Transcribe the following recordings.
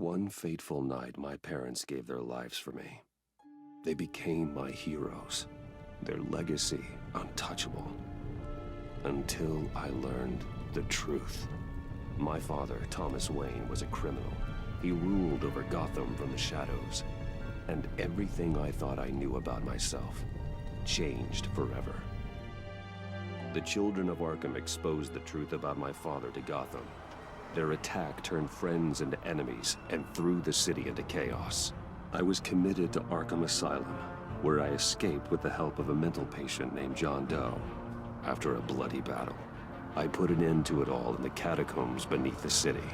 One fateful night, my parents gave their lives for me. They became my heroes, their legacy untouchable. Until I learned the truth. My father, Thomas Wayne, was a criminal. He ruled over Gotham from the shadows. And everything I thought I knew about myself changed forever. The children of Arkham exposed the truth about my father to Gotham. Their attack turned friends into enemies and threw the city into chaos. I was committed to Arkham Asylum, where I escaped with the help of a mental patient named John Doe. After a bloody battle, I put an end to it all in the catacombs beneath the city.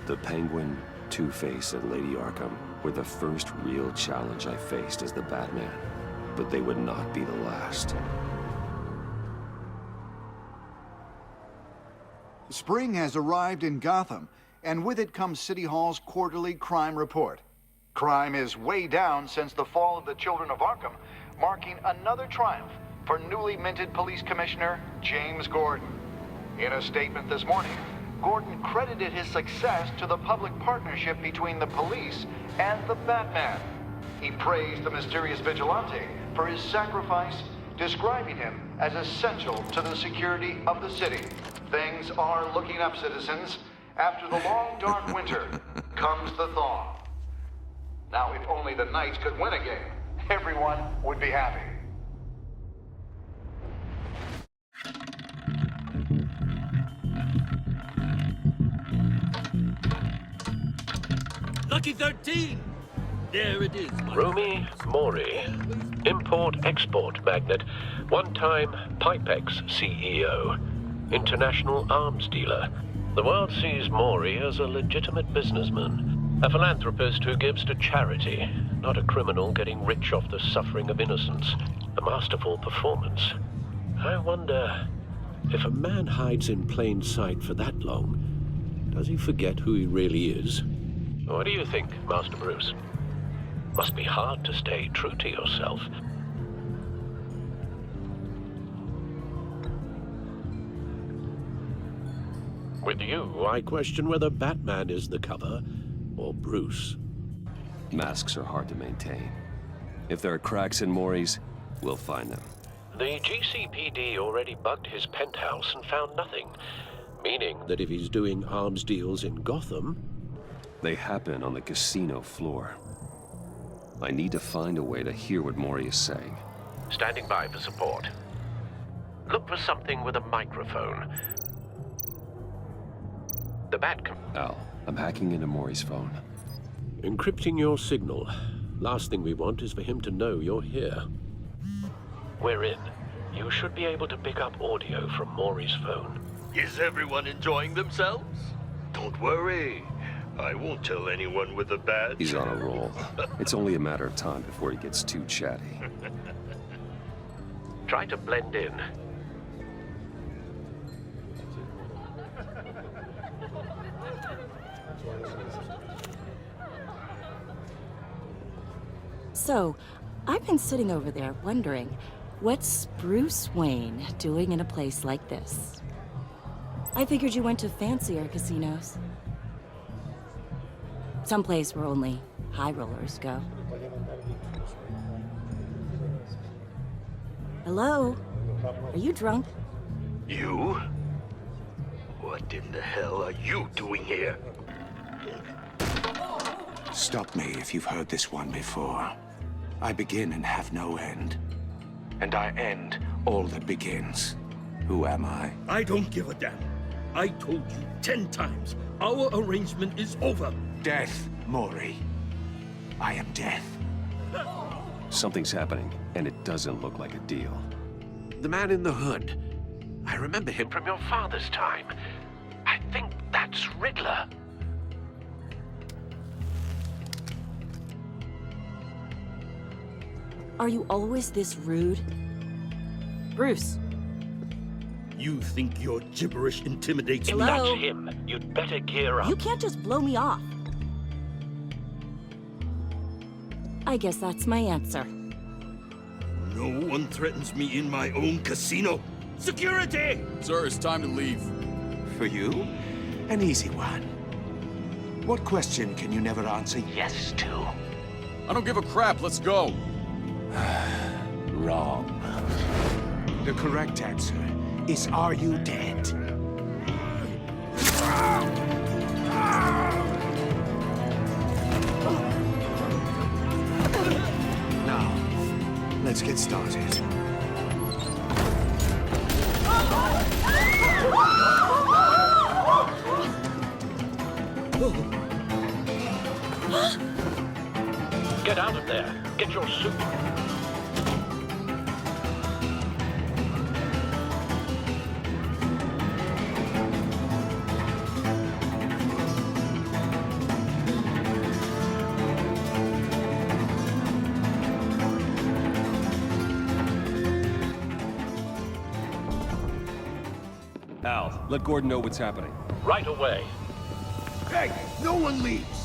The Penguin, Two-Face, and Lady Arkham were the first real challenge I faced as the Batman, but they would not be the last. Spring has arrived in Gotham, and with it comes City Hall's quarterly crime report. Crime is way down since the fall of the Children of Arkham, marking another triumph for newly minted Police Commissioner James Gordon. In a statement this morning, Gordon credited his success to the public partnership between the police and the Batman. He praised the mysterious vigilante for his sacrifice, describing him as essential to the security of the city. Things are looking up, citizens. After the long, dark winter comes the thaw. Now, if only the Knights could win a game, everyone would be happy. Lucky 13! There it is, Rumi Mori, import-export magnate, one-time Pipex CEO, international arms dealer. The world sees Mori as a legitimate businessman, a philanthropist who gives to charity, not a criminal getting rich off the suffering of innocence. A masterful performance. I wonder, if a man hides in plain sight for that long, does he forget who he really is? What do you think, Master Bruce? Must be hard to stay true to yourself. With you, I question whether Batman is the cover, or Bruce. Masks are hard to maintain. If there are cracks in Mori's, we'll find them. The GCPD already bugged his penthouse and found nothing, meaning that if he's doing arms deals in Gotham... They happen on the casino floor. I need to find a way to hear what Mori is saying. Standing by for support. Look for something with a microphone. The Al, I'm hacking into Mori's phone. Encrypting your signal. Last thing we want is for him to know you're here. We're in. You should be able to pick up audio from Mori's phone. Is everyone enjoying themselves? Don't worry. I won't tell anyone with a badge. He's on a roll. It's only a matter of time before he gets too chatty. Try to blend in. So, I've been sitting over there wondering, what's Bruce Wayne doing in a place like this? I figured you went to fancier casinos. Someplace where only high rollers go. Hello? Are you drunk? You? What in the hell are you doing here? Stop me if you've heard this one before. I begin and have no end. And I end all that begins. Who am I? I don't give a damn. I told you 10 times. Our arrangement is over. Death, Mori. I am death. Something's happening, and it doesn't look like a deal. The man in the hood. I remember him from your father's time. I think that's Riddler. Are you always this rude? Bruce. You think your gibberish intimidates me? Hello? That's him. You'd better gear up. You can't just blow me off. I guess that's my answer. No one threatens me in my own casino. Security! Sir, it's time to leave. For you, an easy one. What question can you never answer yes to? I don't give a crap, let's go. Wrong. The correct answer is, are you dead? Now, let's get started. Get out of there. Get your suit. Al, let Gordon know what's happening. Right away. Hey, no one leaves!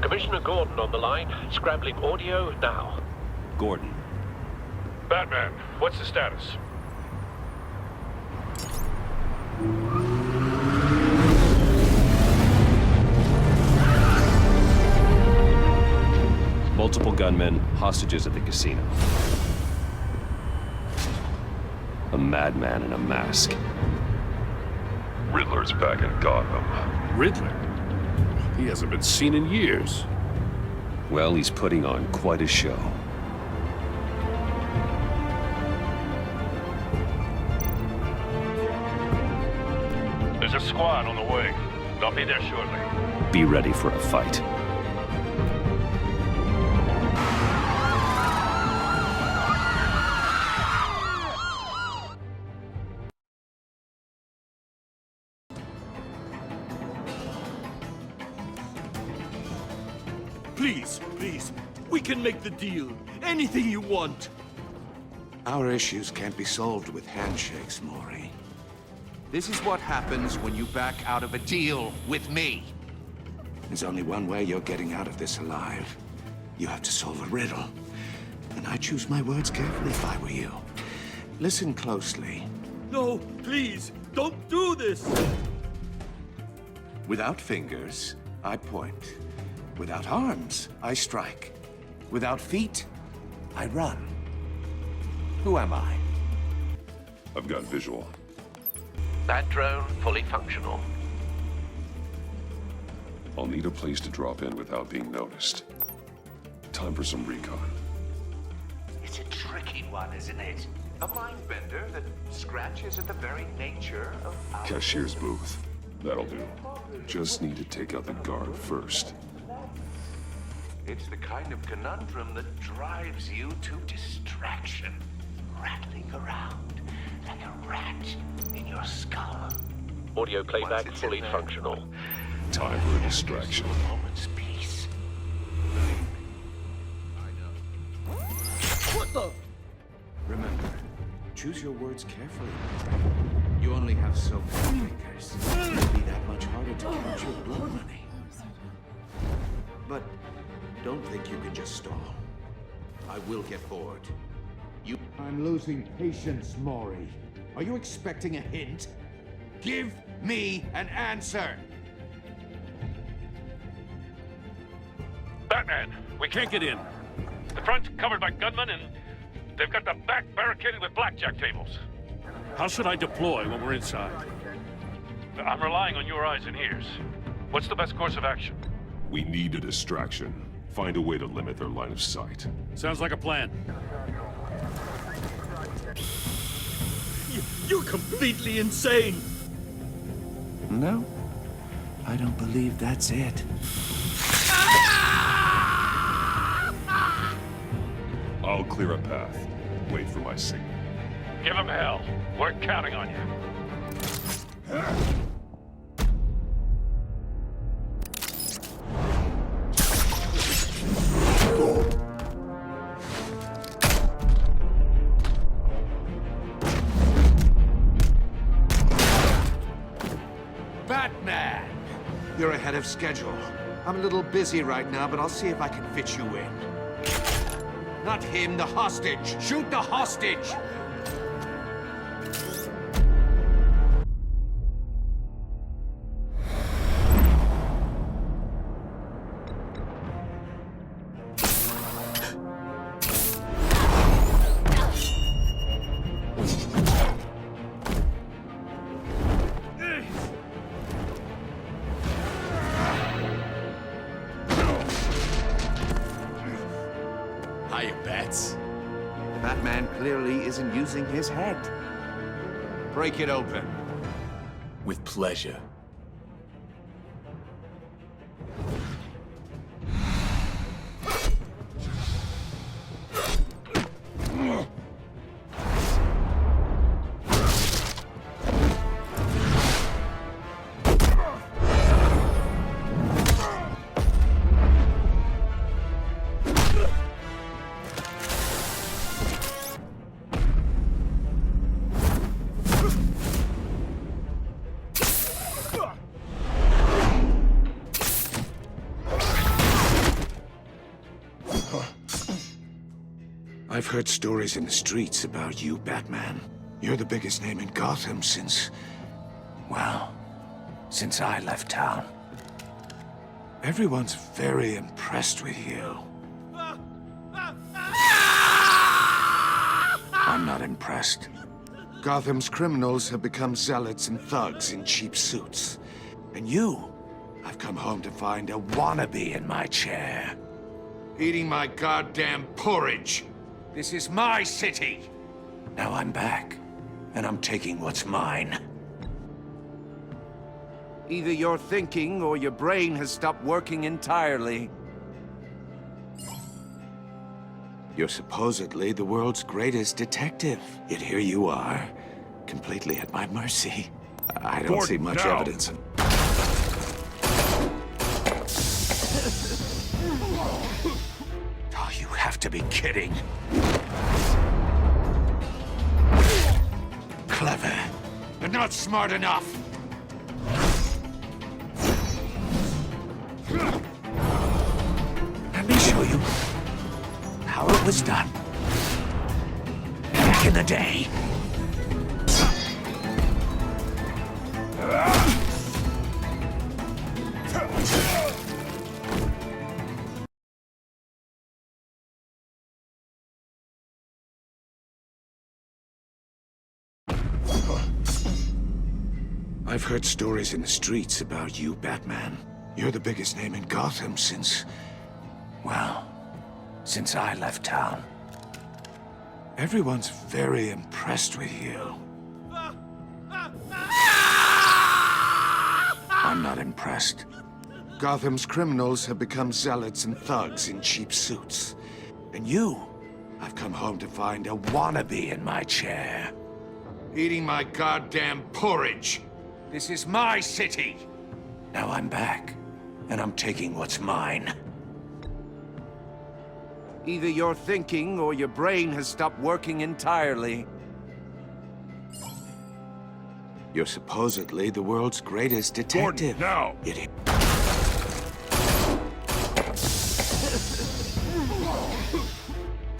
Commissioner Gordon on the line. Scrambling audio now. Gordon. Batman, what's the status? Multiple gunmen, hostages at the casino. A madman in a mask. Riddler's back in Gotham. Riddler? He hasn't been seen in years. Well, he's putting on quite a show. There's a squad on the way. They'll be there shortly. Be ready for a fight. Please, please, we can make the deal. Anything you want. Our issues can't be solved with handshakes, Maury. This is what happens when you back out of a deal with me. There's only one way you're getting out of this alive. You have to solve a riddle. And I choose my words carefully if I were you. Listen closely. No, please, don't do this. Without fingers, I point. Without arms, I strike. Without feet, I run. Who am I? I've got visual. Bat drone fully functional. I'll need a place to drop in without being noticed. Time for some recon. It's a tricky one, isn't it? A mind bender that scratches at the very nature of our... Cashier's booth. That'll do. Just need to take out the guard first. It's the kind of conundrum that drives you to distraction. Rattling around like a rat in your skull. Audio Once playback it's in fully there, functional. Time for a distraction. a moment's peace. What the? Remember, choose your words carefully. You only have so many fingers. It'll be that much harder to count your blood money. But don't think you can just stall. I will get bored. I'm losing patience, Maury. Are you expecting a hint? Give me an answer! Batman, we can't get in. The front's covered by gunmen and they've got the back barricaded with blackjack tables. How should I deploy when we're inside? I'm relying on your eyes and ears. What's the best course of action? We need a distraction. Find a way to limit their line of sight. Sounds like a plan. You're completely insane! No, I don't believe that's it. I'll clear a path. Wait for my signal. Give him hell. We're counting on you. Batman! You're ahead of schedule. I'm a little busy right now, but I'll see if I can fit you in. Not him, the hostage! Shoot the hostage! The Batman clearly isn't using his head. Break it open. With pleasure. I've heard stories in the streets about you, Batman. You're the biggest name in Gotham since... well, since I left town. Everyone's very impressed with you. I'm not impressed. Gotham's criminals have become zealots and thugs in cheap suits. And you, I've come home to find a wannabe in my chair. Eating my goddamn porridge. This is my city. Now I'm back, and I'm taking what's mine. Either you're thinking or your brain has stopped working entirely. You're supposedly the world's greatest detective. Yet here you are, completely at my mercy. I don't see much evidence of... Oh, you have to be kidding. Clever, but not smart enough. Let me show you how it was done back in the day. I've heard stories in the streets about you, Batman. You're the biggest name in Gotham since... well, since I left town. Everyone's very impressed with you. I'm not impressed. Gotham's criminals have become zealots and thugs in cheap suits. And you, I've come home to find a wannabe in my chair. Eating my goddamn porridge. This is my city. Now I'm back, and I'm taking what's mine. Either you're thinking or your brain has stopped working entirely. You're supposedly the world's greatest detective. Now! Idiot.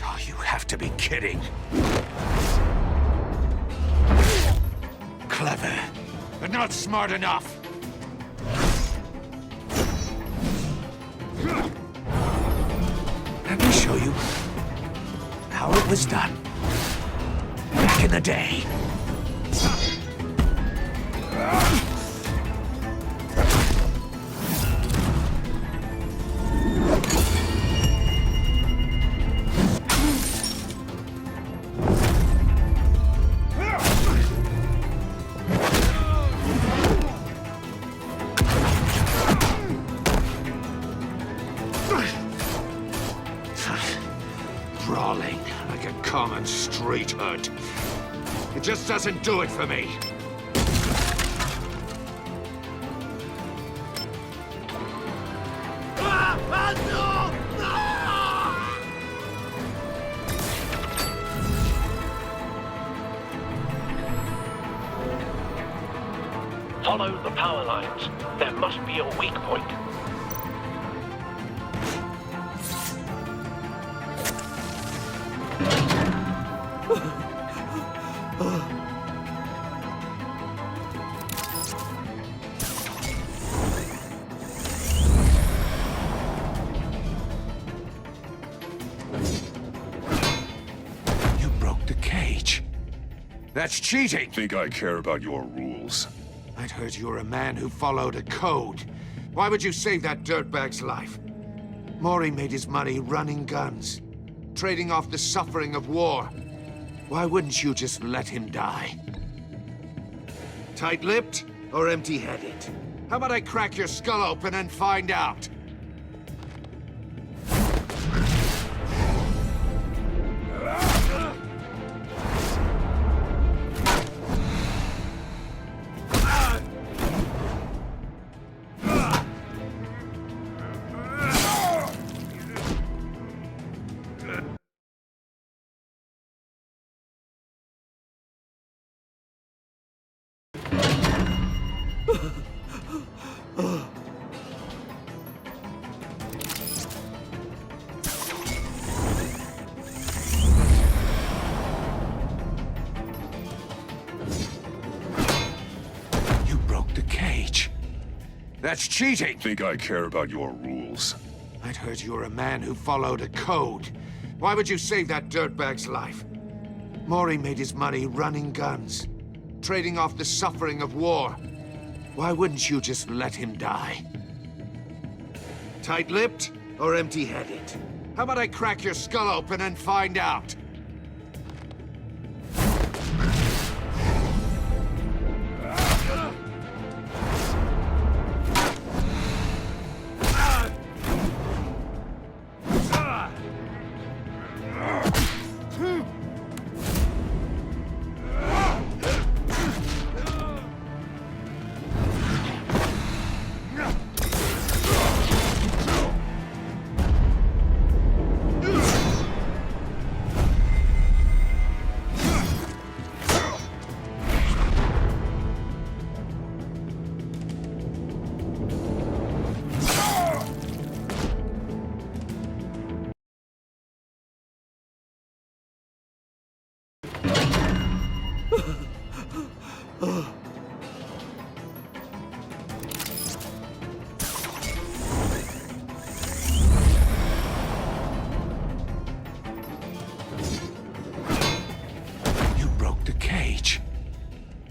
Oh, you have to be kidding. Clever, but not smart enough. Let me show you how it was done back in the day. Brawling like a common street hood. It just doesn't do it for me. Follow the power lines. There must be a weak point. You broke the cage. That's cheating! Think I care about your rules? I'd heard you were a man who followed a code. Why would you save that dirtbag's life? Maury made his money running guns, trading off the suffering of war. Why wouldn't you just let him die? Tight-lipped or empty-headed? How about I crack your skull open and find out? That's cheating! Think I care about your rules? I'd heard you were a man who followed a code. Why would you save that dirtbag's life? Maury made his money running guns, trading off the suffering of war. Why wouldn't you just let him die? Tight-lipped or empty-headed? How about I crack your skull open and find out?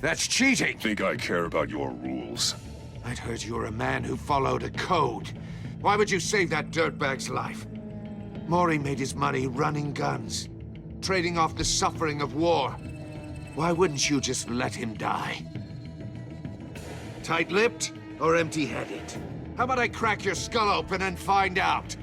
That's cheating! Think I care about your rules? I'd heard you were a man who followed a code. Why would you save that dirtbag's life? Maury made his money running guns, trading off the suffering of war. Why wouldn't you just let him die? Tight-lipped or empty-headed? How about I crack your skull open and find out?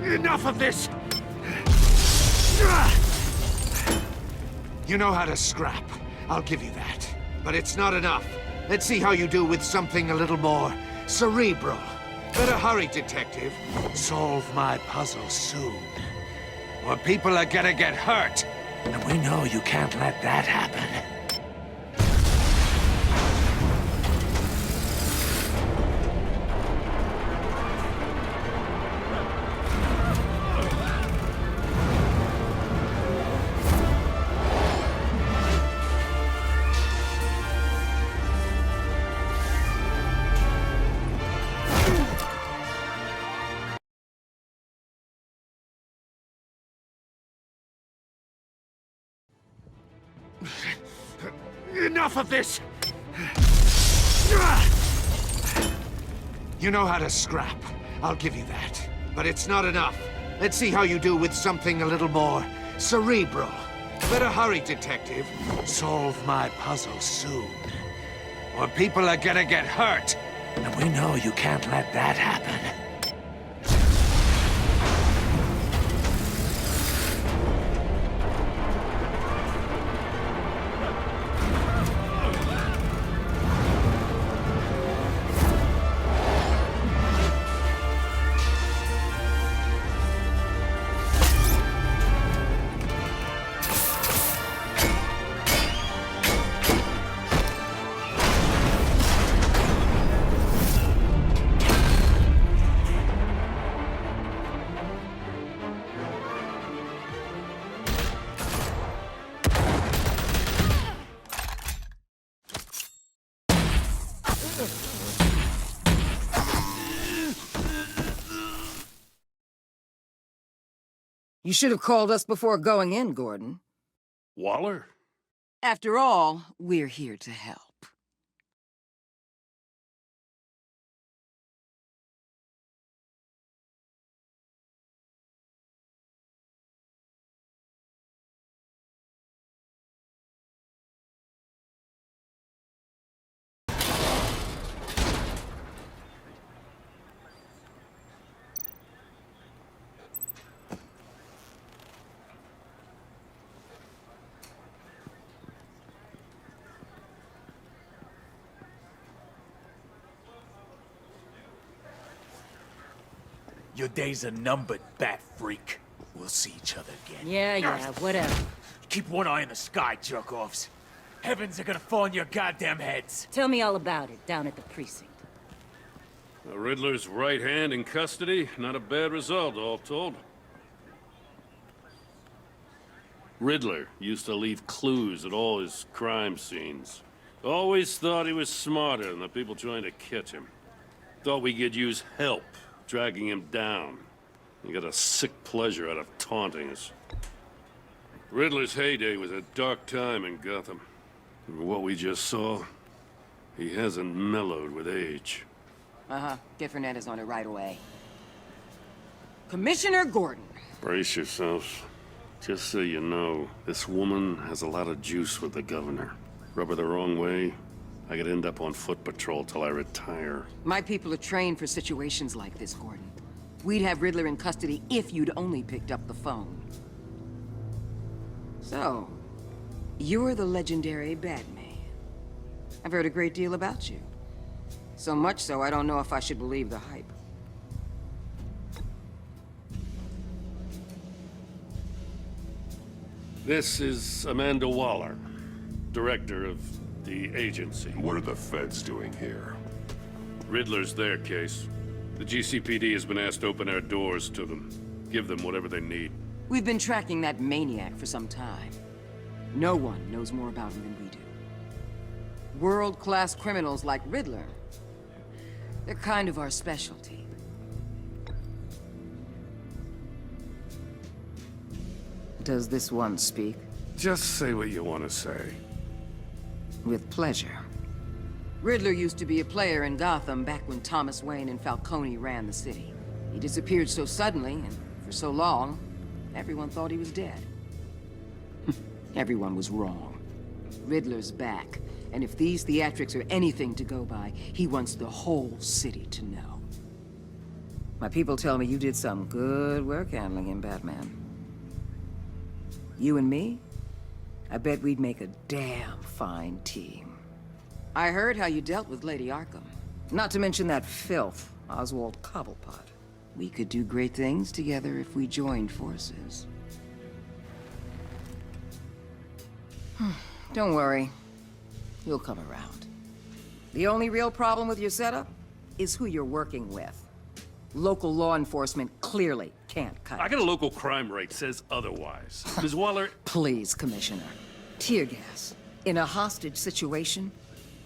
Enough of this! You know how to scrap. I'll give you that. But it's not enough. Let's see how you do with something a little more cerebral. Better hurry, detective. Solve my puzzle soon. Or people are gonna get hurt. And we know you can't let that happen. Enough of this! You know how to scrap. I'll give you that. But it's not enough. Let's see how you do with something a little more cerebral. Better hurry, detective. Solve my puzzle soon. Or people are gonna get hurt. And we know you can't let that happen. You should have called us before going in, Gordon. Waller? After all, we're here to help. Your days are numbered, bat freak. We'll see each other again. Yeah, whatever. Keep one eye in the sky, jerk-offs. Heavens are gonna fall on your goddamn heads. Tell me all about it down at the precinct. The Riddler's right hand in custody. Not a bad result, all told. Riddler used to leave clues at all his crime scenes. Always thought he was smarter than the people trying to catch him. Thought we could use help dragging him down. He got a sick pleasure out of taunting us. Riddler's heyday was a dark time in Gotham. And what we just saw, he hasn't mellowed with age. Get Fernandez on it right away. Commissioner Gordon. Brace yourselves. Just so you know, this woman has a lot of juice with the governor. Rub her the wrong way, I could end up on foot patrol till I retire. My people are trained for situations like this, Gordon. We'd have Riddler in custody if you'd only picked up the phone. So, you're the legendary Batman. I've heard a great deal about you. So much so, I don't know if I should believe the hype. This is Amanda Waller, director of the agency. What are the feds doing here? Riddler's their case. The GCPD has been asked to open our doors to them. Give them whatever they need. We've been tracking that maniac for some time. No one knows more about him than we do. World-class criminals like Riddler, they're kind of our specialty. Does this one speak? Just say what you want to say. With pleasure. Riddler used to be a player in Gotham back when Thomas Wayne and Falcone ran the city. He disappeared so suddenly and for so long, everyone thought he was dead. Everyone was wrong. Riddler's back, and if these theatrics are anything to go by, he wants the whole city to know. My people tell me you did some good work handling him, Batman. You and me? I bet we'd make a damn fine team. I heard how you dealt with Lady Arkham. Not to mention that filth, Oswald Cobblepot. We could do great things together if we joined forces. Don't worry. You'll come around. The only real problem with your setup is who you're working with. Local law enforcement clearly can't cut it. I got a local crime rate says otherwise. Ms. Waller... Please, Commissioner. Tear gas. In a hostage situation,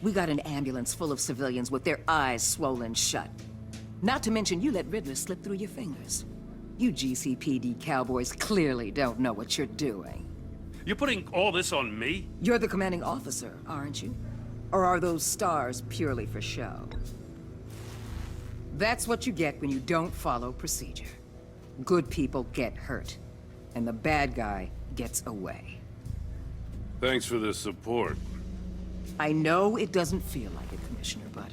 we got an ambulance full of civilians with their eyes swollen shut. Not to mention you let Riddler slip through your fingers. You GCPD cowboys clearly don't know what you're doing. You're putting all this on me? You're the commanding officer, aren't you? Or are those stars purely for show? That's what you get when you don't follow procedure. Good people get hurt, and the bad guy gets away. Thanks for the support. I know it doesn't feel like it, Commissioner, but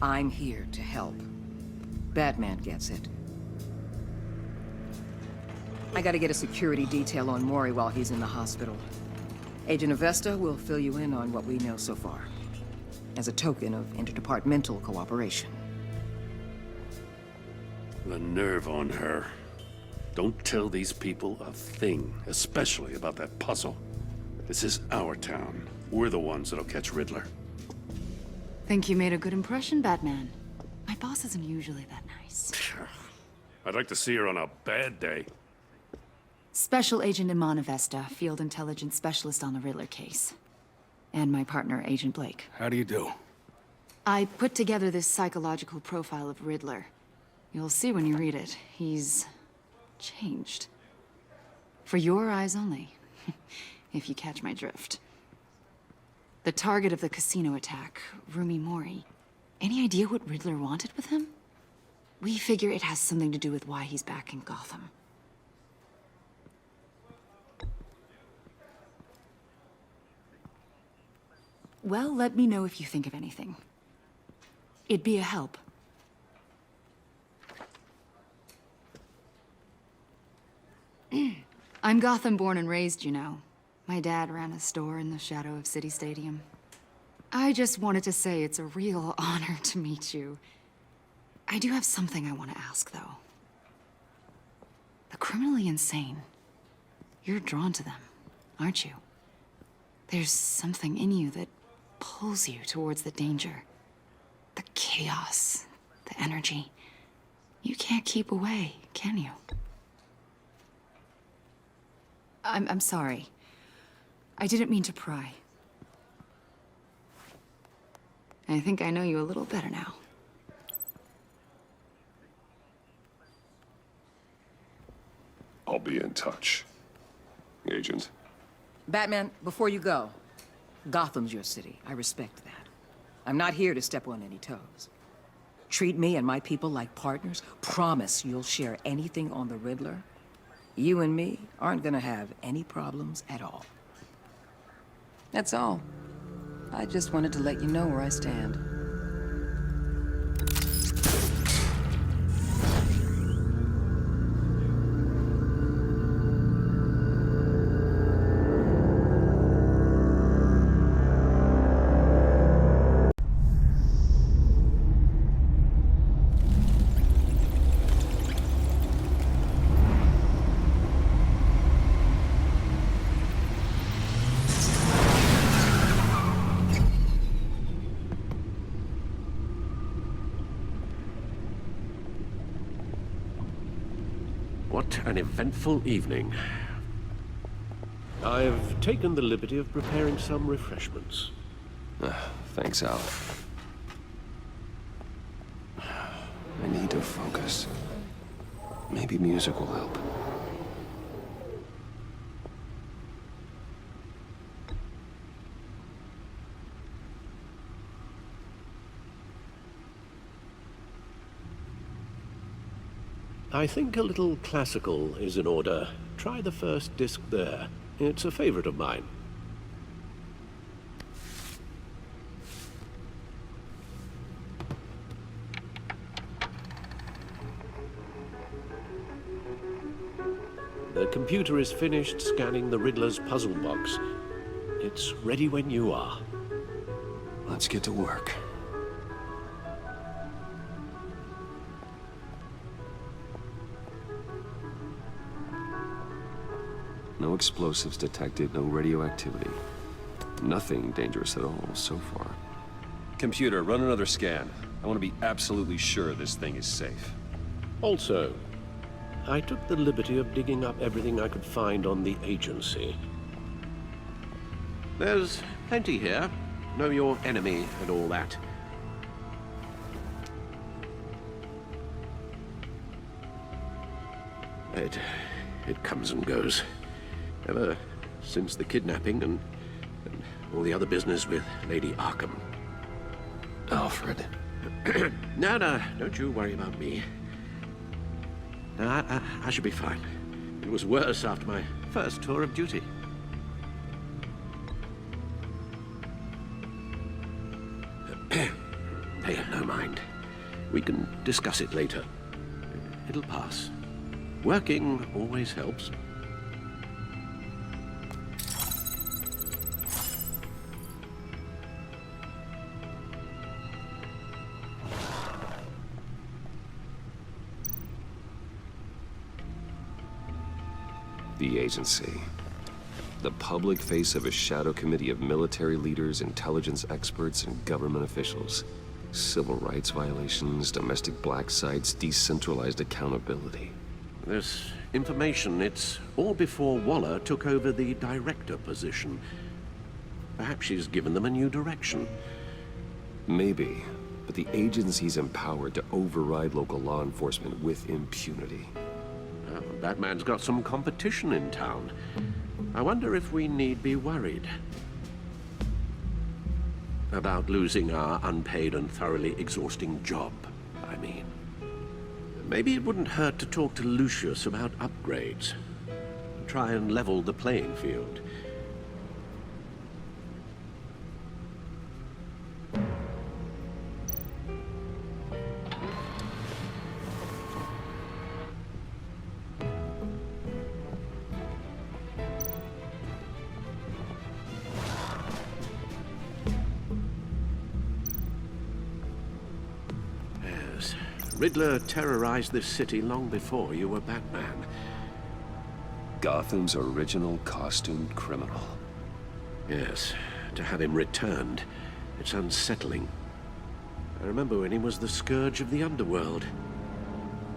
I'm here to help. Batman gets it. I gotta get a security detail on Mori while he's in the hospital. Agent Avesta will fill you in on what we know so far, as a token of interdepartmental cooperation. The nerve on her. Don't tell these people a thing, especially about that puzzle. This is our town. We're the ones that'll catch Riddler. Think you made a good impression, Batman? My boss isn't usually that nice. I'd like to see her on a bad day. Special Agent Iman Avesta, Field Intelligence Specialist on the Riddler case. And my partner, Agent Blake. How do you do? I put together this psychological profile of Riddler. You'll see when you read it. He's changed. For your eyes only, if you catch my drift. The target of the casino attack, Rumi Mori. Any idea what Riddler wanted with him? We figure it has something to do with why he's back in Gotham. Well, let me know if you think of anything. It'd be a help. I'm Gotham born and raised, you know. My dad ran a store in the shadow of City Stadium. I just wanted to say it's a real honor to meet you. I do have something I want to ask, though. The criminally insane. You're drawn to them, aren't you? There's something in you that pulls you towards the danger. The chaos, the energy. You can't keep away, can you? I'm sorry. I didn't mean to pry. I think I know you a little better now. I'll be in touch, Agent. Batman, before you go, Gotham's your city. I respect that. I'm not here to step on any toes. Treat me and my people like partners. Promise you'll share anything on the Riddler. You and me aren't gonna have any problems at all. That's all. I just wanted to let you know where I stand. What an eventful evening. I've taken the liberty of preparing some refreshments. Thanks, Al. I need to focus. Maybe music will help. I think a little classical is in order. Try the first disc there. It's a favorite of mine. The computer is finished scanning the Riddler's puzzle box. It's ready when you are. Let's get to work. No explosives detected, no radioactivity. Nothing dangerous at all so far. Computer, run another scan. I want to be absolutely sure this thing is safe. Also, I took the liberty of digging up everything I could find on the agency. There's plenty here. Know your enemy and all that. It comes and goes. Ever since the kidnapping and all the other business with Lady Arkham. Alfred. No, don't you worry about me. No, I should be fine. It was worse after my first tour of duty. Pay it no mind. We can discuss it later. It'll pass. Working always helps. The agency. The public face of a shadow committee of military leaders, intelligence experts, and government officials. Civil rights violations, domestic black sites, decentralized accountability. This information, it's all before Waller took over the director position. Perhaps she's given them a new direction. Maybe, but the agency's empowered to override local law enforcement with impunity. Batman's got some competition in town. I wonder if we need be worried about losing our unpaid and thoroughly exhausting job, I mean. Maybe it wouldn't hurt to talk to Lucius about upgrades. Try and level the playing field. Riddler terrorized this city long before you were Batman. Gotham's original costumed criminal. Yes, to have him returned, it's unsettling. I remember when he was the scourge of the underworld.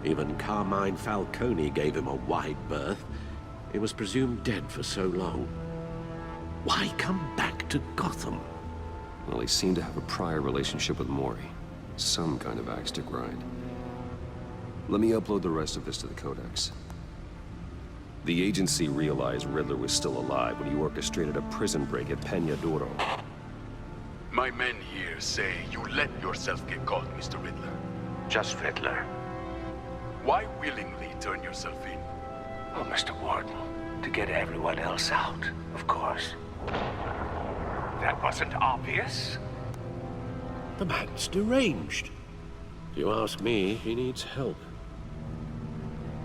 Even Carmine Falcone gave him a wide berth. He was presumed dead for so long. Why come back to Gotham? Well, he seemed to have a prior relationship with Mori. Some kind of axe to grind. Let me upload the rest of this to the Codex. The agency realized Riddler was still alive when he orchestrated a prison break at Peñadoro. My men here say you let yourself get caught, Mr. Riddler. Just Riddler. Why willingly turn yourself in? Oh, Mr. Warden, to get everyone else out, of course. That wasn't obvious. The man's deranged. If you ask me, he needs help.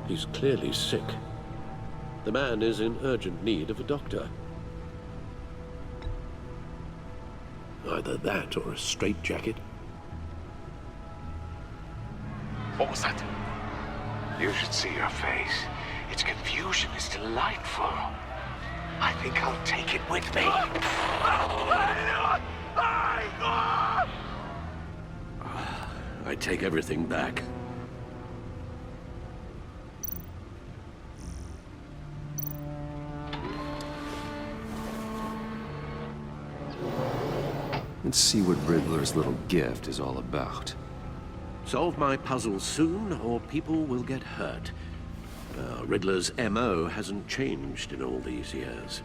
He's clearly sick. The man is in urgent need of a doctor. Either that or a straitjacket. What was that? You should see your face. Its confusion is delightful. I think I'll take it with me. I take everything back. Let's see what Riddler's little gift is all about. Solve my puzzle soon, or people will get hurt. Riddler's MO hasn't changed in all these years.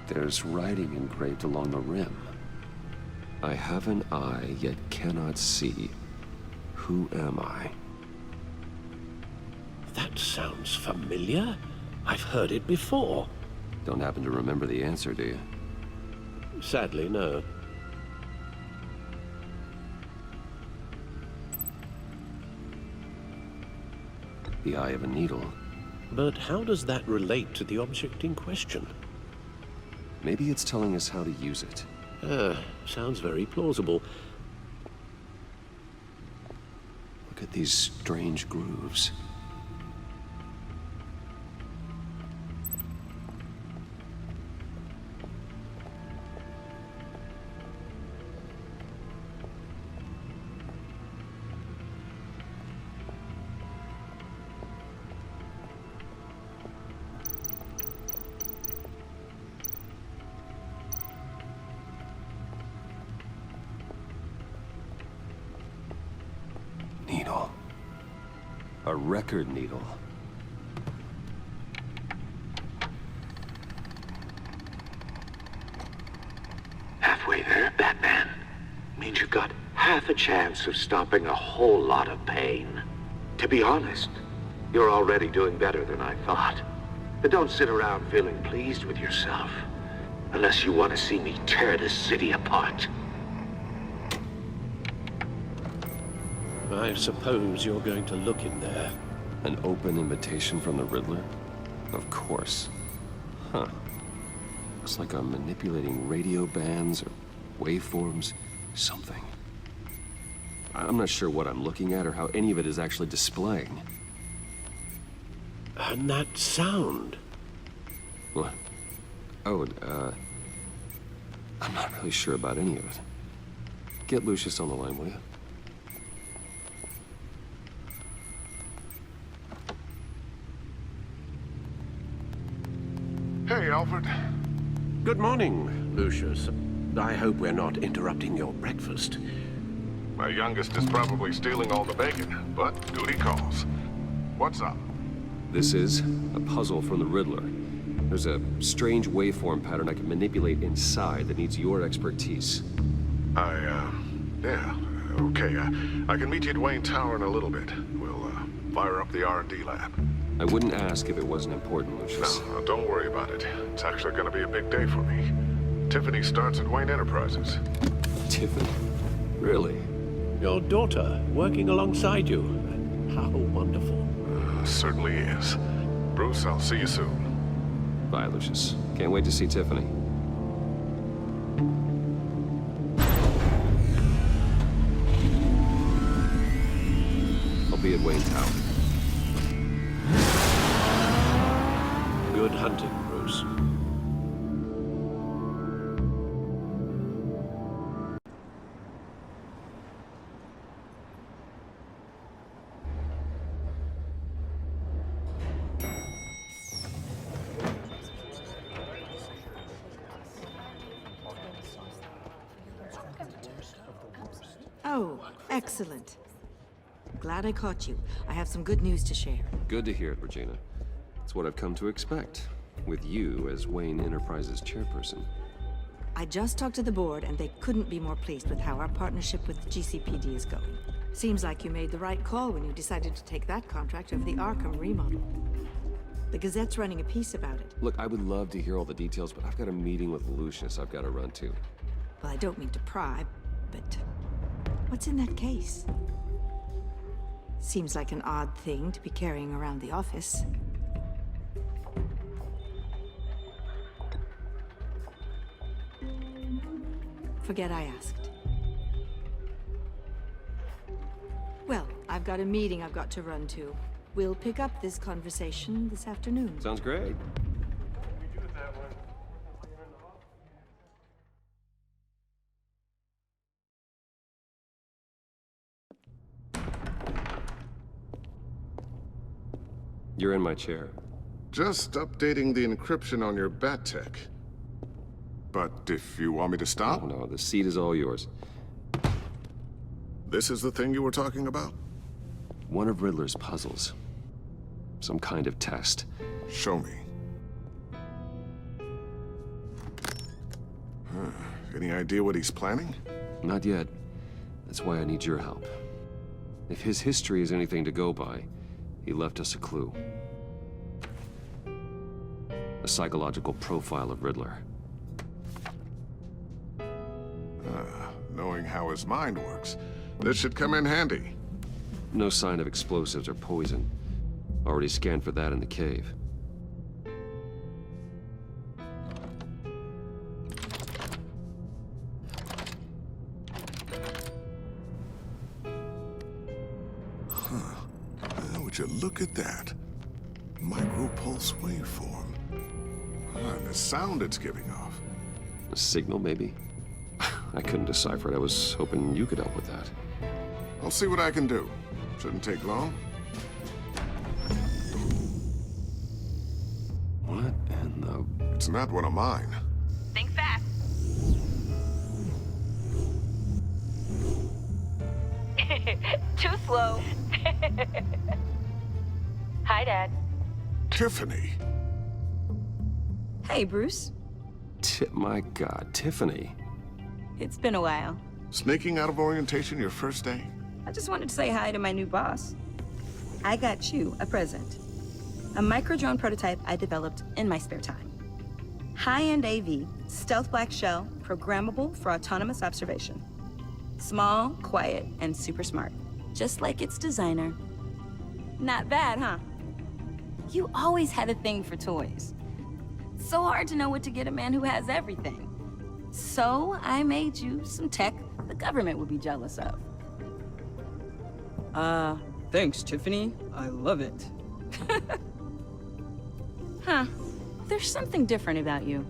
There's writing engraved along the rim. I have an eye, yet cannot see. Who am I? That sounds familiar. I've heard it before. Don't happen to remember the answer, do you? Sadly, no. The eye of a needle. But how does that relate to the object in question? Maybe it's telling us how to use it. Sounds very plausible. Look at these strange grooves. A record needle. Halfway there, Batman. Means you've got half a chance of stopping a whole lot of pain. To be honest, you're already doing better than I thought. But don't sit around feeling pleased with yourself. Unless you want to see me tear this city apart. I suppose you're going to look in there. An open invitation from the Riddler? Of course. Huh. Looks like I'm manipulating radio bands or waveforms, something. I'm not sure what I'm looking at or how any of it is actually displaying. And that sound? What? Oh, I'm not really sure about any of it. Get Lucius on the line, will you? Hey, Alfred. Good morning, Lucius. I hope we're not interrupting your breakfast. My youngest is probably stealing all the bacon, but duty calls. What's up? This is a puzzle from the Riddler. There's a strange waveform pattern I can manipulate inside that needs your expertise. Yeah, okay. I can meet you at Wayne Tower in a little bit. We'll, fire up the R&D lab. I wouldn't ask if it wasn't important, Lucius. No, don't worry about it. It's actually gonna be a big day for me. Tiffany starts at Wayne Enterprises. Tiffany? Really? Your daughter working alongside you. How wonderful. Certainly is. Bruce, I'll see you soon. Bye, Lucius. Can't wait to see Tiffany. I'll be at Wayne Tower. Good hunting, Bruce. Oh, excellent. Glad I caught you. I have some good news to share. Good to hear it, Regina. It's what I've come to expect, with you as Wayne Enterprises chairperson. I just talked to the board, and they couldn't be more pleased with how our partnership with the GCPD is going. Seems like you made the right call when you decided to take that contract over the Arkham remodel. The Gazette's running a piece about it. Look, I would love to hear all the details, but I've got a meeting with Lucius I've got to run to. Well, I don't mean to pry, but what's in that case? Seems like an odd thing to be carrying around the office. Forget I asked. Well, I've got a meeting I've got to run to. We'll pick up this conversation this afternoon. Sounds great. You're in my chair. Just updating the encryption on your bat tech. But if you want me to stop? Oh, no, the seat is all yours. This is the thing you were talking about? One of Riddler's puzzles. Some kind of test. Show me. Any idea what he's planning? Not yet. That's why I need your help. If his history is anything to go by, he left us a clue. A psychological profile of Riddler. Knowing how his mind works, this should come in handy. No sign of explosives or poison. Already scanned for that in the cave. Would you look at that? Micropulse waveform. And the sound it's giving off. A signal, maybe? I couldn't decipher it. I was hoping you could help with that. I'll see what I can do. Shouldn't take long. What in the... It's not one of mine. Think fast. Too slow. Hi, Dad. Tiffany. Hey, Bruce. My God, Tiffany. It's been a while. Sneaking out of orientation your first day? I just wanted to say hi to my new boss. I got you a present. A micro-drone prototype I developed in my spare time. High-end AV, stealth black shell, programmable for autonomous observation. Small, quiet, and super smart. Just like its designer. Not bad, huh? You always had a thing for toys. So hard to know what to get a man who has everything. So I made you some tech the government would be jealous of. Thanks, Tiffany. I love it. Huh. There's something different about you.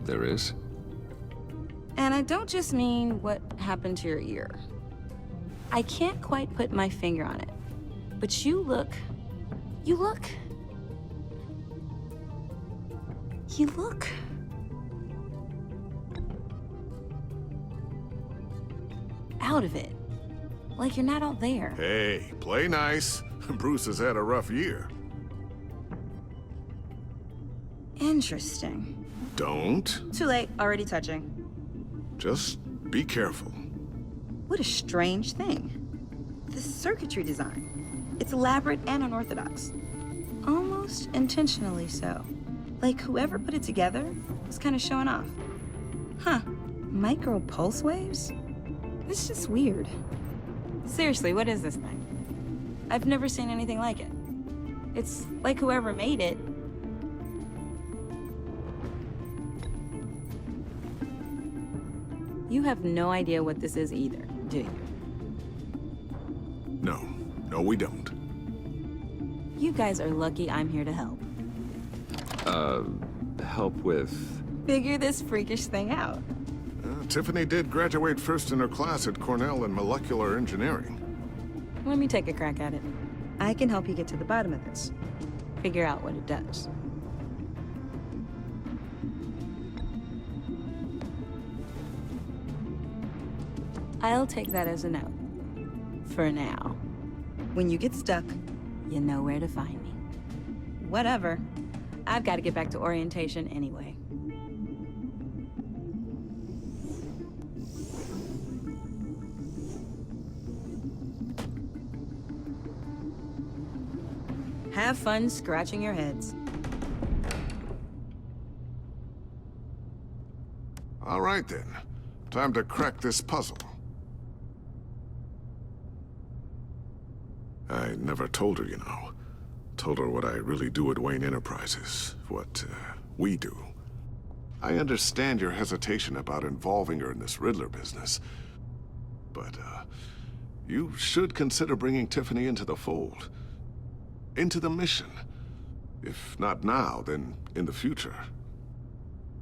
There is? And I don't just mean what happened to your ear. I can't quite put my finger on it. But you look out of it. Like you're not all there. Hey, play nice. Bruce has had a rough year. Interesting. Don't. Too late, already touching. Just be careful. What a strange thing. The circuitry design. It's elaborate and unorthodox. Almost intentionally so. Like whoever put it together was kind of showing off. Huh. Micro pulse waves? It's just weird. Seriously, what is this thing? I've never seen anything like it. It's like whoever made it. You have no idea what this is either, do you? No, we don't. You guys are lucky I'm here to help. Help with... Figure this freakish thing out. Tiffany did graduate first in her class at Cornell in molecular engineering. Let me take a crack at it. I can help you get to the bottom of this. Figure out what it does. I'll take that as a no. For now. When you get stuck, you know where to find me. Whatever. I've got to get back to orientation anyway. Have fun scratching your heads. All right then. Time to crack this puzzle. I never told her, you know. Told her what I really do at Wayne Enterprises. What, we do. I understand your hesitation about involving her in this Riddler business. But, you should consider bringing Tiffany into the fold. Into the mission. If not now, then in the future.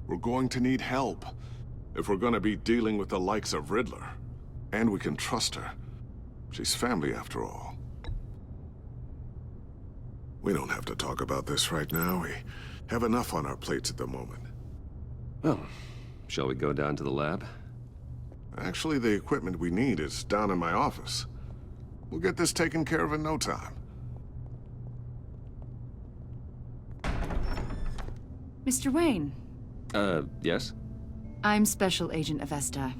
We're going to need help if we're gonna be dealing with the likes of Riddler. And we can trust her. She's family after all. We don't have to talk about this right now. We have enough on our plates at the moment. Well, shall we go down to the lab? Actually, the equipment we need is down in my office. We'll get this taken care of in no time. Mr. Wayne. Yes? I'm Special Agent Avesta.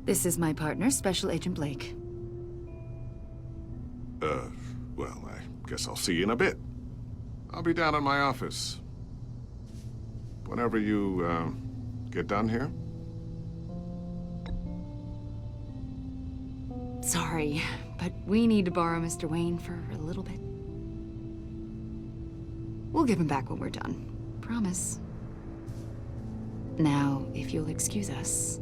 This is my partner, Special Agent Blake. Well, I guess I'll see you in a bit. I'll be down in my office. Whenever you, get done here. Sorry, but we need to borrow Mr. Wayne for a little bit. We'll give him back when we're done. Promise. Now, if you'll excuse us.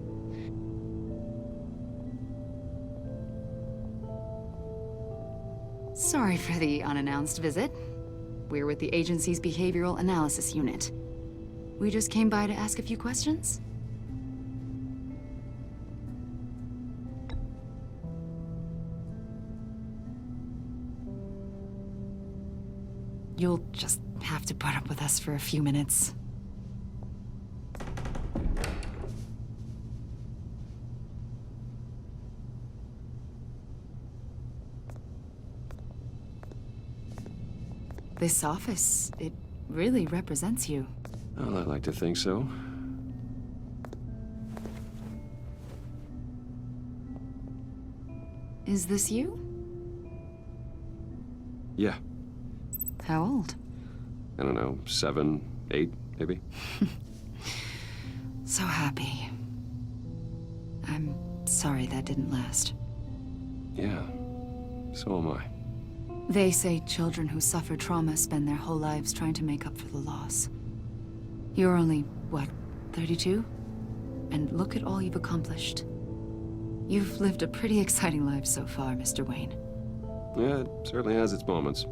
Sorry for the unannounced visit. We're with the agency's behavioral analysis unit. We just came by to ask a few questions. You'll just have to put up with us for a few minutes. This office, it really represents you. Well, I like to think so. Is this you? Yeah. How old? I don't know, 7, 8, maybe? So happy. I'm sorry that didn't last. Yeah, so am I. They say children who suffer trauma spend their whole lives trying to make up for the loss. You're only, what, 32? And look at all you've accomplished. You've lived a pretty exciting life so far, Mr. Wayne. Yeah, it certainly has its moments.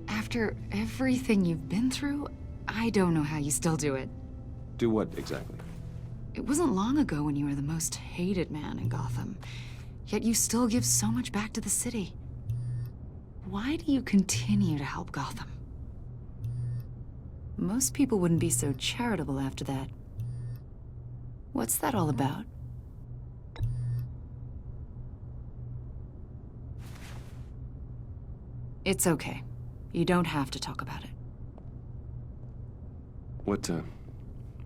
After everything you've been through, I don't know how you still do it. Do what, exactly? It wasn't long ago when you were the most hated man in Gotham, yet you still give so much back to the city. Why do you continue to help Gotham? Most people wouldn't be so charitable after that. What's that all about? It's okay. You don't have to talk about it. What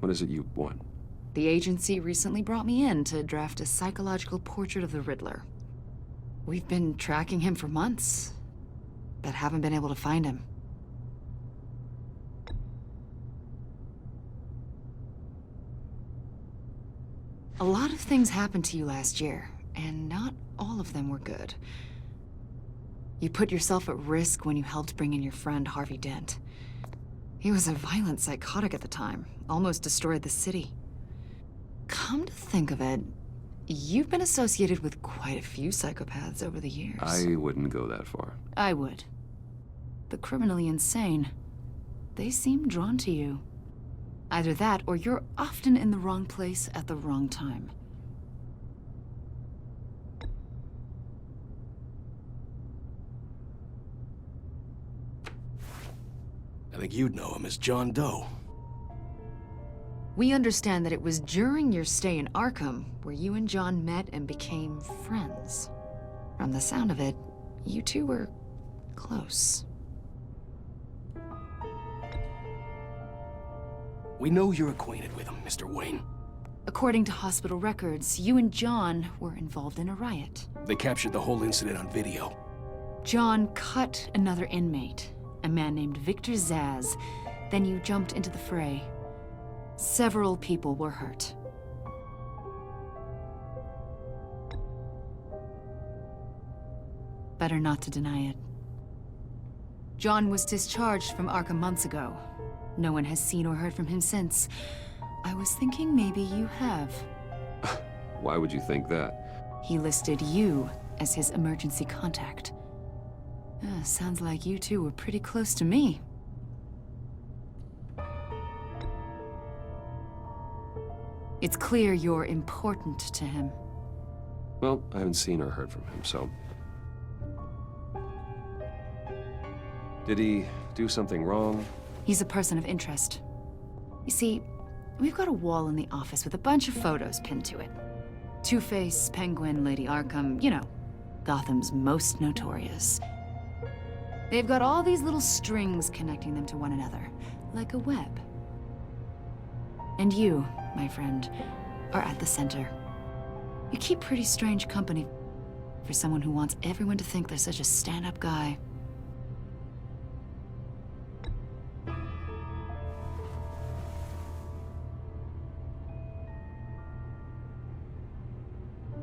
is it you want? The agency recently brought me in to draft a psychological portrait of the Riddler. We've been tracking him for months, but haven't been able to find him. A lot of things happened to you last year, and not all of them were good. You put yourself at risk when you helped bring in your friend Harvey Dent. He was a violent psychotic at the time, almost destroyed the city. Come to think of it, you've been associated with quite a few psychopaths over the years. I wouldn't go that far. I would. The criminally insane. They seem drawn to you. Either that, or you're often in the wrong place at the wrong time. I think you'd know him as John Doe. We understand that it was during your stay in Arkham where you and John met and became friends. From the sound of it, you two were close. We know you're acquainted with him, Mr. Wayne. According to hospital records, you and John were involved in a riot. They captured the whole incident on video. John cut another inmate, a man named Victor Zaz. Then you jumped into the fray. Several people were hurt. Better not to deny it. John was discharged from Arkham months ago. No one has seen or heard from him since. I was thinking maybe you have. Why would you think that? He listed you as his emergency contact. Sounds like you two were pretty close to me. It's clear you're important to him. Well, I haven't seen or heard from him, so... Did he do something wrong? He's a person of interest. You see, we've got a wall in the office with a bunch of photos pinned to it. Two-Face, Penguin, Lady Arkham, you know, Gotham's most notorious. They've got all these little strings connecting them to one another, like a web. And you, my friend, are at the center. You keep pretty strange company for someone who wants everyone to think they're such a stand-up guy.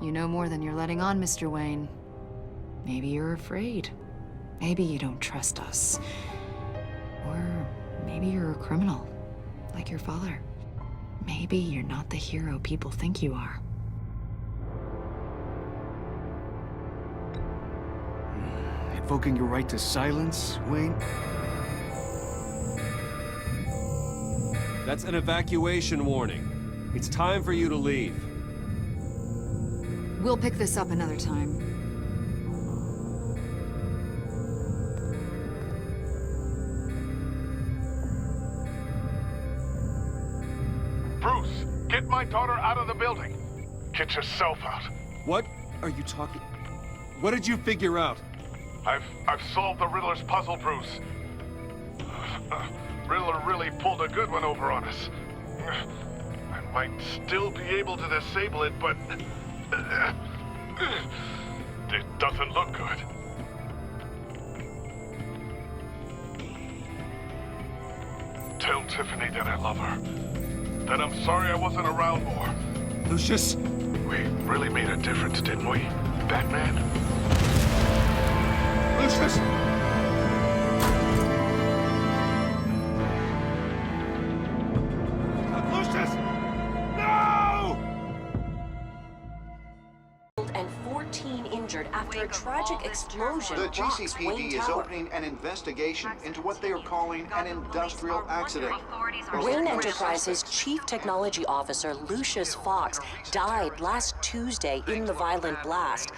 You know more than you're letting on, Mr. Wayne. Maybe you're afraid. Maybe you don't trust us. Or maybe you're a criminal, like your father. Maybe you're not the hero people think you are. Invoking your right to silence, Wayne? That's an evacuation warning. It's time for you to leave. We'll pick this up another time. Bruce, get my daughter out of the building. Get yourself out. What are you talking? What did you figure out? I've solved the Riddler's puzzle, Bruce. Riddler really pulled a good one over on us. I might still be able to disable it, but it doesn't look good. Tell Tiffany that I love her. That I'm sorry I wasn't around more. Lucius? We really made a difference, didn't we, Batman? Lucius! Lucius! No! And 14 injured after a tragic explosion. The rocks GCPD Wayne is Tower. opening an investigation into what they are calling an industrial accident. Wayne Enterprises' Chief Technology Officer Lucius Fox died last Tuesday in the violent blast.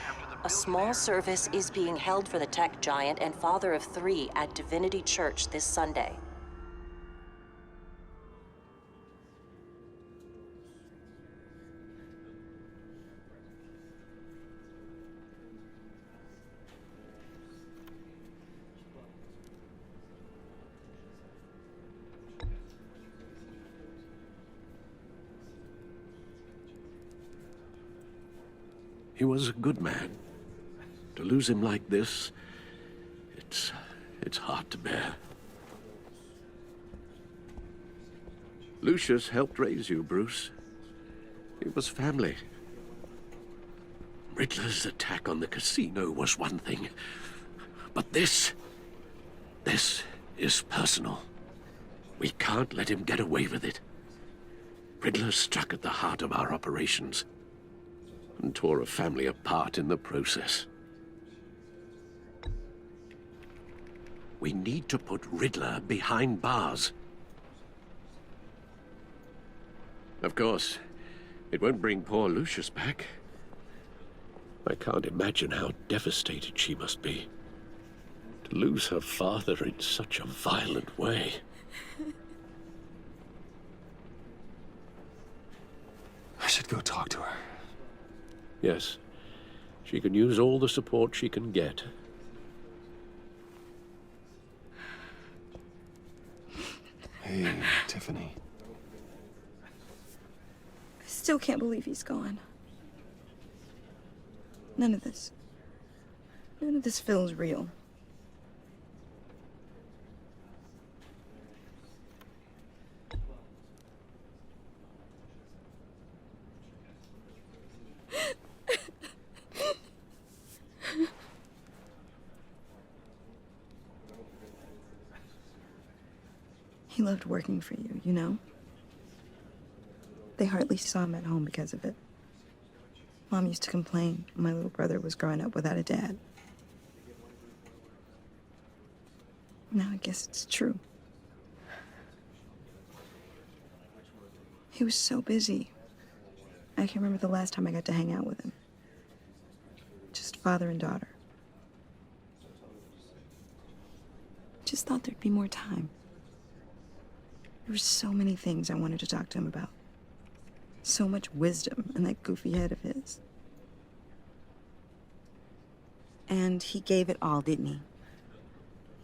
A small service is being held for the tech giant and father of 3 at Divinity Church this Sunday. He was a good man. To lose him like this, it's hard to bear. Lucius helped raise you, Bruce. It was family. Riddler's attack on the casino was one thing, but this is personal. We can't let him get away with it. Riddler struck at the heart of our operations and tore a family apart in the process. We need to put Riddler behind bars. Of course, it won't bring poor Lucius back. I can't imagine how devastated she must be to lose her father in such a violent way. I should go talk to her. Yes, she can use all the support she can get. Hey, Tiffany. I still can't believe he's gone. None of this feels real. He loved working for you, you know? They hardly saw him at home because of it. Mom used to complain my little brother was growing up without a dad. Now I guess it's true. He was so busy. I can't remember the last time I got to hang out with him. Just father and daughter. Just thought there'd be more time. There were so many things I wanted to talk to him about. So much wisdom in that goofy head of his. And he gave it all, didn't he?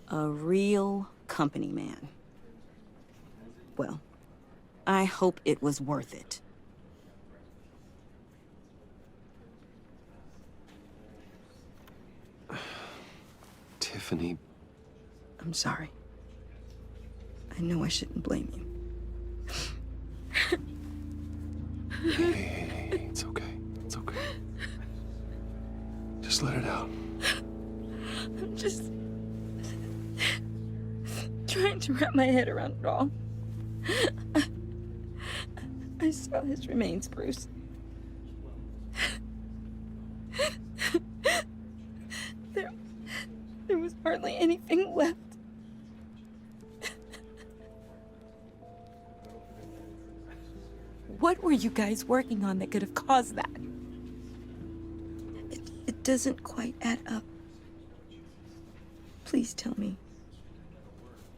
A real company man. Well, I hope it was worth it. Tiffany. I'm sorry. I know I shouldn't blame you. Hey, it's okay. It's okay. Just let it out. I'm just trying to wrap my head around it all. I saw his remains, Bruce. There was hardly anything left. What were you guys working on that could have caused that? It doesn't quite add up. Please tell me.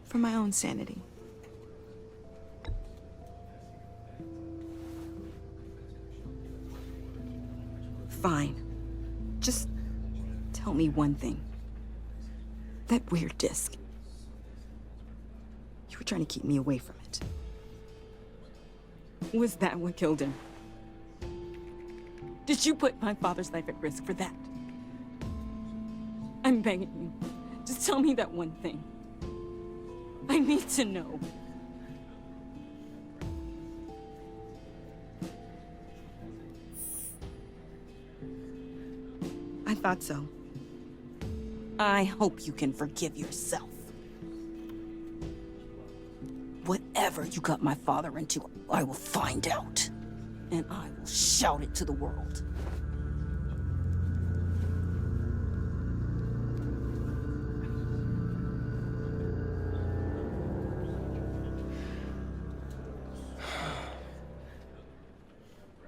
For my own sanity. Fine. Just tell me one thing. That weird disc. You were trying to keep me away from it. Was that what killed him? Did you put my father's life at risk for that? I'm begging you. Just tell me that one thing. I need to know. I thought so. I hope you can forgive yourself. Whatever you got my father into, I will find out. And I will shout it to the world.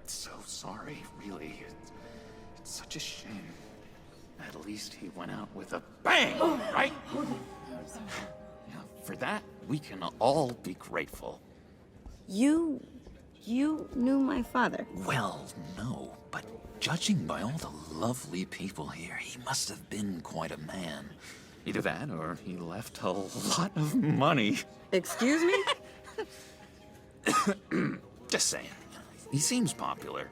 So sorry, really. It's such a shame. At least he went out with a bang, right? Yeah, for that, we can all be grateful. You knew my father? Well, no, but judging by all the lovely people here, he must have been quite a man. Either that, or he left a lot of money. Excuse me? Just saying. He seems popular.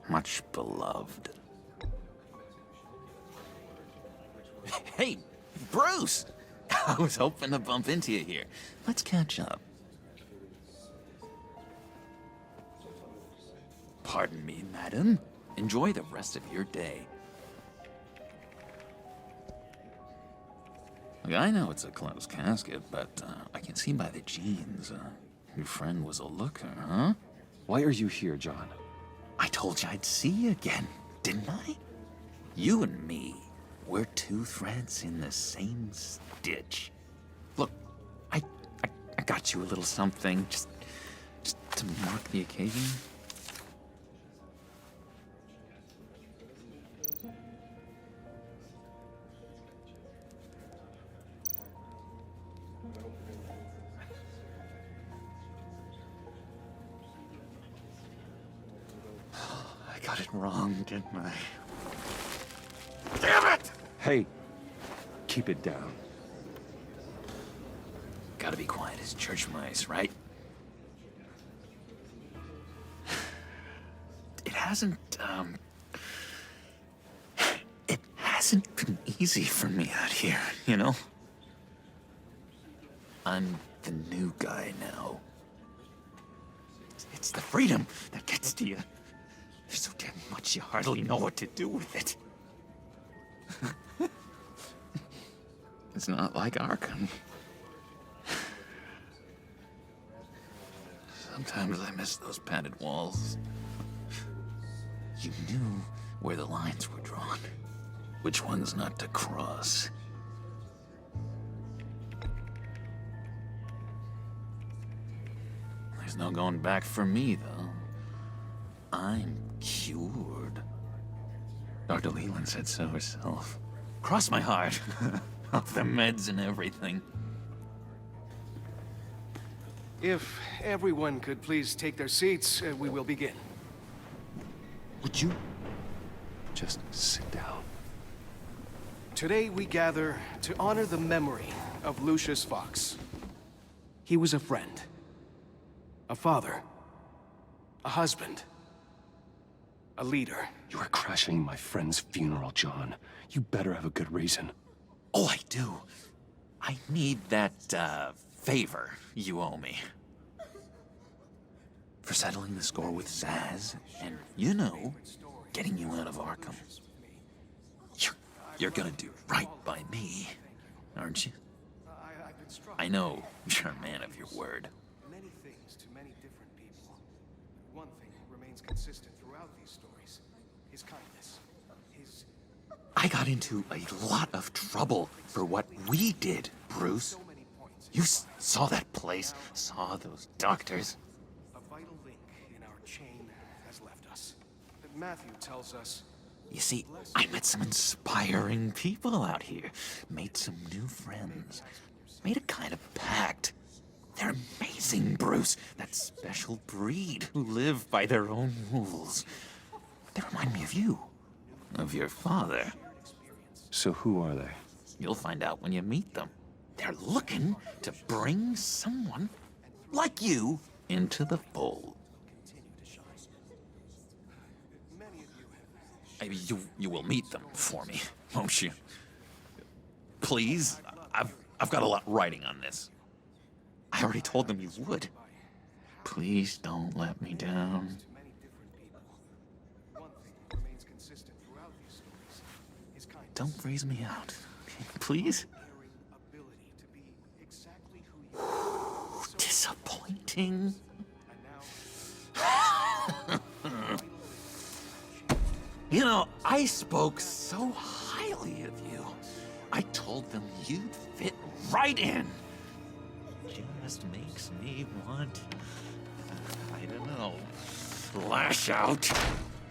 Much beloved. Hey, Bruce! I was hoping to bump into you here. Let's catch up. Pardon me, madam. Enjoy the rest of your day. Look, I know it's a closed casket, but I can see by the jeans, your friend was a looker, huh? Why are you here, John? I told you I'd see you again, didn't I? You and me, we're two threads in the same stitch. Look, I got you a little something, just to mark the occasion. I got it wrong, didn't I? Damn it! Hey, keep it down. Gotta be quiet as church mice, right? It hasn't been easy for me out here, you know? I'm the new guy now. It's the freedom that gets to you. There's so damn much you hardly know what to do with it. It's not like Arkham. Sometimes I miss those padded walls. You knew where the lines were drawn, which ones not to cross. There's no going back for me, though. I'm cured. Dr. Leland said so herself. Cross my heart. Off the meds and everything. If everyone could please take their seats, we will begin. Would you just sit down? Today we gather to honor the memory of Lucius Fox. He was a friend, a father, a husband, a leader. You are crashing my friend's funeral, John. You better have a good reason. Oh, I do. I need that, favor you owe me. For settling the score with Zaz, and, you know, getting you out of Arkham. You're gonna do right by me, aren't you? I know you're a man of your word. Many things to many different people. One thing remains consistent throughout these stories. His kindness. His... I got into a lot of trouble for what we did, Bruce. You saw that place, saw those doctors. A vital link in our chain has left us. Matthew tells us... You see, I met some inspiring people out here. Made some new friends. Made a kind of pact. They're amazing, Bruce. That special breed who live by their own rules. They remind me of you. Of your father. So who are they? You'll find out when you meet them. They're looking to bring someone like you into the fold. Maybe you will meet them for me, won't you? Please, I've got a lot writing on this. I already told them you would. Please don't let me down. Don't freeze me out, please. Disappointing. You know, I spoke so highly of you. I told them you'd fit right in. Just makes me want, I don't know, lash out.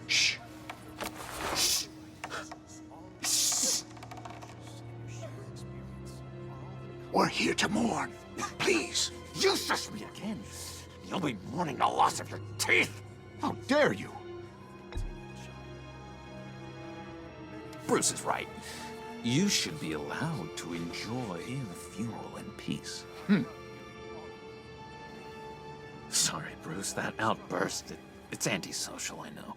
Shh. Shh. Shh. We're here to mourn. Please. You shush me again. You'll be mourning the loss of your teeth. How dare you? Bruce is right. You should be allowed to enjoy the funeral in peace. Sorry, Bruce, that outburst, it's antisocial, I know.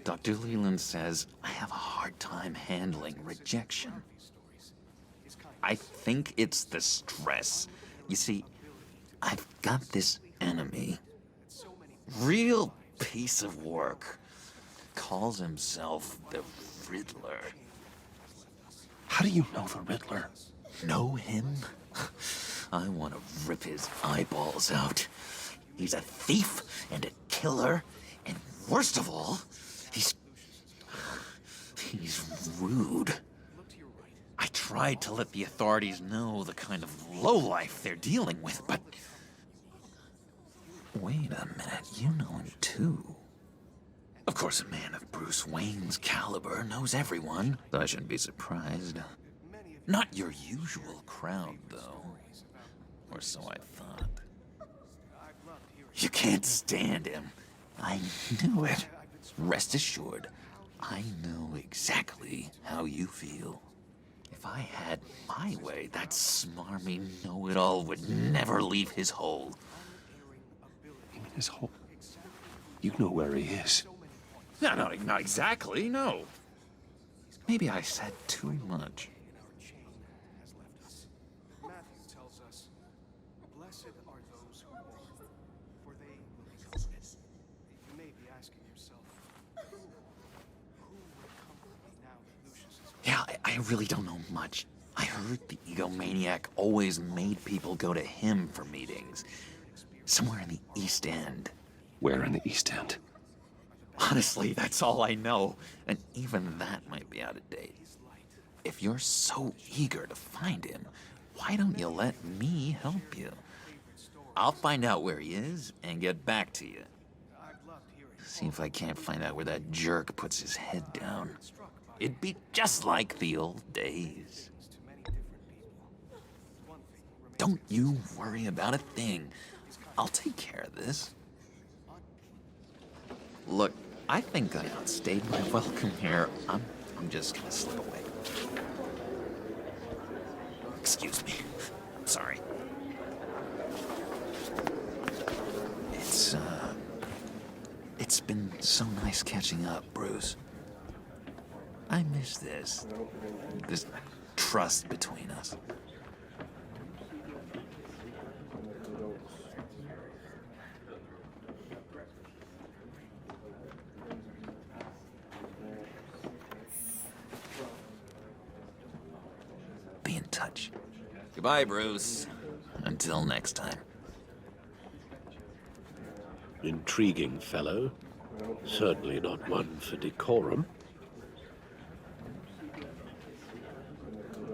Dr. Leland says I have a hard time handling rejection. I think it's the stress. You see, I've got this enemy. Real piece of work. Calls himself the Riddler. How do you know the Riddler? Know him? I want to rip his eyeballs out. He's a thief and a killer, and worst of all, he's rude. I tried to let the authorities know the kind of lowlife they're dealing with, but... Wait a minute, you know him too. Of course, a man of Bruce Wayne's caliber knows everyone, so I shouldn't be surprised. Not your usual crowd, though. Or so I thought. You can't stand him. I knew it. Rest assured, I know exactly how you feel. If I had my way, that smarmy know-it-all would never leave his hole. You mean his hole? You know where he is. No, not exactly, no. Maybe I said too much. Yeah, I really don't know much. I heard the egomaniac always made people go to him for meetings. Somewhere in the East End. Where in the East End? Honestly, that's all I know, and even that might be out of date. If you're so eager to find him, why don't you let me help you? I'll find out where he is and get back to you. See if I can't find out where that jerk puts his head down. It'd be just like the old days. Don't you worry about a thing. I'll take care of this. Look, I think I outstayed my welcome here. I'm just gonna slip away. Excuse me. Sorry. It's been so nice catching up, Bruce. I miss this trust between us. Be in touch. Goodbye, Bruce. Until next time. Intriguing fellow. Certainly not one for decorum.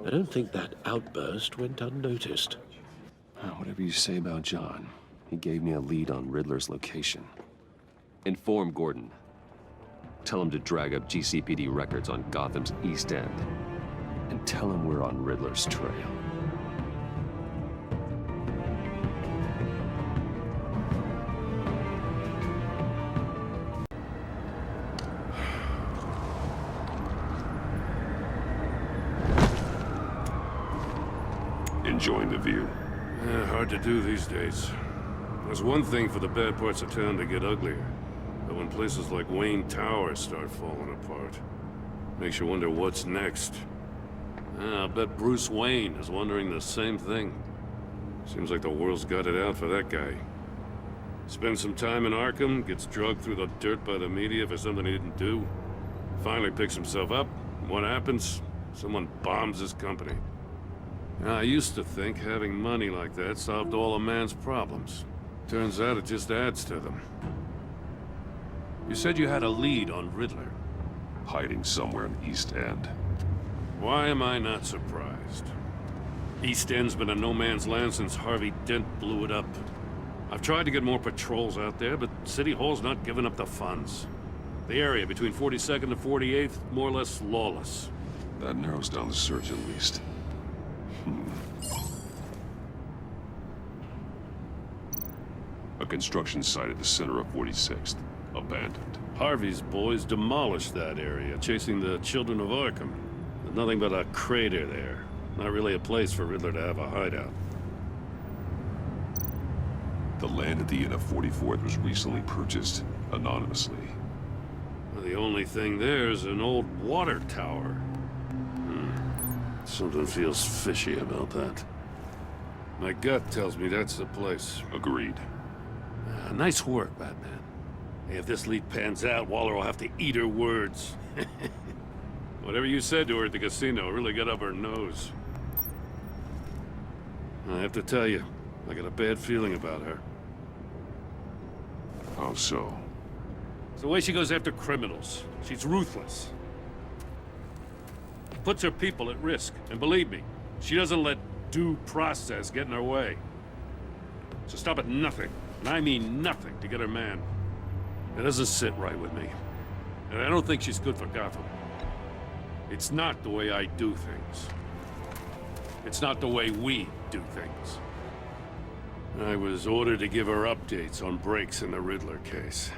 I don't think that outburst went unnoticed. Whatever you say about John, he gave me a lead on Riddler's location. Inform Gordon. Tell him to drag up GCPD records on Gotham's East End. And tell him we're on Riddler's trail. Enjoying the view? Yeah, hard to do these days. There's one thing for the bad parts of town to get uglier. But when places like Wayne Tower start falling apart, makes you wonder what's next. I'll bet Bruce Wayne is wondering the same thing. Seems like the world's got it out for that guy. Spends some time in Arkham, gets drugged through the dirt by the media for something he didn't do. Finally picks himself up. What happens? Someone bombs his company. Now, I used to think having money like that solved all a man's problems. Turns out it just adds to them. You said you had a lead on Riddler. Hiding somewhere in East End. Why am I not surprised? East End's been a no-man's land since Harvey Dent blew it up. I've tried to get more patrols out there, but City Hall's not giving up the funds. The area between 42nd and 48th, more or less lawless. That narrows down the search at least. A construction site at the center of 46th. Abandoned. Harvey's boys demolished that area, chasing the children of Arkham. There's nothing but a crater there. Not really a place for Riddler to have a hideout. The land at the end of 44th was recently purchased anonymously. Well, the only thing there is an old water tower. Something feels fishy about that. My gut tells me that's the place. Agreed. Nice work, Batman. Hey, if this lead pans out, Waller will have to eat her words. Whatever you said to her at the casino really got up her nose. I have to tell you, I got a bad feeling about her. How so? It's the way she goes after criminals. She's ruthless. Puts her people at risk. And believe me, she doesn't let due process get in her way. So stop at nothing, and I mean nothing, to get her man. It doesn't sit right with me. And I don't think she's good for Gotham. It's not the way I do things. It's not the way we do things. I was ordered to give her updates on breaks in the Riddler case.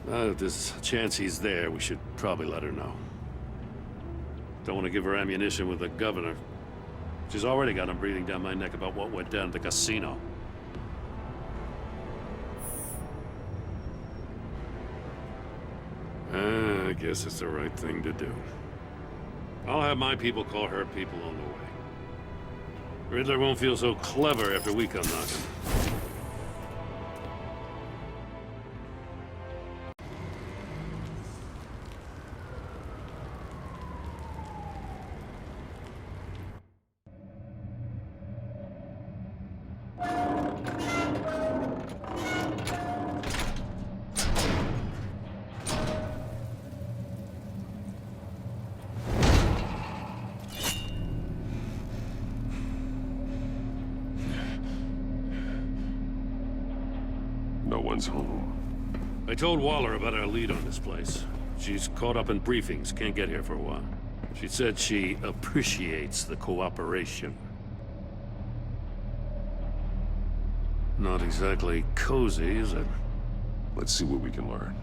If there's a chance he's there, we should probably let her know. Don't want to give her ammunition with the governor. She's already got him breathing down my neck about what went down at the casino. I guess it's the right thing to do. I'll have my people call her people on the way. Riddler won't feel so clever after we come knocking. No one's home. I told Waller about our lead on this place. She's caught up in briefings, can't get here for a while. She said she appreciates the cooperation. Not exactly cozy, is it? Let's see what we can learn.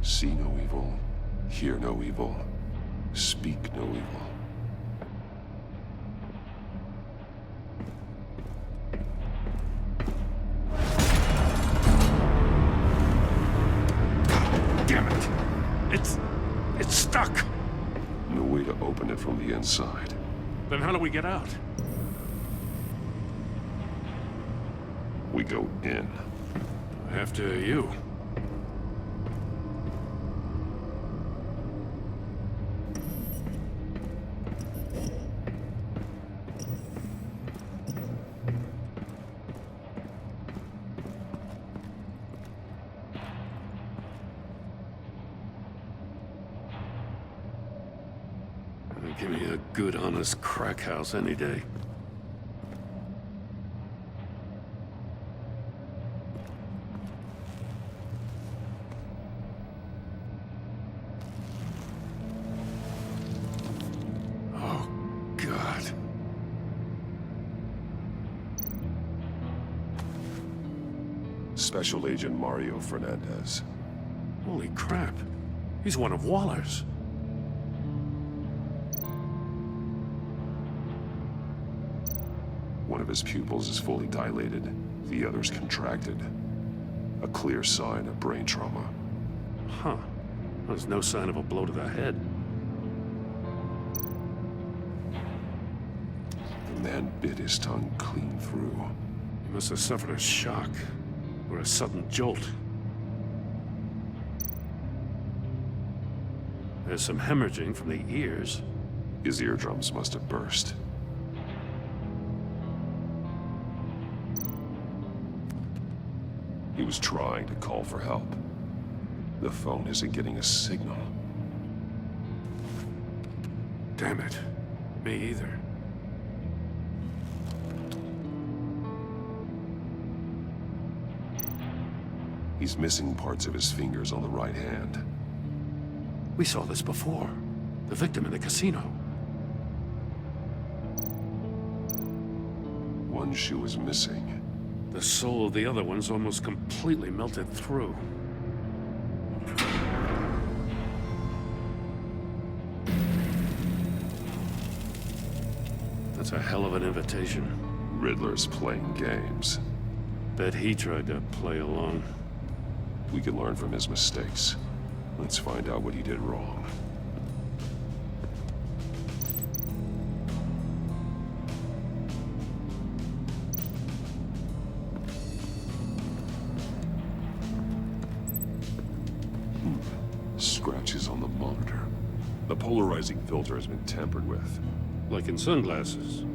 See no evil, hear no evil, speak no evil. Damn it! It's stuck! No way to open it from the inside. Then how do we get out? We go in. After you. Give me a good, honest crack house any day. Oh, God. Special Agent Mario Fernandez. Holy crap. He's one of Waller's. One of his pupils is fully dilated, the other's contracted. A clear sign of brain trauma. Huh. There's no sign of a blow to the head. The man bit his tongue clean through. He must have suffered a shock, or a sudden jolt. There's some hemorrhaging from the ears. His eardrums must have burst. He was trying to call for help. The phone isn't getting a signal. Damn it. Me either. He's missing parts of his fingers on the right hand. We saw this before. The victim in the casino. One shoe is missing. The sole of the other one's almost completely melted through. That's a hell of an invitation. Riddler's playing games. Bet he tried to play along. We can learn from his mistakes. Let's find out what he did wrong. Scratches on the monitor. The polarizing filter has been tampered with. Like in sunglasses.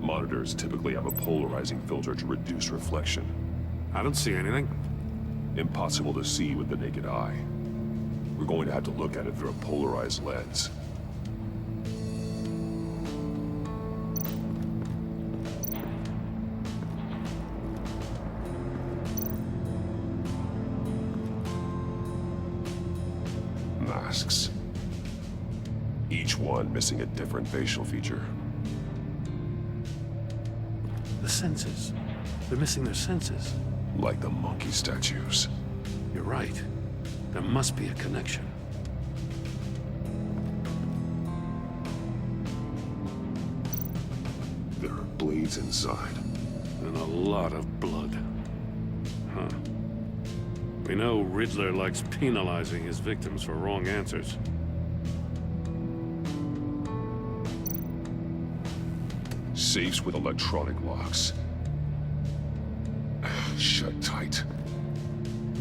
Monitors typically have a polarizing filter to reduce reflection. I don't see anything. Impossible to see with the naked eye. We're going to have to look at it through a polarized lens. Masks. Each one missing a different facial feature. The senses. They're missing their senses. Like the monkey statues. You're right. There must be a connection. There are blades inside. And a lot of blood. Huh. We know Riddler likes penalizing his victims for wrong answers. Safes with electronic locks. Shut tight.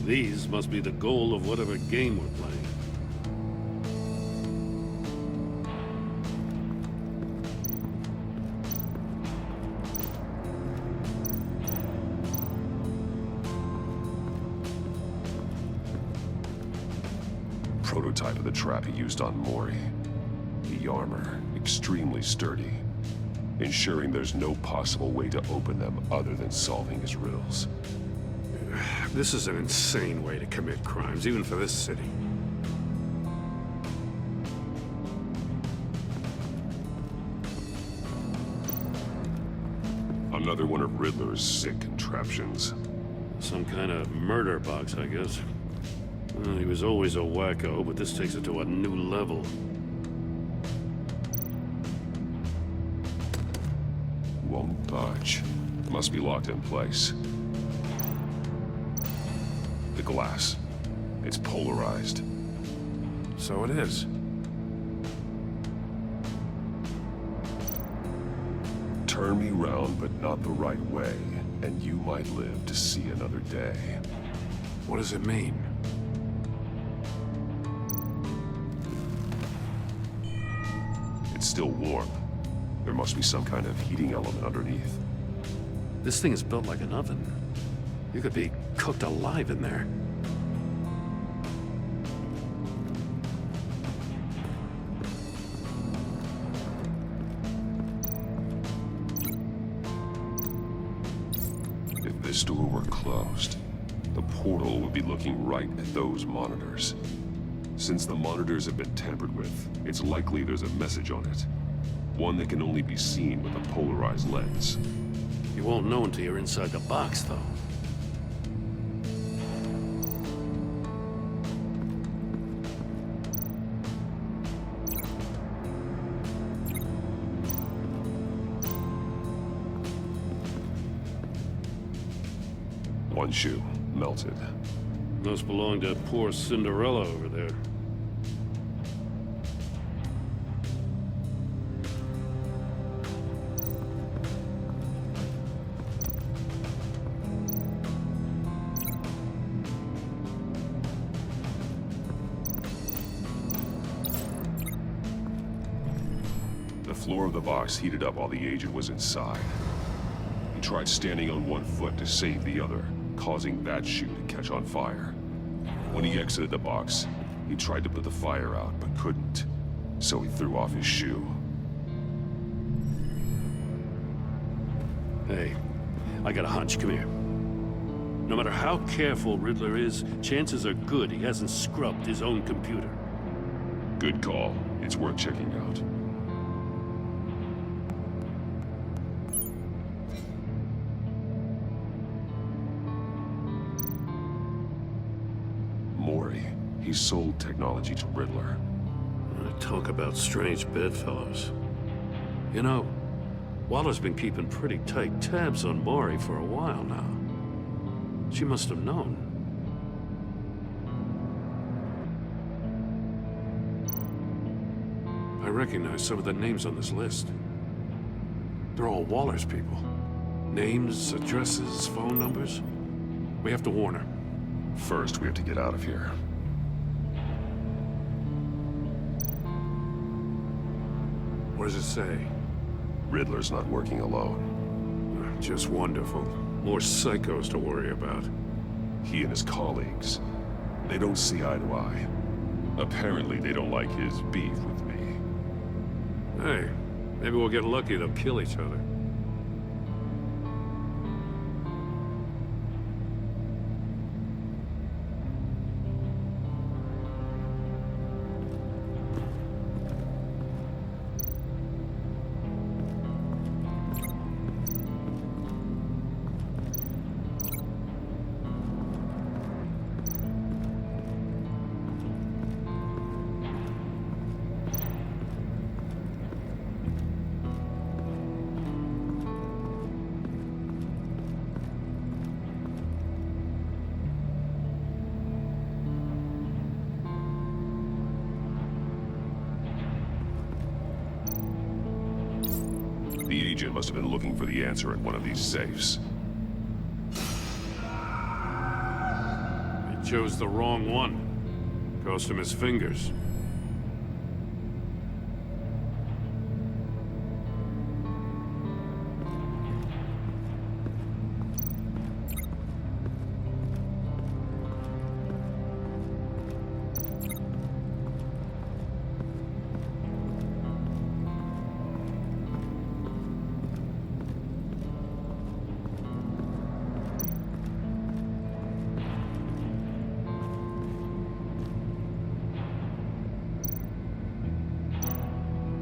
These must be the goal of whatever game we're playing. Prototype of the trap he used on Mori. The armor, extremely sturdy, ensuring there's no possible way to open them other than solving his riddles. This is an insane way to commit crimes, even for this city. Another one of Riddler's sick contraptions. Some kind of murder box, I guess. Well, he was always a wacko, but this takes it to a new level. Won't budge. Must be locked in place. The glass. It's polarized. So it is. Turn me round, but not the right way, and you might live to see another day. What does it mean? It's still warm. There must be some kind of heating element underneath. This thing is built like an oven. You could be cooked alive in there. If this door were closed, the portal would be looking right at those monitors. Since the monitors have been tampered with, it's likely there's a message on it. One that can only be seen with a polarized lens. You won't know until you're inside the box, though. One shoe, melted. Must belong to poor Cinderella over there. The floor of the box heated up while the agent was inside. He tried standing on one foot to save the other, causing that shoe to catch on fire. When he exited the box, he tried to put the fire out, but couldn't. So he threw off his shoe. Hey, I got a hunch. Come here. No matter how careful Riddler is, chances are good he hasn't scrubbed his own computer. Good call. It's worth checking out. He sold technology to Riddler. Talk about strange bedfellows. You know, Waller's been keeping pretty tight tabs on Maury for a while now. She must have known. I recognize some of the names on this list. They're all Waller's people. Names, addresses, phone numbers. We have to warn her. First, we have to get out of here. What does it say? Riddler's not working alone. Just wonderful. More psychos to worry about. He and his colleagues, they don't see eye to eye. Apparently, they don't like his beef with me. Hey, maybe we'll get lucky. They'll kill each other. The agent must have been looking for the answer in one of these safes. He chose the wrong one. Cost him his fingers.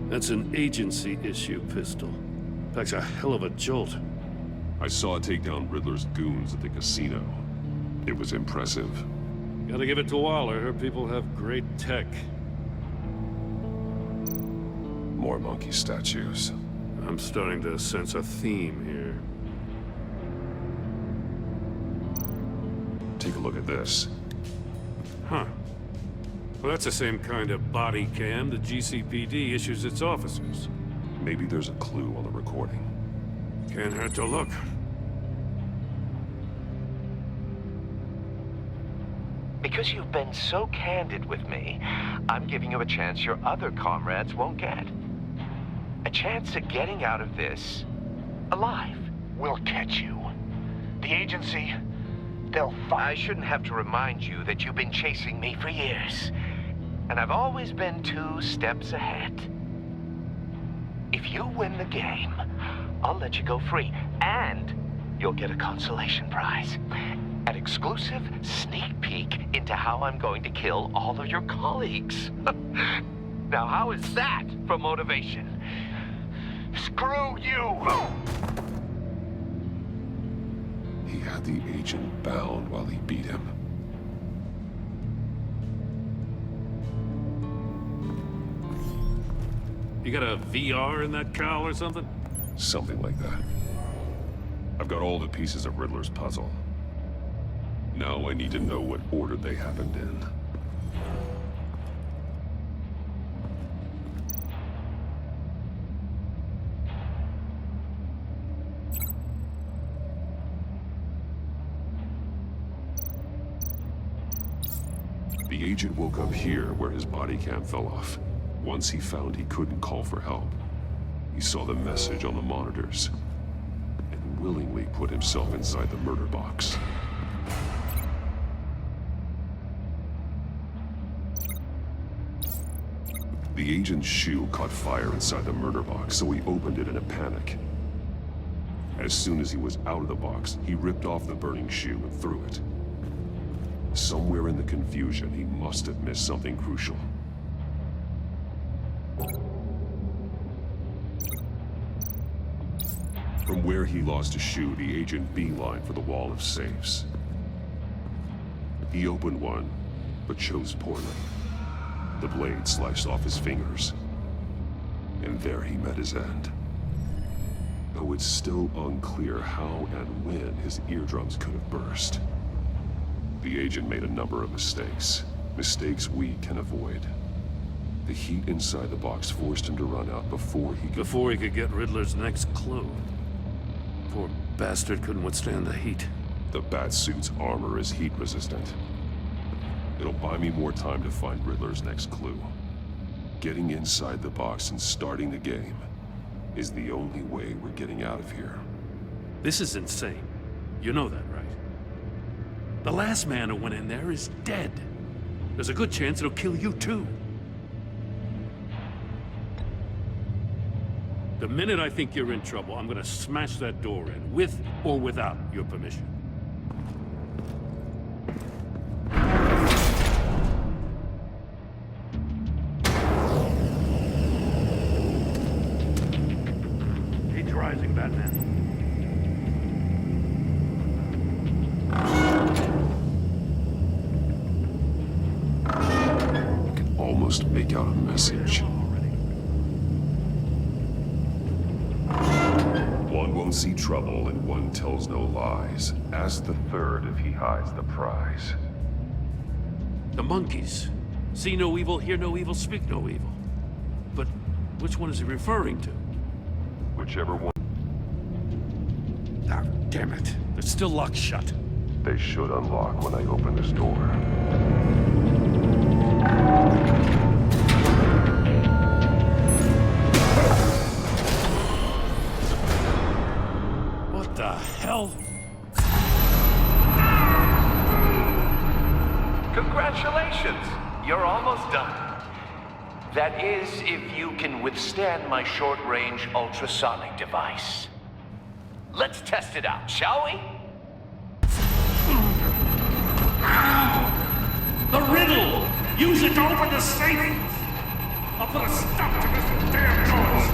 That's an agency-issue pistol. Packs a hell of a jolt. I saw it take down Riddler's goons at the casino. It was impressive. Gotta give it to Waller. Her people have great tech. More monkey statues. I'm starting to sense a theme here. Take a look at this. Huh. Well, that's the same kind of body cam the GCPD issues its officers. Maybe there's a clue on the recording. Can't hurt to look. Because you've been so candid with me, I'm giving you a chance your other comrades won't get. A chance at getting out of this alive. We'll catch you. The agency, they'll find... I shouldn't have to remind you that you've been chasing me for years. And I've always been 2 steps ahead. If you win the game, I'll let you go free. And you'll get a consolation prize. An exclusive sneak peek into how I'm going to kill all of your colleagues. Now, how is that for motivation? Screw you! He had the agent bound while he beat him. You got a VR in that cowl or something? Something like that. I've got all the pieces of Riddler's puzzle. Now I need to know what order they happened in. The agent woke up here where his body cam fell off. Once he found he couldn't call for help, he saw the message on the monitors and willingly put himself inside the murder box. The agent's shoe caught fire inside the murder box, so he opened it in a panic. As soon as he was out of the box, he ripped off the burning shoe and threw it. Somewhere in the confusion, he must have missed something crucial. From where he lost a shoe, the agent beelined for the wall of safes. He opened one, but chose poorly. The blade sliced off his fingers, and there he met his end. Though it's still unclear how and when his eardrums could have burst. The agent made a number of mistakes. Mistakes we can avoid. The heat inside the box forced him to run out before he could get Riddler's next clue. Poor bastard couldn't withstand the heat. The Batsuit's armor is heat resistant. It'll buy me more time to find Riddler's next clue. Getting inside the box and starting the game is the only way we're getting out of here. This is insane. You know that, right? The last man who went in there is dead. There's a good chance it'll kill you too. The minute I think you're in trouble, I'm gonna smash that door in, with or without your permission. He's rising, Batman. Almost make out a message. One won't see trouble and one tells no lies. Ask the third if he hides the prize. The monkeys. See no evil, hear no evil, speak no evil. But which one is he referring to? Whichever one. Ah, damn it. They're still locked shut. They should unlock when I open this door. What the hell? Congratulations! You're almost done. That is, if you can withstand my short-range ultrasonic device. Let's test it out, shall we? The riddle! Use it to open the safe! I'll put a stop to this damn noise!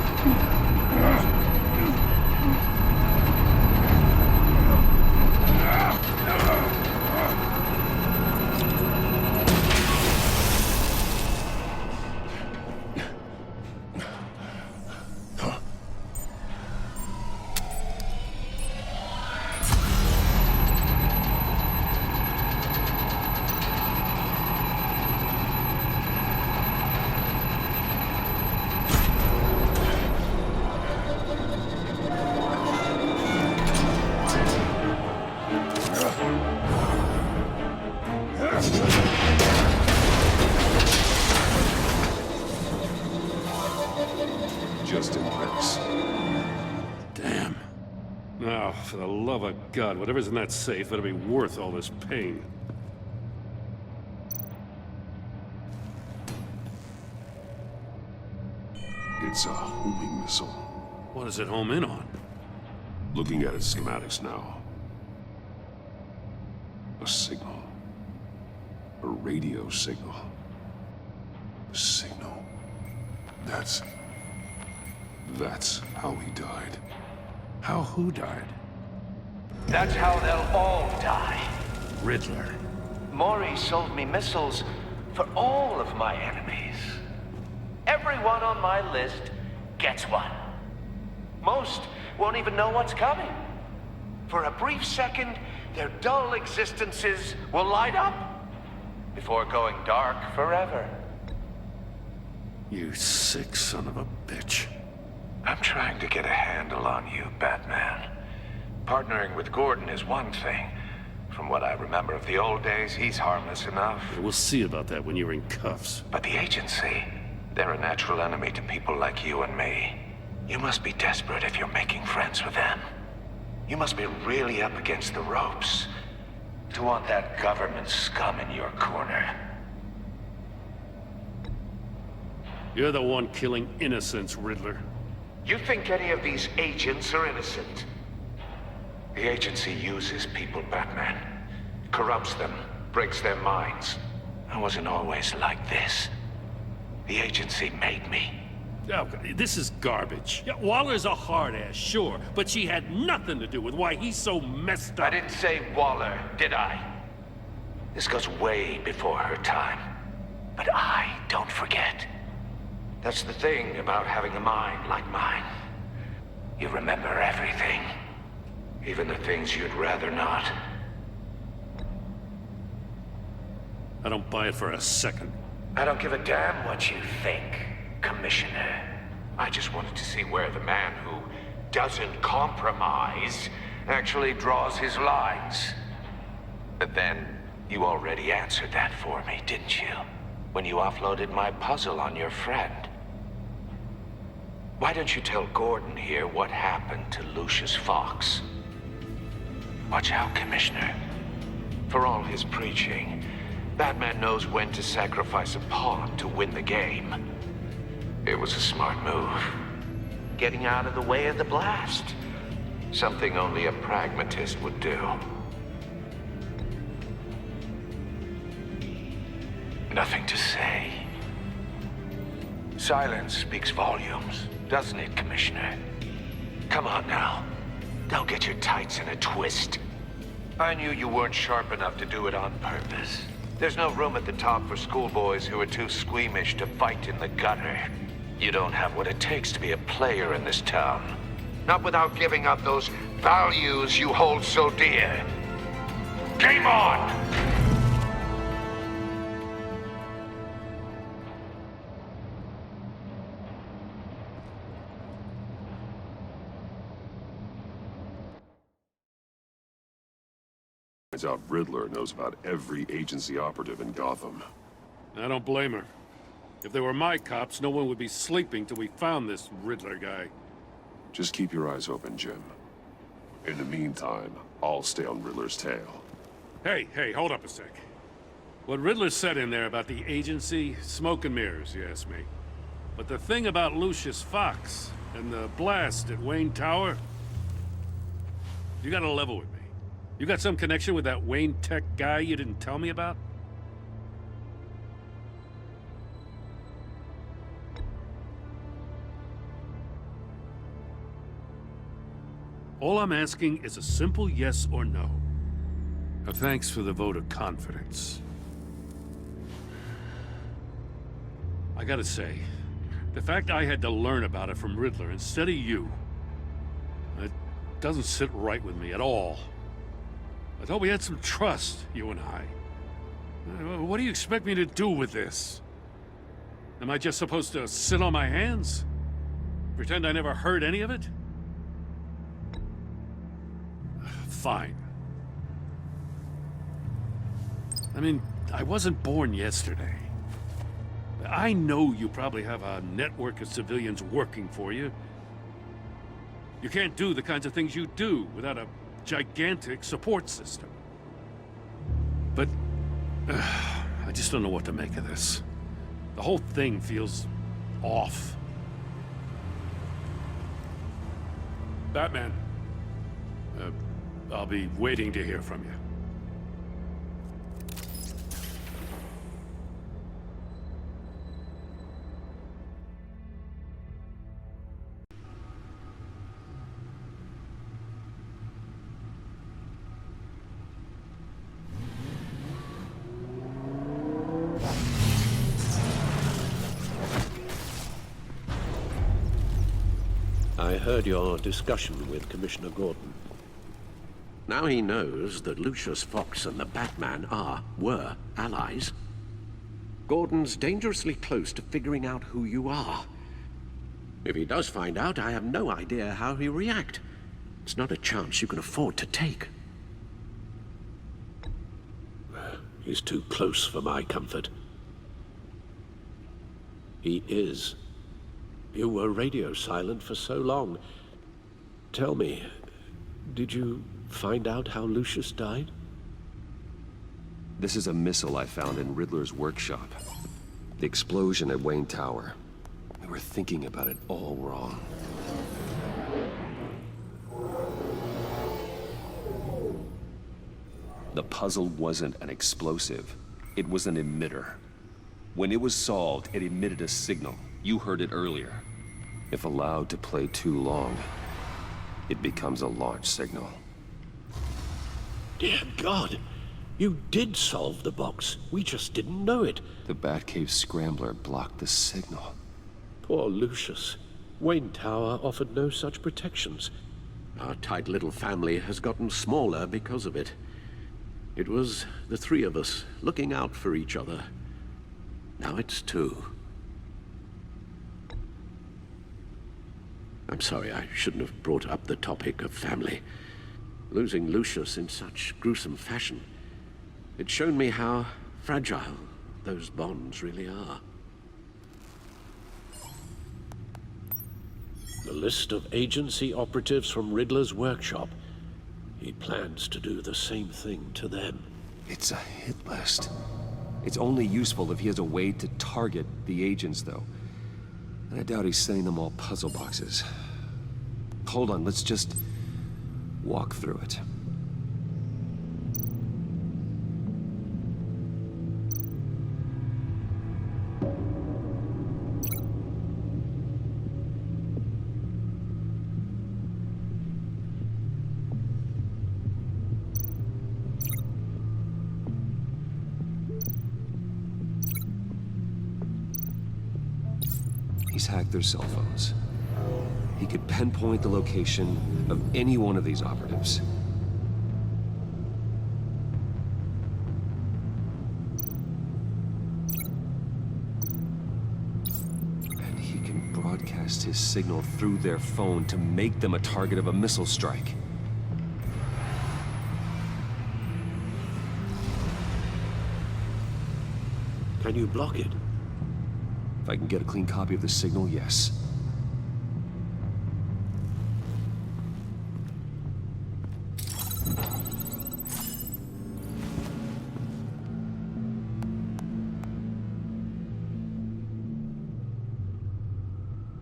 Just in case. Damn. Now, for the love of God, whatever's in that safe better be worth all this pain. It's a homing missile. What does it home in on? Looking at its schematics now. A signal. A radio signal. A signal. That's how he died. How who died? That's how they'll all die. Riddler. Maury sold me missiles for all of my enemies. Everyone on my list gets one. Most won't even know what's coming. For a brief second, their dull existences will light up before going dark forever. You sick son of a bitch. I'm trying to get a handle on you, Batman. Partnering with Gordon is one thing. From what I remember of the old days, he's harmless enough. We'll see about that when you're in cuffs. But the agency, they're a natural enemy to people like you and me. You must be desperate if you're making friends with them. You must be really up against the ropes to want that government scum in your corner. You're the one killing innocents, Riddler. You think any of these agents are innocent? The agency uses people, Batman. Corrupts them, breaks their minds. I wasn't always like this. The agency made me. Oh, this is garbage. Yeah, Waller's a hard ass, sure, but she had nothing to do with why he's so messed up. I didn't say Waller, did I? This goes way before her time. But I don't forget. That's the thing about having a mind like mine. You remember everything. Even the things you'd rather not. I don't buy it for a second. I don't give a damn what you think, Commissioner. I just wanted to see where the man who doesn't compromise actually draws his lines. But then, you already answered that for me, didn't you? When you offloaded my puzzle on your friend. Why don't you tell Gordon here what happened to Lucius Fox? Watch out, Commissioner. For all his preaching, Batman knows when to sacrifice a pawn to win the game. It was a smart move. Getting out of the way of the blast. Something only a pragmatist would do. Nothing to say. Silence speaks volumes, doesn't it, Commissioner? Come on now. Don't get your tights in a twist. I knew you weren't sharp enough to do it on purpose. There's no room at the top for schoolboys who are too squeamish to fight in the gutter. You don't have what it takes to be a player in this town. Not without giving up those values you hold so dear. Game on! Turns out Riddler knows about every agency operative in Gotham. I don't blame her. If they were my cops, no one would be sleeping till we found this Riddler guy. Just keep your eyes open, Jim. In the meantime, I'll stay on Riddler's tail. Hey, hold up a sec. What Riddler said in there about the agency, smoke and mirrors, you ask me. But the thing about Lucius Fox and the blast at Wayne Tower, you gotta level with me. You got some connection with that Wayne Tech guy you didn't tell me about? All I'm asking is a simple yes or no. Thanks for the vote of confidence. I gotta say, the fact I had to learn about it from Riddler instead of you, it doesn't sit right with me at all. I thought we had some trust, you and I. What do you expect me to do with this? Am I just supposed to sit on my hands? Pretend I never heard any of it? Fine. I mean, I wasn't born yesterday. I know you probably have a network of civilians working for you. You can't do the kinds of things you do without a gigantic support system. But I just don't know what to make of this. The whole thing feels off. Batman, I'll be waiting to hear from you. I heard your discussion with Commissioner Gordon. Now he knows that Lucius Fox and the Batman were allies. Gordon's dangerously close to figuring out who you are. If he does find out, I have no idea how he'll react. It's not a chance you can afford to take. He's too close for my comfort. He is. You were radio silent for so long. Tell me, did you find out how Lucius died? This is a missile I found in Riddler's workshop. The explosion at Wayne Tower. We were thinking about it all wrong. The puzzle wasn't an explosive. It was an emitter. When it was solved, it emitted a signal. You heard it earlier. If allowed to play too long, it becomes a launch signal. Dear God! You did solve the box. We just didn't know it. The Batcave scrambler blocked the signal. Poor Lucius. Wayne Tower offered no such protections. Our tight little family has gotten smaller because of it. It was the three of us looking out for each other. Now it's two. I'm sorry, I shouldn't have brought up the topic of family. Losing Lucius in such gruesome fashion, it's shown me how fragile those bonds really are. The list of agency operatives from Riddler's workshop. He plans to do the same thing to them. It's a hit list. It's only useful if he has a way to target the agents, though. And I doubt he's sending them all puzzle boxes. Hold on, let's just walk through it. He's hacked their cell phones. He could pinpoint the location of any one of these operatives. And he can broadcast his signal through their phone to make them a target of a missile strike. Can you block it? If I can get a clean copy of the signal, yes.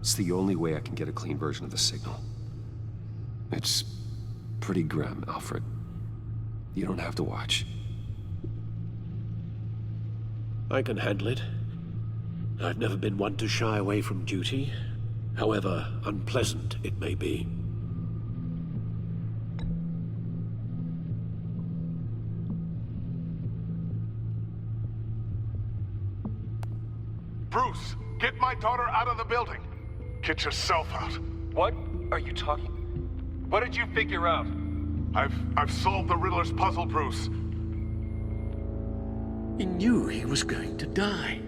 It's the only way I can get a clean version of the signal. It's pretty grim, Alfred. You don't have to watch. I can handle it. I've never been one to shy away from duty, however unpleasant it may be. Bruce, get my daughter out of the building. Get yourself out. What are you talking? What did you figure out? I've solved the Riddler's puzzle, Bruce. He knew he was going to die.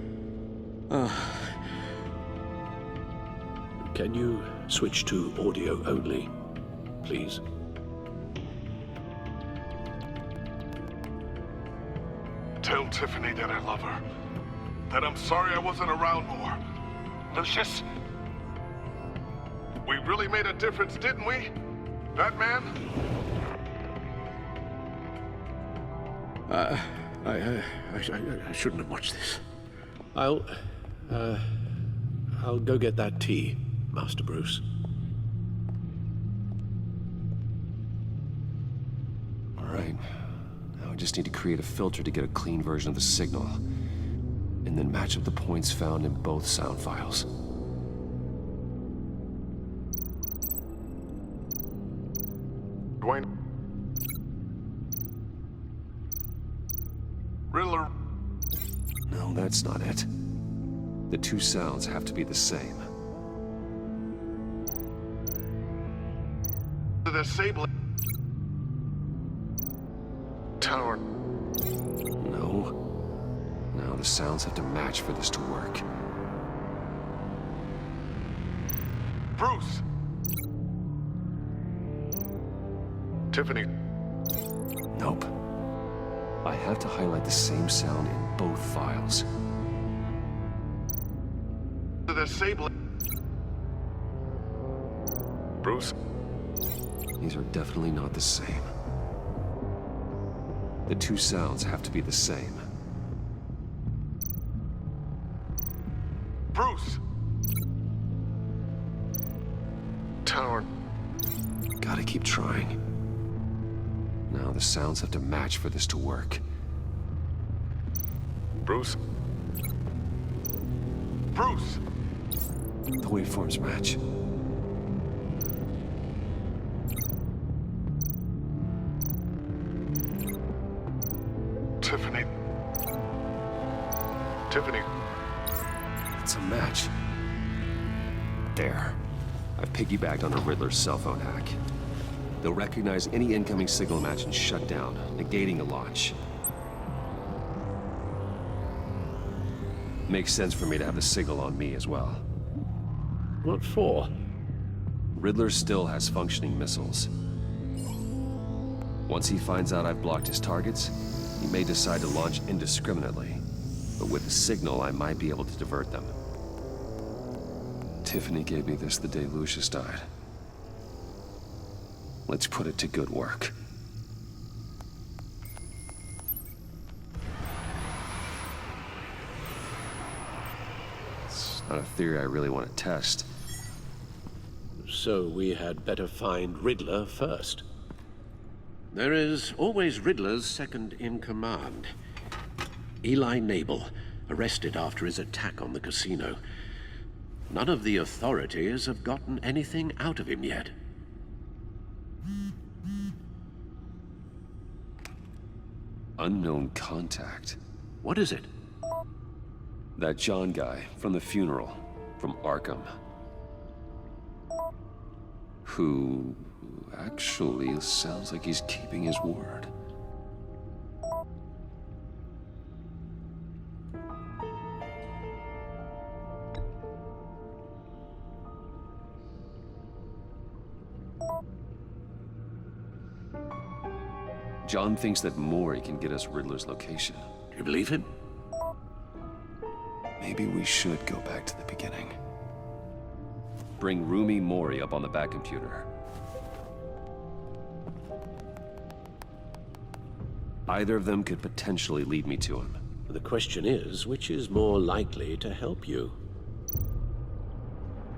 Can you switch to audio only, please? Tell Tiffany that I love her. That I'm sorry I wasn't around more. Lucius? We really made a difference, didn't we? Batman? I shouldn't have watched this. I'll go get that tea, Master Bruce. All right. Now I just need to create a filter to get a clean version of the signal, and then match up the points found in both sound files. Dwayne. Riddler. No, that's not it. The two sounds have to be the same. The disabling. the sounds have to match for this to work. Bruce! Tiffany. Nope. I have to highlight the same sound in both files. The sable. Bruce? These are definitely not the same. The two sounds have to be the same. Bruce! Tower. Gotta keep trying. Now the sounds have to match for this to work. Bruce? Bruce! The waveforms match. Tiffany. Tiffany. It's a match. There. I've piggybacked on a Riddler's cell phone hack. They'll recognize any incoming signal match and shut down, negating the launch. Makes sense for me to have the signal on me as well. What for? Riddler still has functioning missiles. Once he finds out I've blocked his targets, he may decide to launch indiscriminately. But with the signal, I might be able to divert them. Tiffany gave me this the day Lucius died. Let's put it to good work. It's not a theory I really want to test. So we had better find Riddler first. There is always Riddler's second in command. Eli Nabel, arrested after his attack on the casino. None of the authorities have gotten anything out of him yet. Unknown contact. What is it? That John guy from the funeral, from Arkham. Who actually sounds like he's keeping his word. John thinks that Mori can get us Riddler's location. Do you believe him? Maybe we should go back to the beginning. Bring Rumi Mori up on the back computer. Either of them could potentially lead me to him. The question is, which is more likely to help you?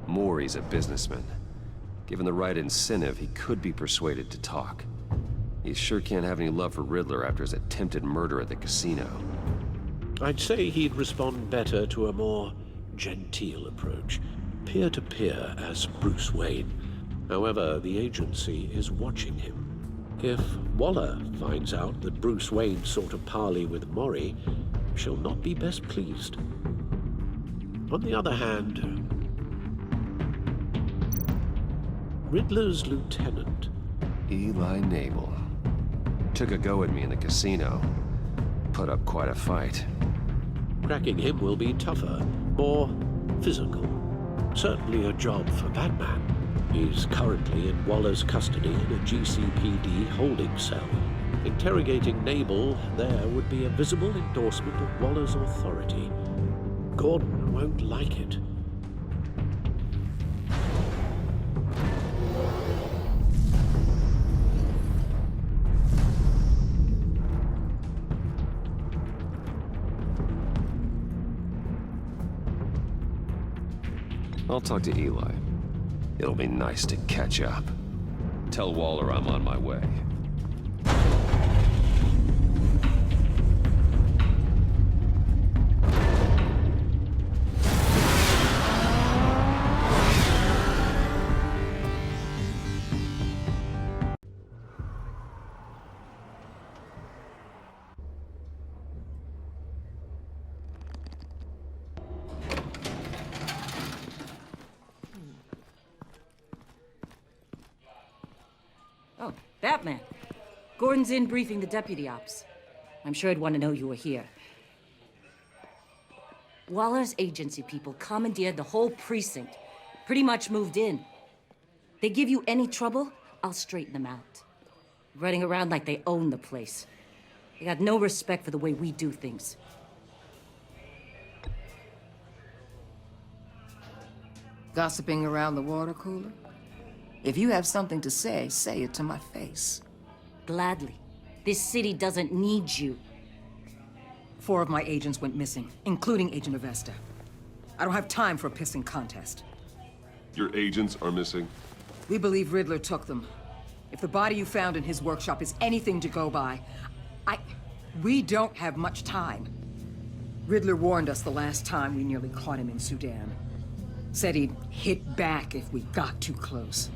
Mori's a businessman. Given the right incentive, he could be persuaded to talk. He sure can't have any love for Riddler after his attempted murder at the casino. I'd say he'd respond better to a more genteel approach, peer-to-peer as Bruce Wayne. However, the agency is watching him. If Waller finds out that Bruce Wayne sought a parley with Mori, she'll not be best pleased. On the other hand, Riddler's lieutenant, Eli Nabel, took a go at me in the casino. Put up quite a fight. Cracking him will be tougher, more physical. Certainly a job for Batman. He's currently in Waller's custody in a GCPD holding cell. Interrogating Nabel there would be a visible endorsement of Waller's authority. Gordon won't like it. I'll talk to Eli. It'll be nice to catch up. Tell Waller I'm on my way. Oh, Batman. Gordon's in briefing the deputy ops. I'm sure I'd want to know you were here. Waller's agency people commandeered the whole precinct. Pretty much moved in. They give you any trouble, I'll straighten them out. Running around like they own the place. They got no respect for the way we do things. Gossiping around the water cooler? If you have something to say it to my face. Gladly. This city doesn't need you. 4 of my agents went missing, including Agent Avesta. I don't have time for a pissing contest. Your agents are missing? We believe Riddler took them. If the body you found in his workshop is anything to go by, we don't have much time. Riddler warned us the last time we nearly caught him in Sudan. Said he'd hit back if we got too close.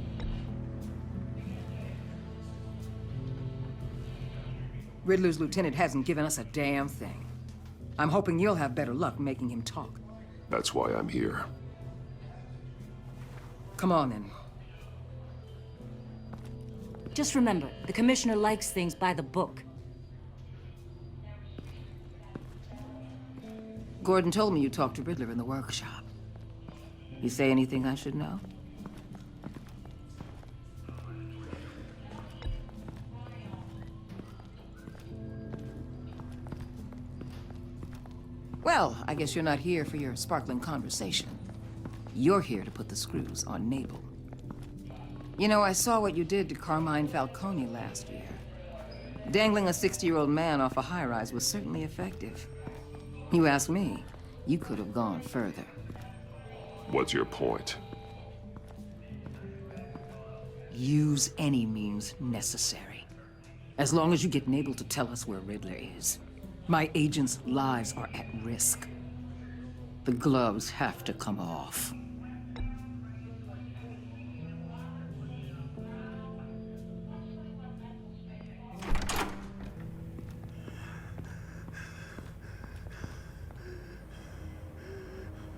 Riddler's lieutenant hasn't given us a damn thing. I'm hoping you'll have better luck making him talk. That's why I'm here. Come on, then. Just remember, the commissioner likes things by the book. Gordon told me you talked to Riddler in the workshop. You say anything I should know? Well, I guess you're not here for your sparkling conversation. You're here to put the screws on Nabel. You know, I saw what you did to Carmine Falcone last year. Dangling a 60-year-old man off a high-rise was certainly effective. You ask me, you could have gone further. What's your point? Use any means necessary. As long as you get Nabel to tell us where Riddler is. My agents' lives are at risk. The gloves have to come off.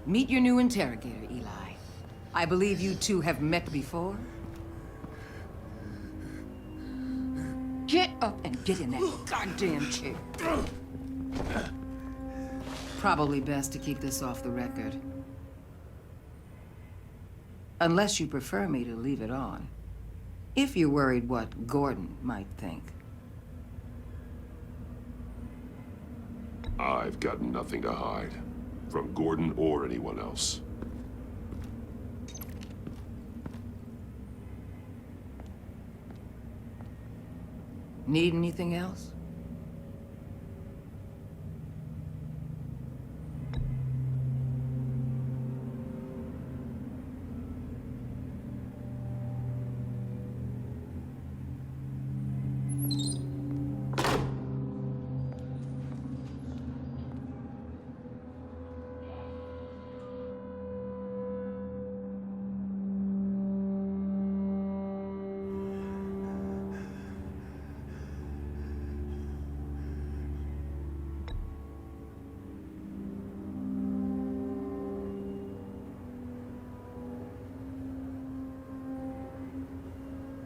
Meet your new interrogator, Eli. I believe you two have met before. Get up and get in that goddamn chair. Probably best to keep this off the record. Unless you prefer me to leave it on. If you're worried what Gordon might think. I've got nothing to hide. From Gordon or anyone else. Need anything else?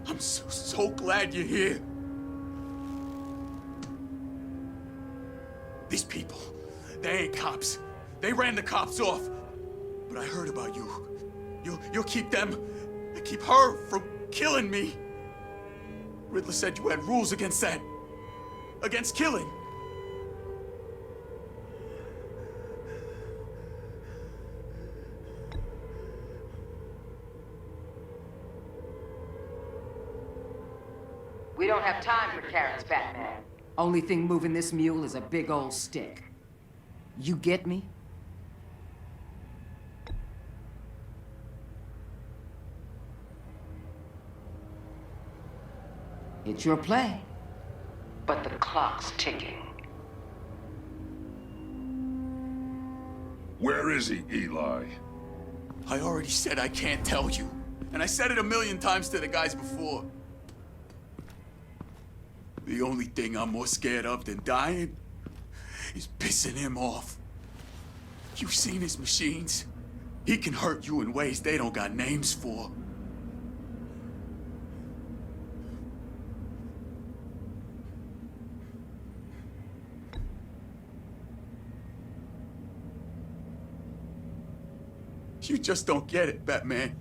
I'm so glad you're here. These people, they ain't cops. They ran the cops off. But I heard about you. You'll keep them, and keep her from killing me. Riddler said you had rules against that. Against killing. We don't have time for carrots, Batman. Only thing moving this mule is a big old stick. You get me? It's your play, but the clock's ticking. Where is he, Eli? I already said I can't tell you. And I said it 1,000,000 times to the guys before. The only thing I'm more scared of than dying is pissing him off. You've seen his machines. He can hurt you in ways they don't got names for. You just don't get it, Batman.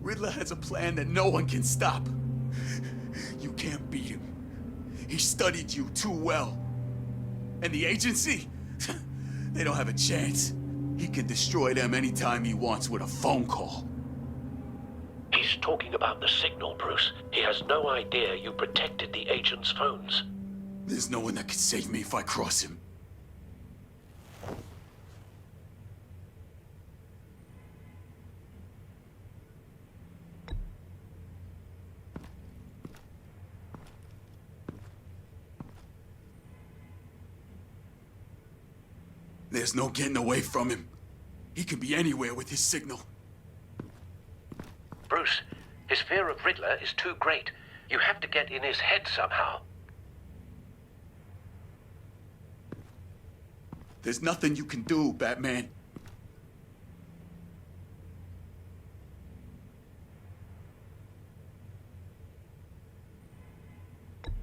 Riddler has a plan that no one can stop. You can't beat him. He studied you too well. And the agency? They don't have a chance. He can destroy them anytime he wants with a phone call. He's talking about the signal, Bruce. He has no idea you protected the agent's phones. There's no one that can save me if I cross him. There's no getting away from him. He can be anywhere with his signal. Bruce, his fear of Riddler is too great. You have to get in his head somehow. There's nothing you can do, Batman.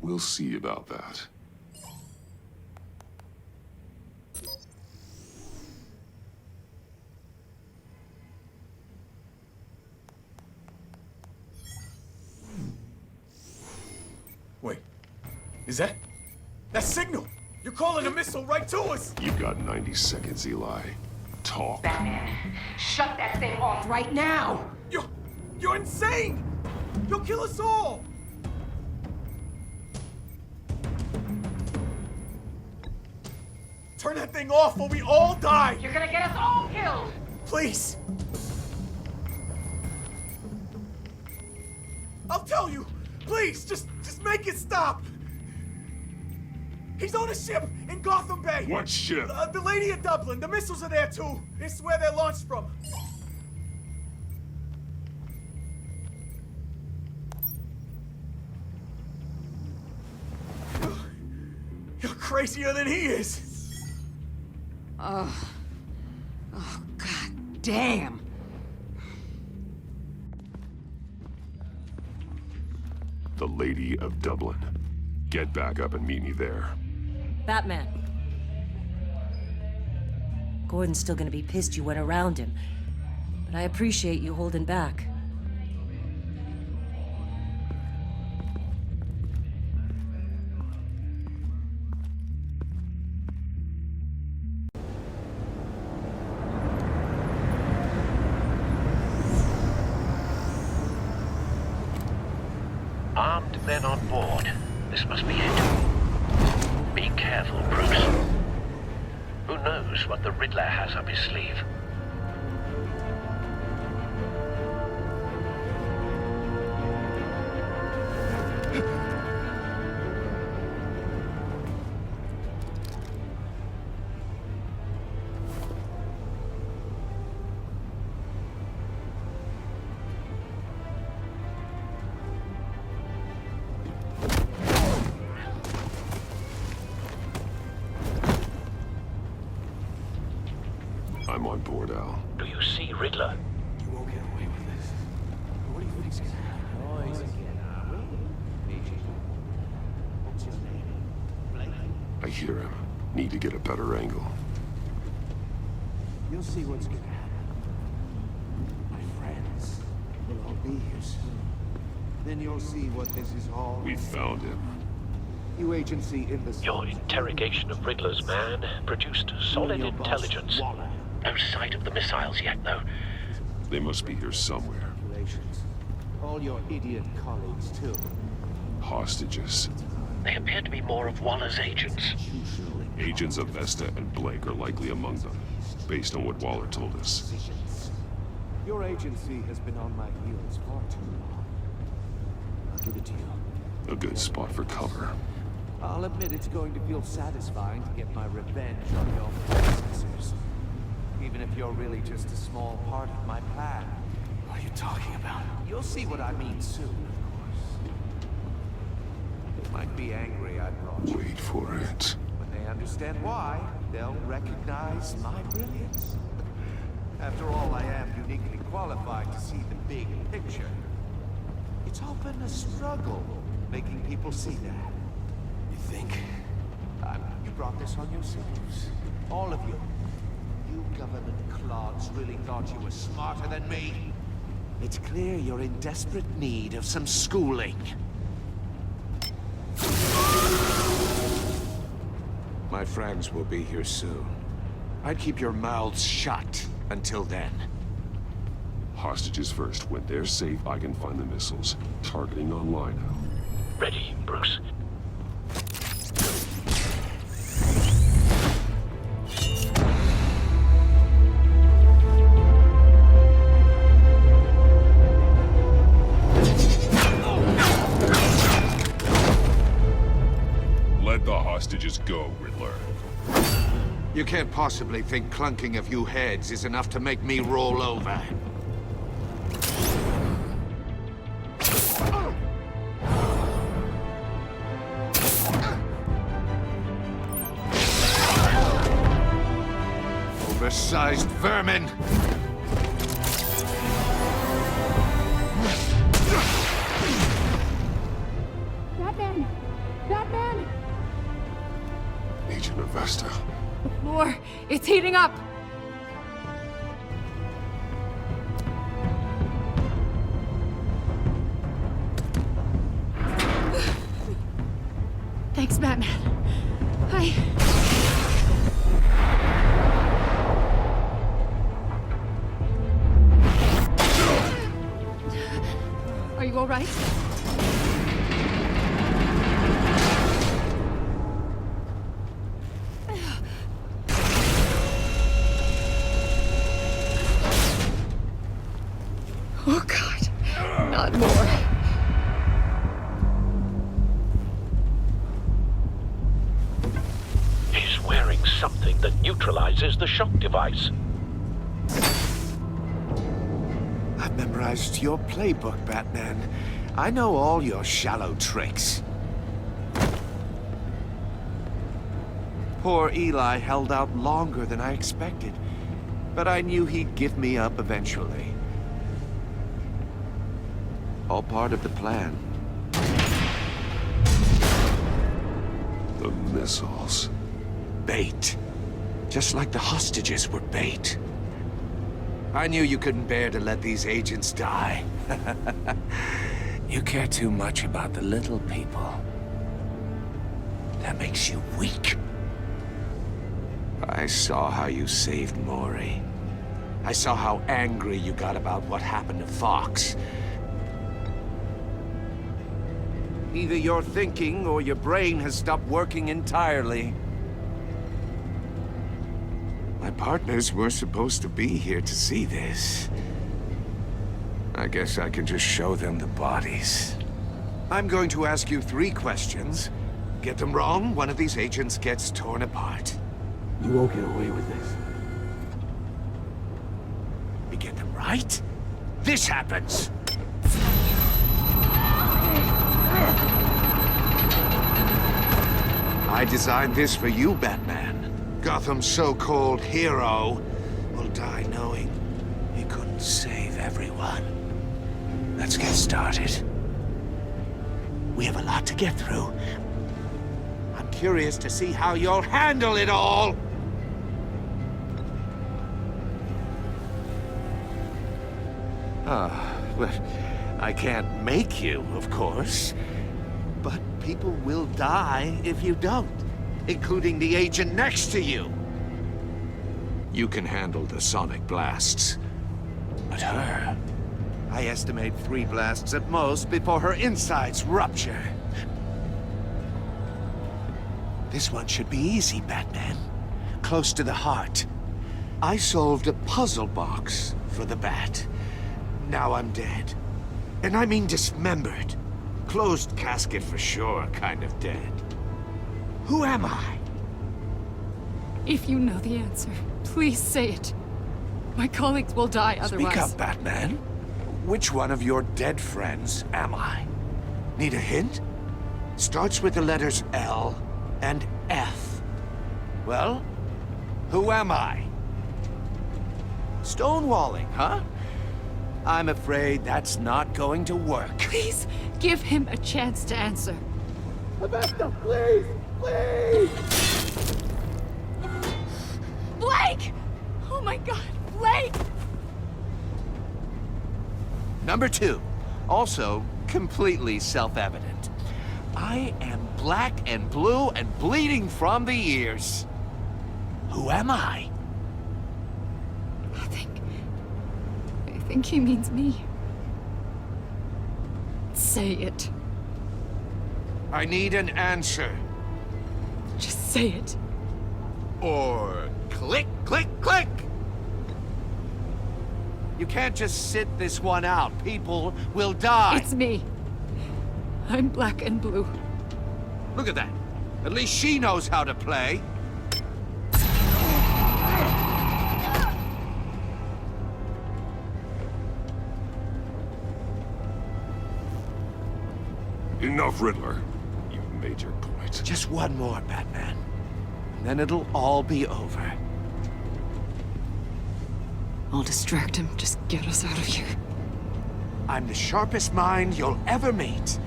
We'll see about that. Wait, is that signal? You're calling a missile right to us! You've got 90 seconds, Eli. Talk. Batman, shut that thing off right now! You're insane! You'll kill us all! Turn that thing off or we all die! You're gonna get us all killed! Please! I'll tell you! Please, just make it stop! He's on a ship in Gotham Bay! What ship? The Lady of Dublin. The missiles are there too. It's where they're launched from. You're crazier than he is! Oh, God damn! The Lady of Dublin. Get back up and meet me there. Batman. Gordon's still gonna be pissed you went around him, but I appreciate you holding back. Armed men on board. This must be it. Be careful, Bruce. Who knows what the Riddler has up his sleeve? I'm on board, Al. Do you see Riddler? You won't get away with this. What do you think's gonna happen? What's your name? I hear him. Need to get a better angle. You'll see what's gonna happen. My friends will all be here soon. Then you'll see what this is all. We found him. You agency in the... Your interrogation of Riddler's man produced solid intelligence. No sight of the missiles yet, though. They must be here somewhere. All your idiot colleagues, too. Hostages. They appear to be more of Waller's agents. Agents of Vesta and Blake are likely among them, based on what Waller told us. Your agency has been on my heels far too long. I'll give it to you. A good spot for cover. I'll admit it's going to feel satisfying to get my revenge on your predecessors. Even if you're really just a small part of my plan. What are you talking about? You'll see what I mean soon, of course. They might be angry I brought you. Wait for it. When they understand why, they'll recognize my brilliance. After all, I am uniquely qualified to see the big picture. It's all been a struggle, making people see that. You think? You brought this on yourselves. All of you. You government clods really thought you were smarter than me. It's clear you're in desperate need of some schooling. My friends will be here soon. I'd keep your mouths shut until then. Hostages first. When they're safe, I can find the missiles. Targeting online now. Ready, Bruce. Let the hostages go, Riddler. You can't possibly think clunking a few heads is enough to make me roll over. Oversized vermin! Batman! Batman! Agent Avesta. The floor, it's heating up! Thanks, Batman. Are you all right? Oh, God. Not more. He's wearing something that neutralizes the shock device. I've memorized your playbook, Batman. I know all your shallow tricks. Poor Eli held out longer than I expected, but I knew he'd give me up eventually. All part of the plan. The missiles. Bait. Just like the hostages were bait. I knew you couldn't bear to let these agents die. You care too much about the little people. That makes you weak. I saw how you saved Maury. I saw how angry you got about what happened to Fox. Either your thinking or your brain has stopped working entirely. My partners were supposed to be here to see this. I guess I can just show them the bodies. I'm going to ask you 3 questions. Get them wrong, one of these agents gets torn apart. You won't get away with this. You get them right, this happens. I designed this for you, Batman. Gotham's so-called hero will die knowing he couldn't save everyone. Let's get started. We have a lot to get through. I'm curious to see how you'll handle it all. Well, I can't make you, of course. But people will die if you don't, including the agent next to you. You can handle the sonic blasts. But her... I estimate 3 blasts at most before her insides rupture. This one should be easy, Batman. Close to the heart. I solved a puzzle box for the Bat. Now I'm dead. And I mean dismembered. Closed casket for sure, kind of dead. Who am I? If you know the answer, please say it. My colleagues will die otherwise. Speak up, Batman. Which one of your dead friends am I? Need a hint? Starts with the letters L and F. Well, who am I? Stonewalling, huh? I'm afraid that's not going to work. Please, give him a chance to answer. Avesta, please! Please! Blake! Oh my God, Blake! Number 2, also completely self-evident. I am black and blue and bleeding from the ears. Who am I? I think he means me. Say it. I need an answer. Just say it. Or click, click, click! You can't just sit this one out. People will die. It's me. I'm black and blue. Look at that. At least she knows how to play. Enough, Riddler. You've made your point. Just one more, Batman. And then it'll all be over. I'll distract him. Just get us out of here. I'm the sharpest mind you'll ever meet.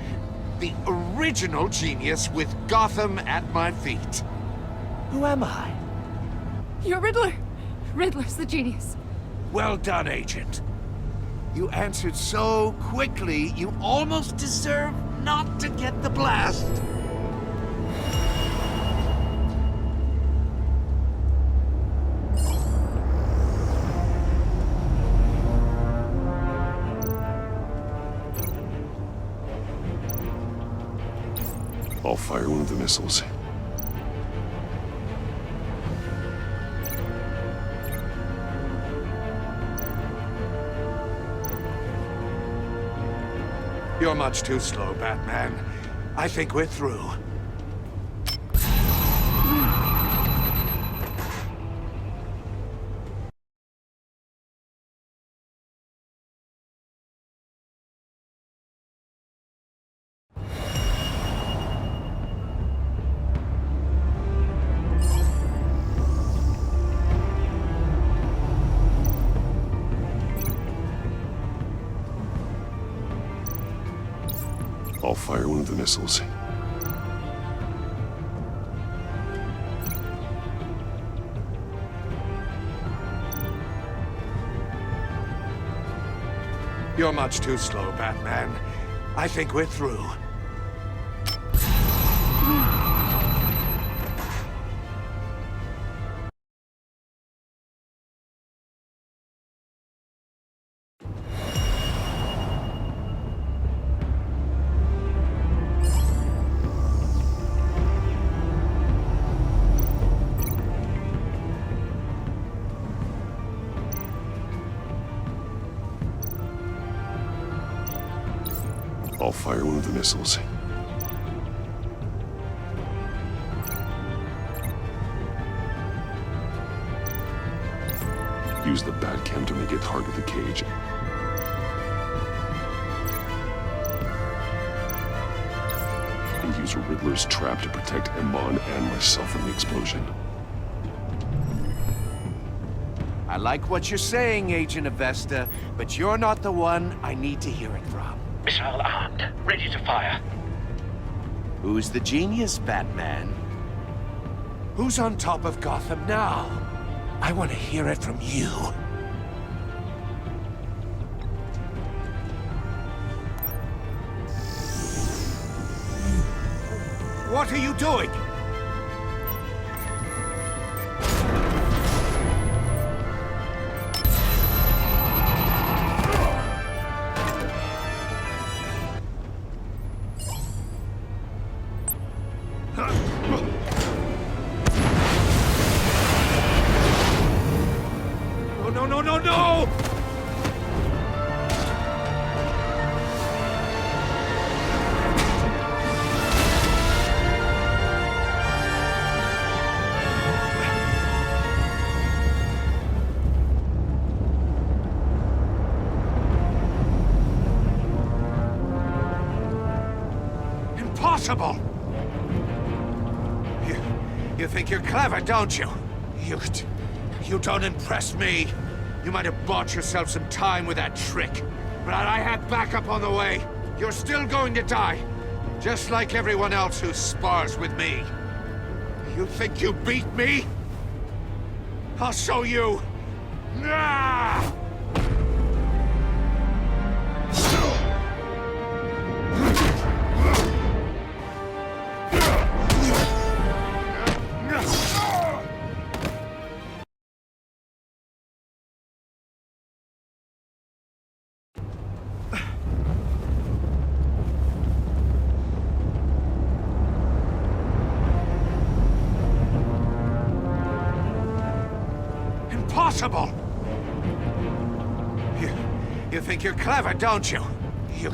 The original genius with Gotham at my feet. Who am I? You're Riddler. Riddler's the genius. Well done, Agent. You answered so quickly, you almost deserve not to get the blast. I'll fire one of the missiles. You're much too slow, Batman. I think we're through. I'll fire one of the missiles. You're much too slow, Batman. I think we're through. I'll fire one of the missiles. Use the Batcam to make it target the cage. And use Riddler's trap to protect Iman and myself from the explosion. I like what you're saying, Agent Avesta, but you're not the one I need to hear it from. Missile armed, ready to fire. Who's the genius, Batman? Who's on top of Gotham now? I want to hear it from you. What are you doing? No! Impossible! You think you're clever, don't you? You don't impress me. You might have bought yourself some time with that trick, but I had backup on the way. You're still going to die, just like everyone else who spars with me. You think you beat me? I'll show you. Impossible! You think you're clever, don't you? You...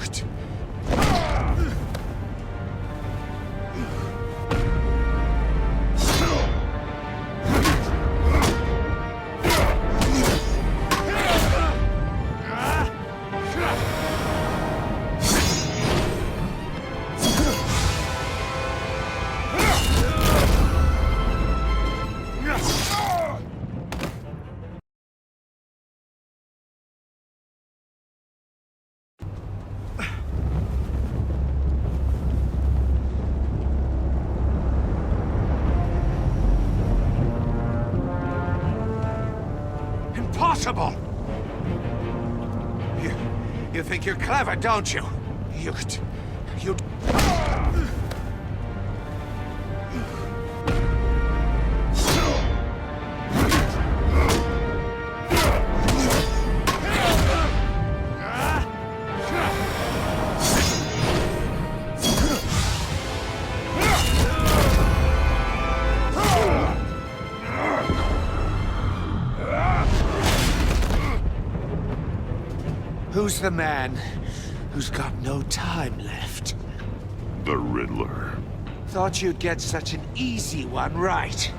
Impossible! You think you're clever, don't you? You... Who's the man who's got no time left? The Riddler. Thought you'd get such an easy one right.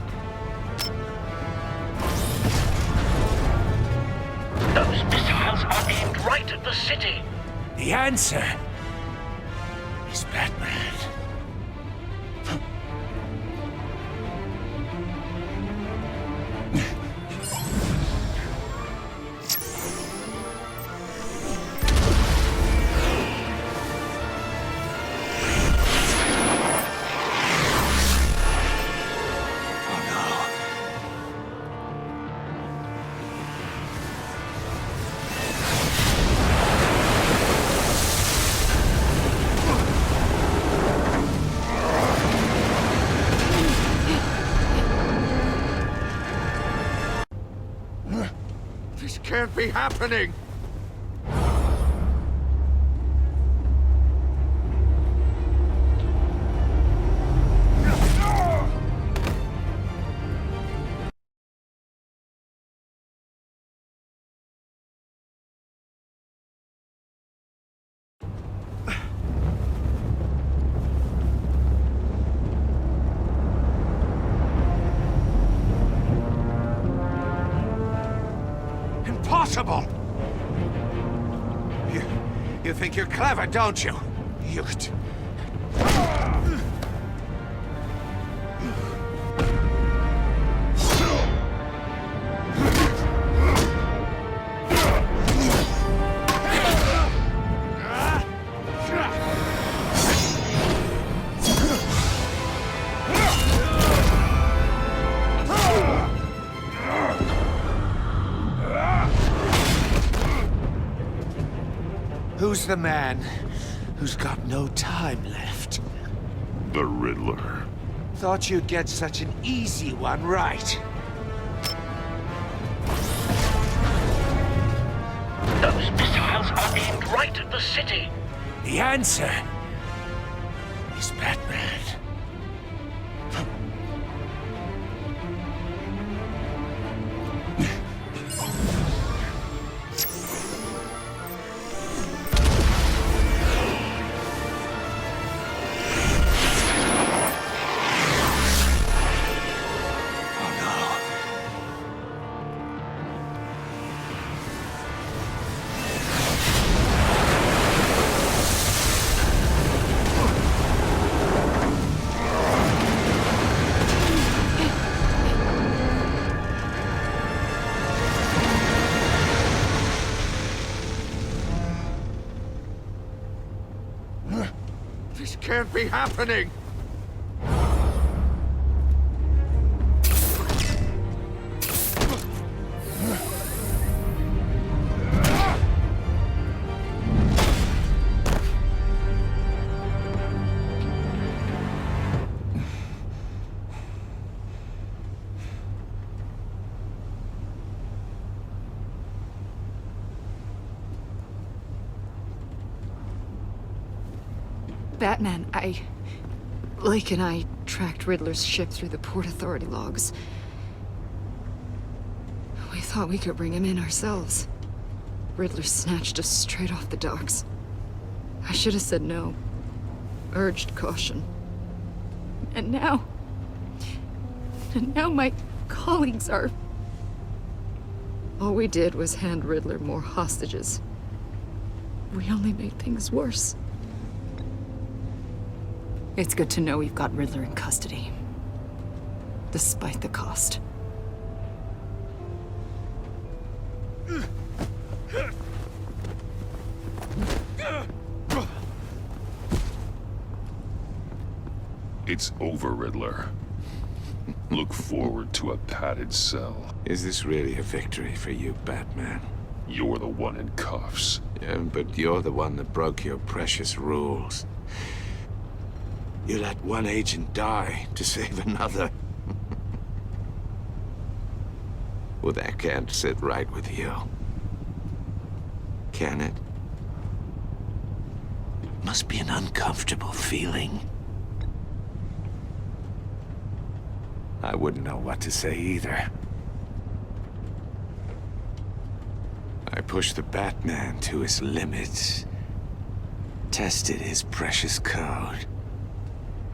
Those missiles are aimed right at the city. The answer is Batman. This can't be happening! Impossible! You think you're clever, don't you? You... Who's the man who's got no time left? The Riddler. Thought you'd get such an easy one right. Those missiles are aimed right at the city. The answer is Batman. This can't be happening! Batman, Blake and I tracked Riddler's ship through the Port Authority logs. We thought we could bring him in ourselves. Riddler snatched us straight off the docks. I should have said no. Urged caution. And now my colleagues are... All we did was hand Riddler more hostages. We only made things worse. It's good to know we've got Riddler in custody. Despite the cost. It's over, Riddler. Look forward to a padded cell. Is this really a victory for you, Batman? You're the one in cuffs. Yeah, but you're the one that broke your precious rules. You let one agent die to save another. Well, that can't sit right with you. Can it? It must be an uncomfortable feeling. I wouldn't know what to say either. I pushed the Batman to his limits. Tested his precious code.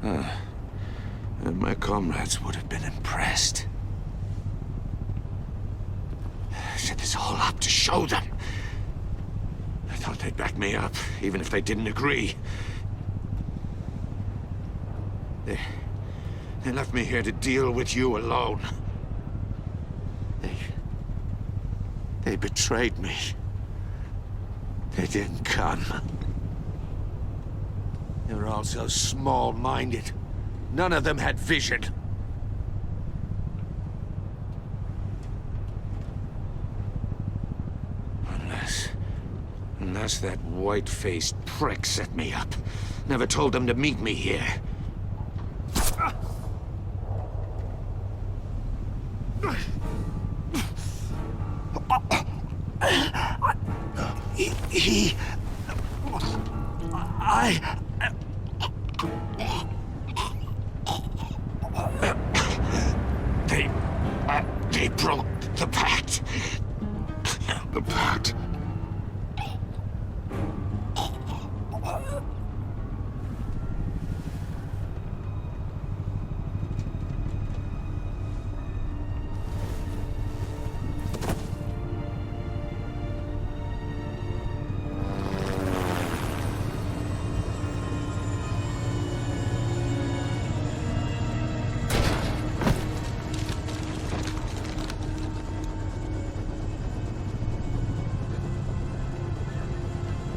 And my comrades would have been impressed. I set this all up to show them. I thought they'd back me up, even if they didn't agree. They left me here to deal with you alone. They betrayed me. They didn't come. They were all so small-minded. None of them had vision. Unless that white-faced prick set me up. Never told them to meet me here. They broke the pact. The pact?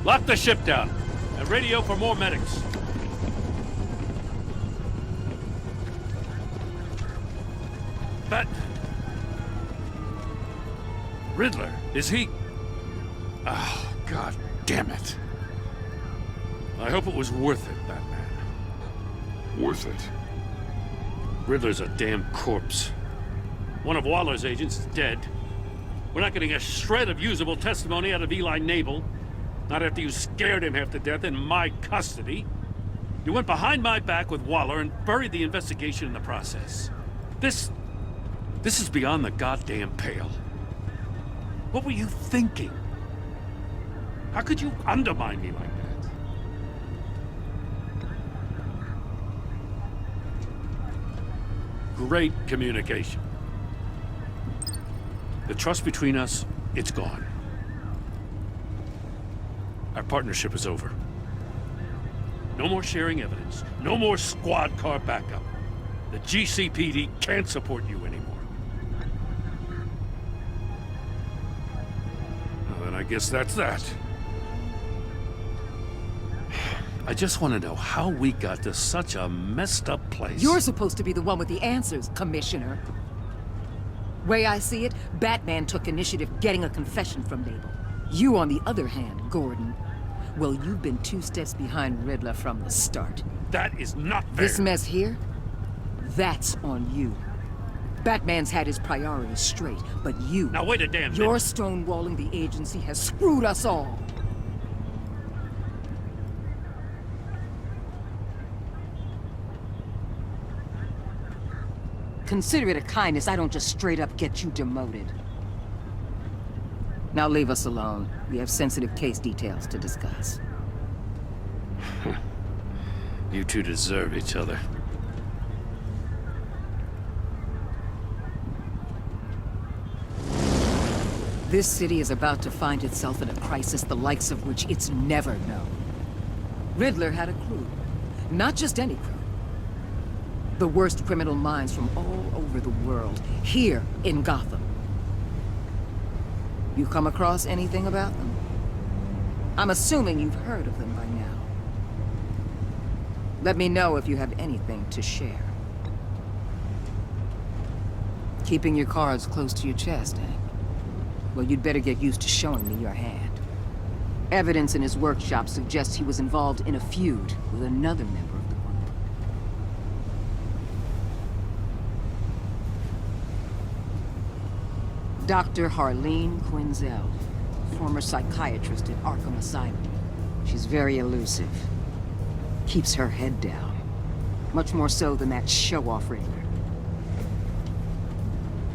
Lock the ship down and radio for more medics. Riddler, is he? Oh, God damn it. I hope it was worth it, Batman. Worth it? Riddler's a damn corpse. One of Waller's agents is dead. We're not getting a shred of usable testimony out of Eli Nabel. Not after you scared him half to death in my custody. You went behind my back with Waller and buried the investigation in the process. This is beyond the goddamn pale. What were you thinking? How could you undermine me like that? Great communication. The trust between us, it's gone. Our partnership is over. No more sharing evidence. No more squad car backup. The GCPD can't support you anymore. Well, then I guess that's that. I just want to know how we got to such a messed up place. You're supposed to be the one with the answers, Commissioner. Way I see it, Batman took initiative getting a confession from Nabel. You, on the other hand, Gordon, well, you've been 2 steps behind Riddler from the start. That is not fair. This mess here, that's on you. Batman's had his priorities straight, but you... Now wait a damn minute. Your stonewalling the agency has screwed us all. Consider it a kindness I don't just straight up get you demoted. Now leave us alone. We have sensitive case details to discuss. You two deserve each other. This city is about to find itself in a crisis the likes of which it's never known. Riddler had a crew. Not just any crew. The worst criminal minds from all over the world, here in Gotham. You come across anything about them? I'm assuming you've heard of them by now. Let me know if you have anything to share. Keeping your cards close to your chest, eh? Well, you'd better get used to showing me your hand. Evidence in his workshop suggests he was involved in a feud with another member of the group. Dr. Harleen Quinzel, former psychiatrist at Arkham Asylum. She's very elusive. Keeps her head down. Much more so than that show-off Riddler.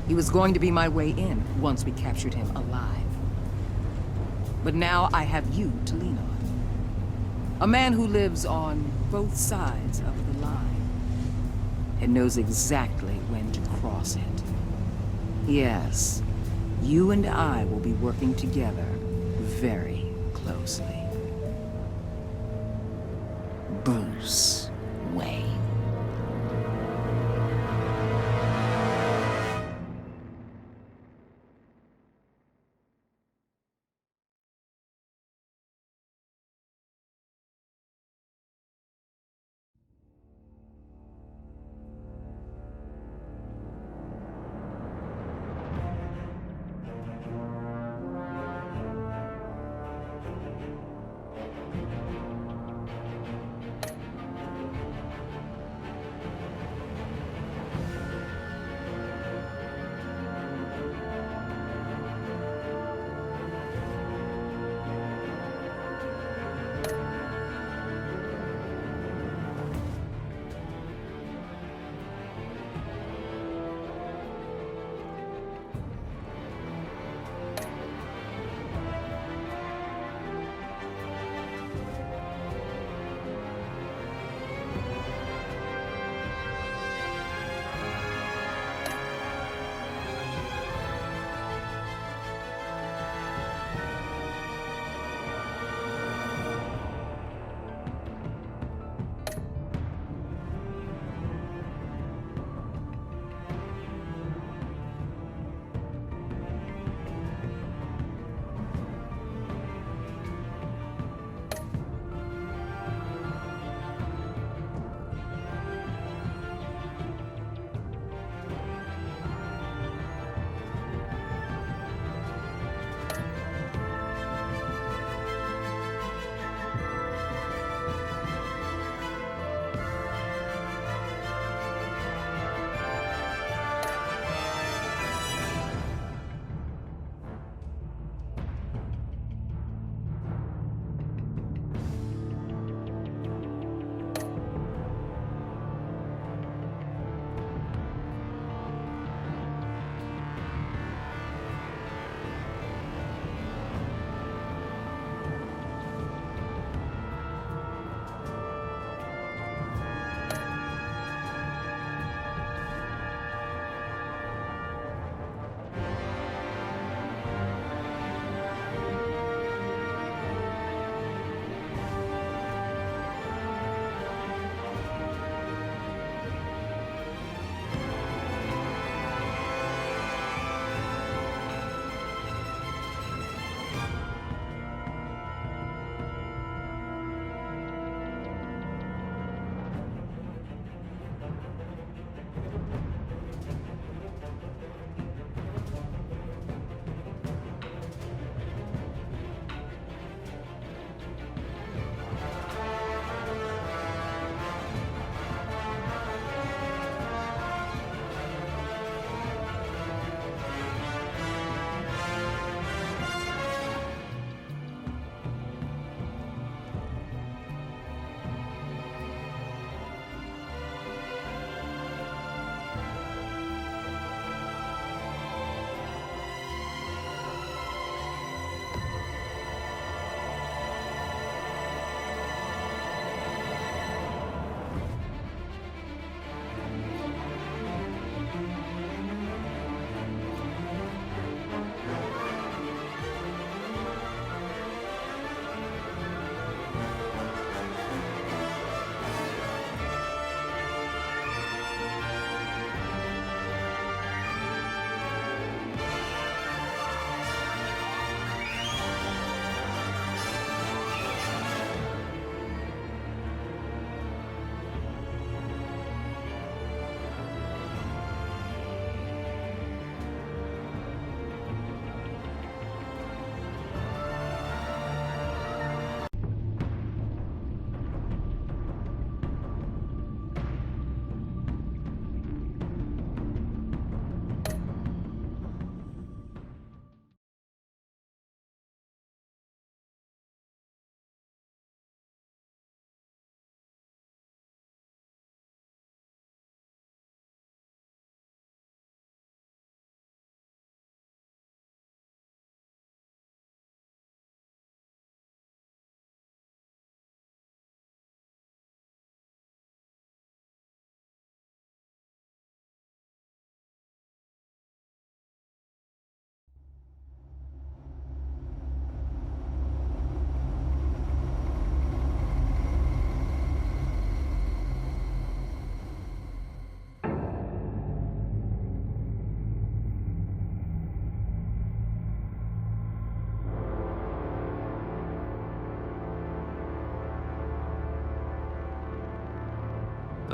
He was going to be my way in once we captured him alive. But now I have you to lean on. A man who lives on both sides of the line and knows exactly when to cross it. Yes, you and I will be working together very closely. Bruce Wayne.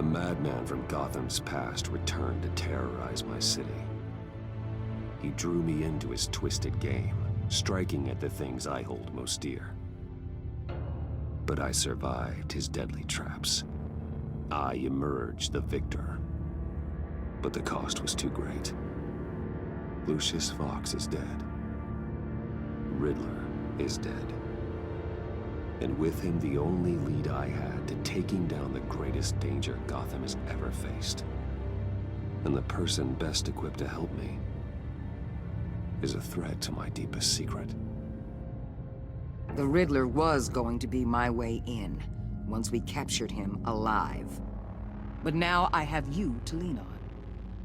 A madman from Gotham's past returned to terrorize my city. He drew me into his twisted game, striking at the things I hold most dear. But I survived his deadly traps. I emerged the victor. But the cost was too great. Lucius Fox is dead. Riddler is dead. And with him, the only lead I had to taking down the greatest danger Gotham has ever faced. And the person best equipped to help me is a threat to my deepest secret. The Riddler was going to be my way in, once we captured him alive. But now I have you to lean on.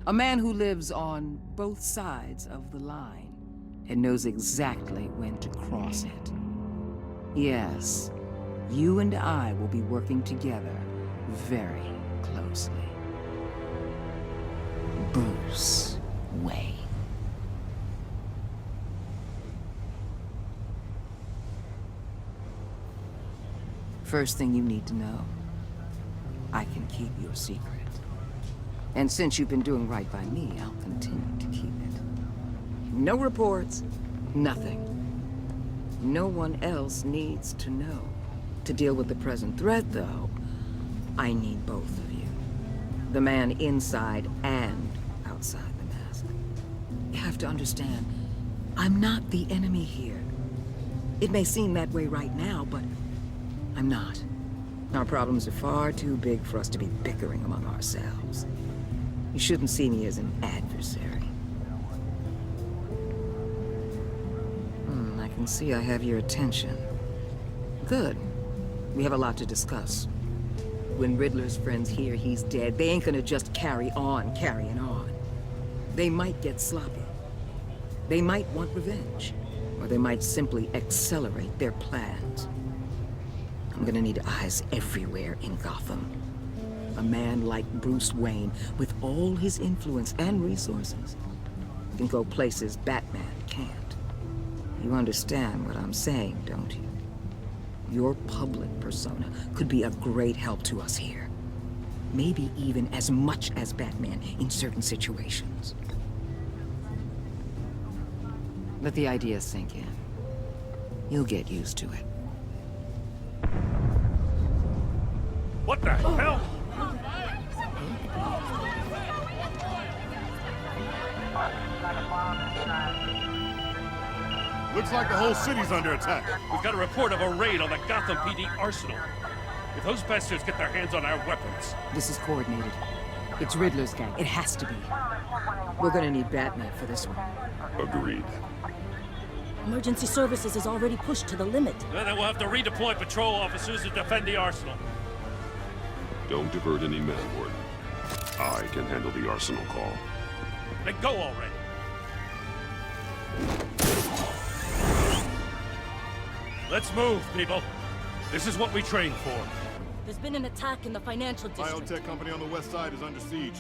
A man who lives on both sides of the line and knows exactly when to cross it. Yes, you and I will be working together very closely. Bruce Wayne. First thing you need to know, I can keep your secret. And since you've been doing right by me, I'll continue to keep it. No reports, nothing. No one else needs to know. To deal with the present threat, though, I need both of you. The man inside and outside the mask. You have to understand, I'm not the enemy here. It may seem that way right now, but I'm not. Our problems are far too big for us to be bickering among ourselves. You shouldn't see me as an adversary. I can see I have your attention. Good. We have a lot to discuss. When Riddler's friends hear he's dead, they ain't gonna just carry on carrying on. They might get sloppy. They might want revenge. Or they might simply accelerate their plans. I'm gonna need eyes everywhere in Gotham. A man like Bruce Wayne, with all his influence and resources, can go places Batman can't. You understand what I'm saying, don't you? Your public persona could be a great help to us here. Maybe even as much as Batman in certain situations. Let the idea sink in. You'll get used to it. What the hell? Looks like the whole city's under attack. We've got a report of a raid on the Gotham PD arsenal. If those bastards get their hands on our weapons... This is coordinated. It's Riddler's gang. It has to be. We're gonna need Batman for this one. Agreed. Emergency services is already pushed to the limit. Then we'll have to redeploy patrol officers to defend the arsenal. Don't divert any men, Warden. I can handle the arsenal call. Then go already. Let's move, people. This is what we trained for. There's been an attack in the financial district. Biotech company on the west side is under siege.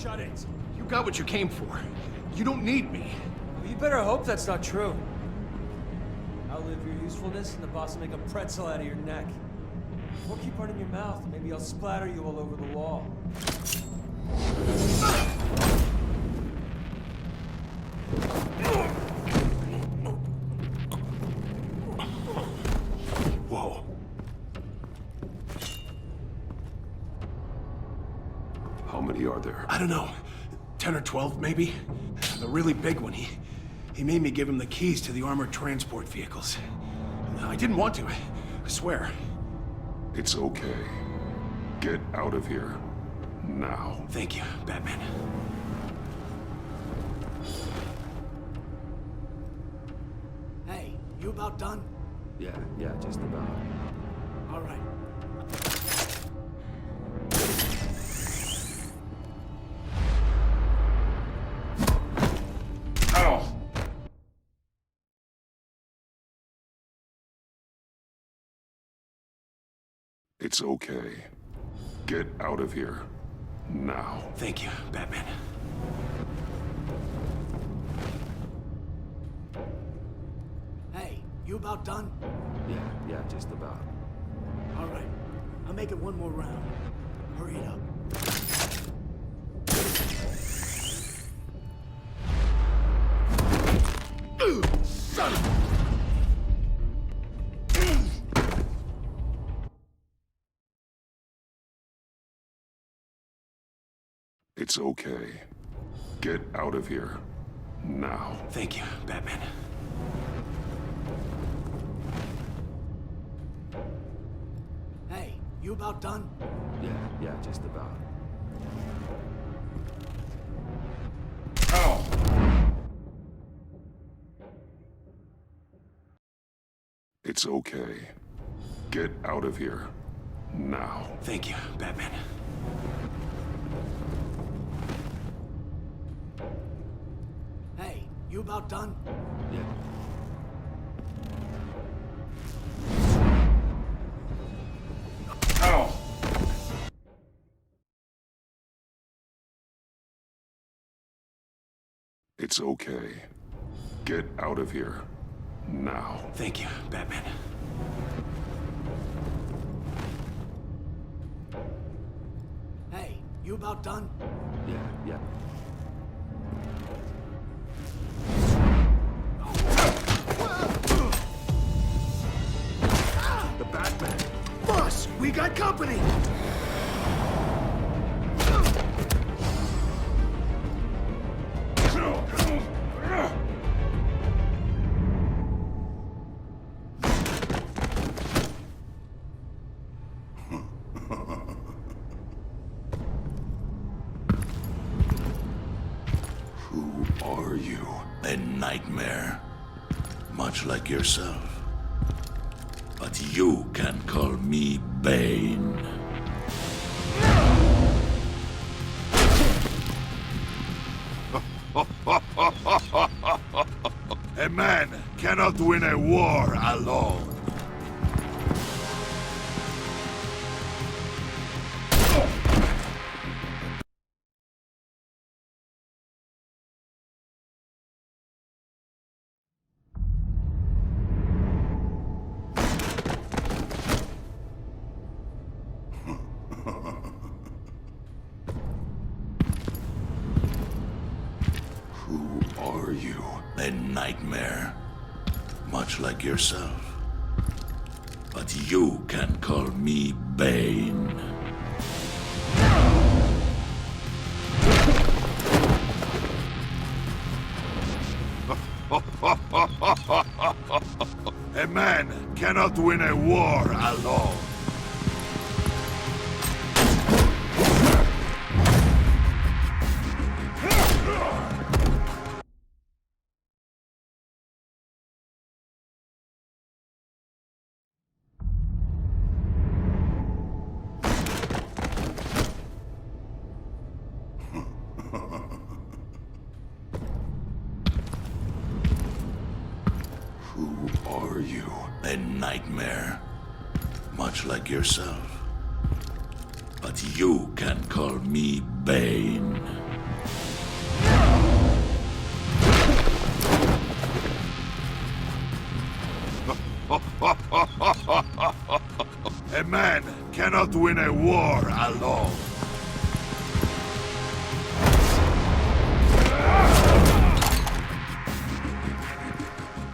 Shut it. You got what you came for. You don't need me. Well, you better hope that's not true. Outlive your usefulness and the boss will make a pretzel out of your neck. Or keep running your mouth, maybe I'll splatter you all over the wall. Whoa. How many are there? I don't know. 10 or 12, maybe? The really big one, he made me give him the keys to the armored transport vehicles. I didn't want to, I swear. It's okay. Get out of here. Now. Thank you, Batman. you about done? Yeah, just about. All right. It's okay. Get out of here. Now. Thank you, Batman. Hey, you about done? Yeah, just about. All right. I'll make it one more round. Hurry it up. Son of... It's okay. Get out of here. Now. Thank you, Batman. Hey, you about done? Yeah, just about. It's okay. Get out of here. Now. Thank you, Batman. Hey, you about done? Yeah. It's okay. Get out of here. Now. Thank you, Batman. Hey, you about done? Yeah. The Batman. Boss, we got company! Who are you? A nightmare, much like yourself. But you can call me Bane. A man cannot win a war alone. Who are you? A nightmare, much like yourself. But you can call me Bane. A man cannot win a war alone. Who are you? A nightmare, much like yourself. But you can call me Bane. A man cannot win a war alone.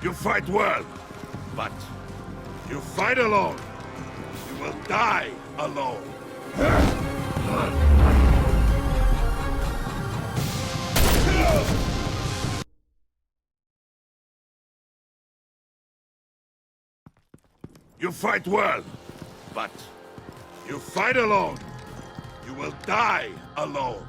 You fight well, but you fight alone. You will die alone. You fight well, but you fight alone. You will die alone.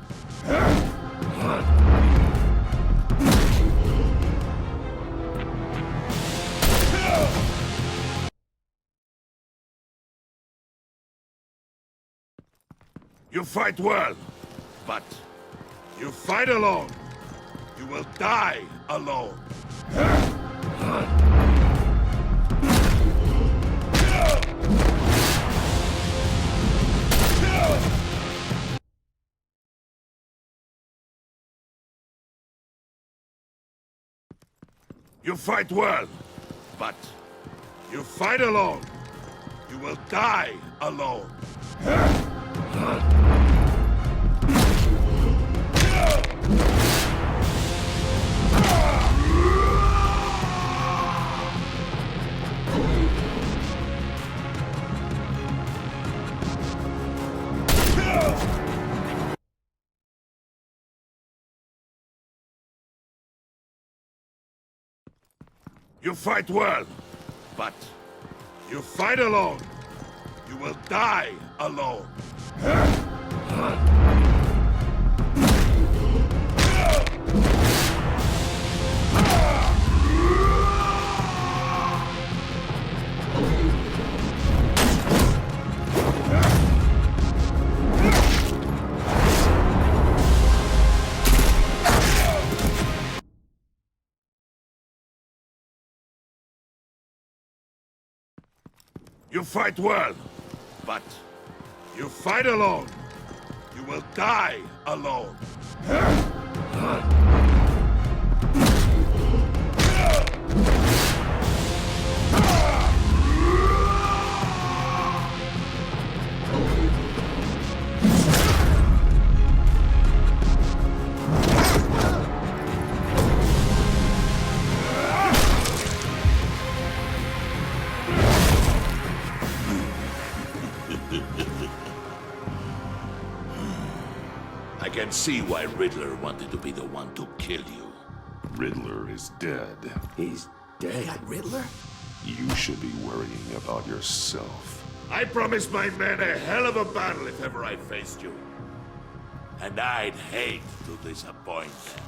You fight well, but you fight alone. You will die alone. You fight well, but you fight alone. You will die alone. You fight well, but you fight alone. You will die alone. You fight well, but you fight alone. You will die alone. I can see why Riddler wanted to be the one to kill you. Riddler is dead. He's dead? Riddler? You should be worrying about yourself. I promised my men a hell of a battle if ever I faced you. And I'd hate to disappoint them.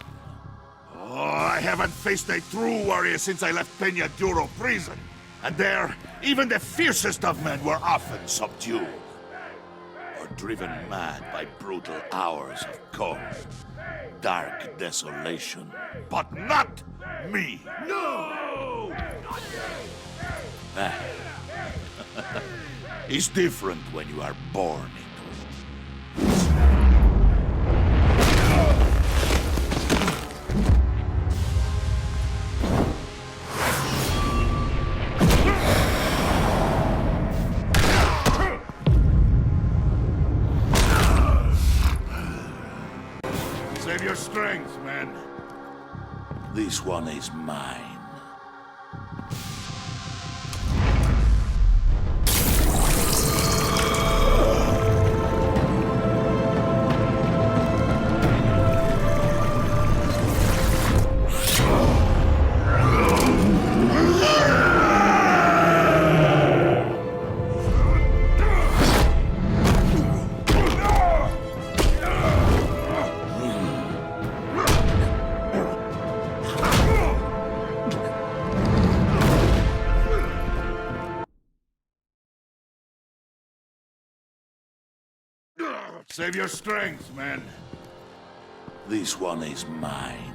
Oh, I haven't faced a true warrior since I left Peña Duro prison. And there, even the fiercest of men were often subdued. Or driven mad by brutal hours of cold, dark desolation. But not me! No! It's different when you are born into it. Save your strength, man. This one is mine. Save your strength, man. This one is mine.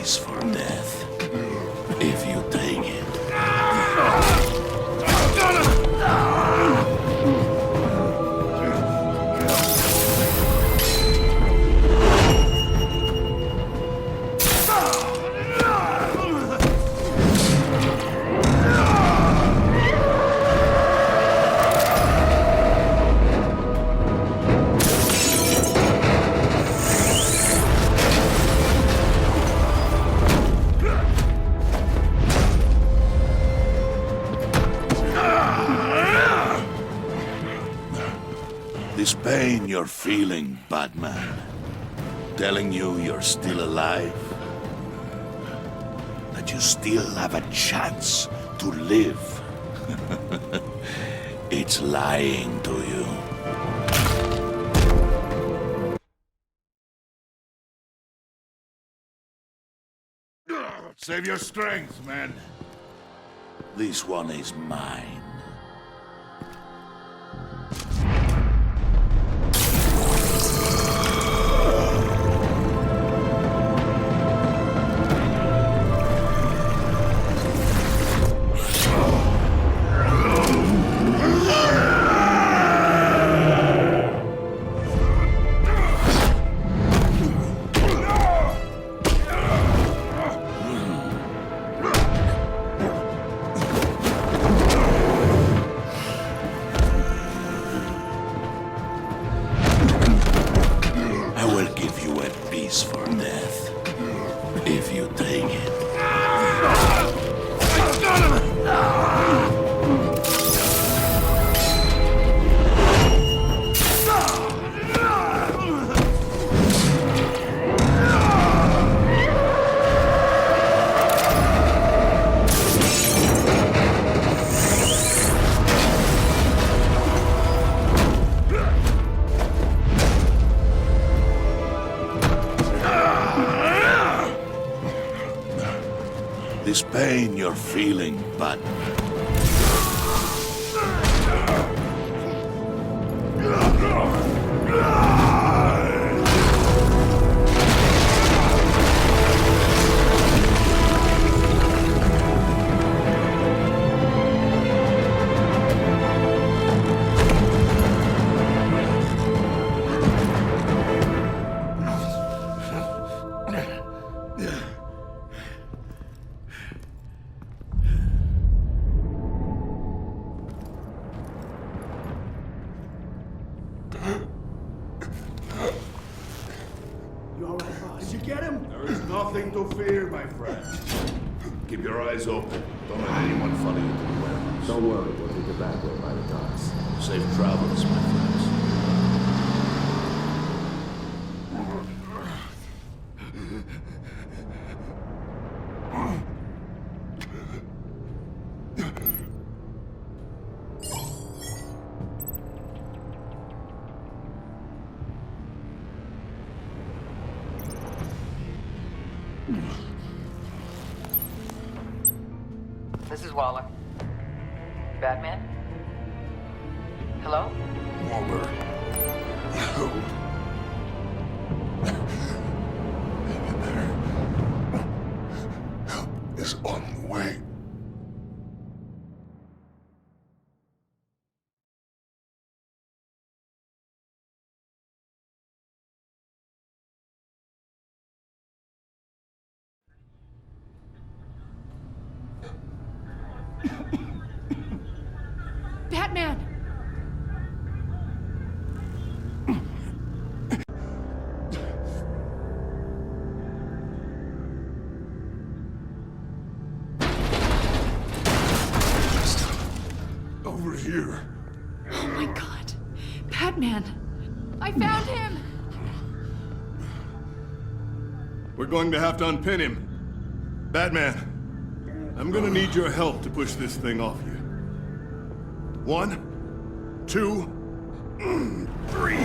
For death, if you take it. This pain you're feeling, Batman, telling you you're still alive, that you still have a chance to live. It's lying to you. Save your strength, man. This one is mine. This pain you're feeling, Batman. You all right, boss? Did you get him? There is nothing to fear, my friend. Keep your eyes open. Don't let anyone follow you to the warehouse. Don't worry, we'll take the back way by the docks. Safe travels, my friends. This is Waller. Batman? Hello? Waller. Help is on the way. Batman! Over here. Oh my god. Batman! I found him! We're going to have to unpin him. Batman, I'm gonna need your help to push this thing off you. 1, 2, 3.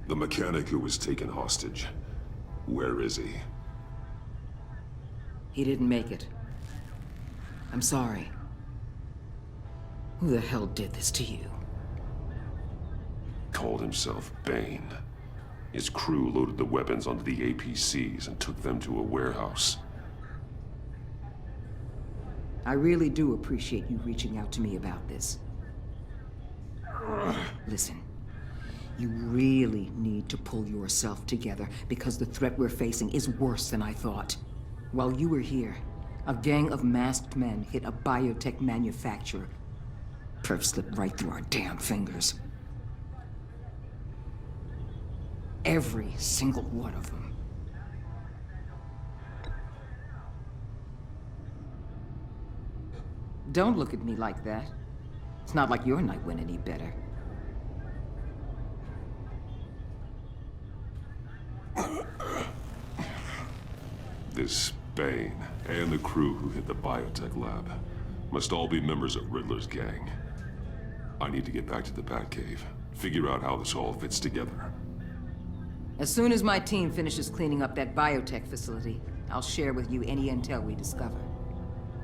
The mechanic who was taken hostage. Where is he? He didn't make it. I'm sorry. Who the hell did this to you? Called himself Bane. His crew loaded the weapons onto the APCs and took them to a warehouse. I really do appreciate you reaching out to me about this. Listen, You really need to pull yourself together because the threat we're facing is worse than I thought. While you were here, a gang of masked men hit a biotech manufacturer. Perv slipped right through our damn fingers. Every single one of them. Don't look at me like that. It's not like your night went any better. This Bane and the crew who hit the biotech lab must all be members of Riddler's gang. I need to get back to the Batcave, figure out how this all fits together. As soon as my team finishes cleaning up that biotech facility, I'll share with you any intel we discover.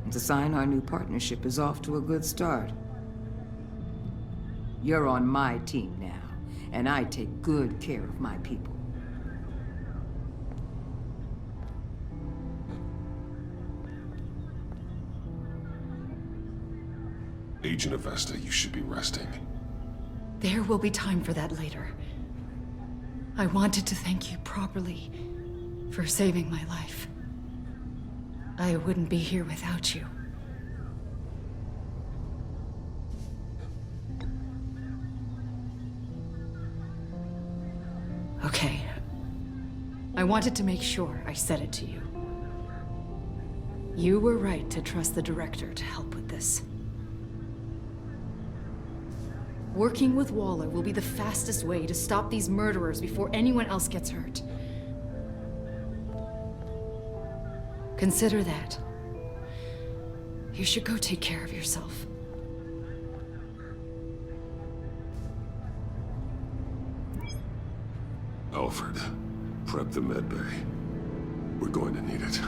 It's a sign our new partnership is off to a good start. You're on my team now, and I take good care of my people. Agent Avesta, you should be resting. There will be time for that later. I wanted to thank you properly for saving my life. I wouldn't be here without you. Okay. I wanted to make sure I said it to you. You were right to trust the director to help with this. Working with Waller will be the fastest way to stop these murderers before anyone else gets hurt. Consider that. You should go take care of yourself. Alfred, prep the med bay. We're going to need it.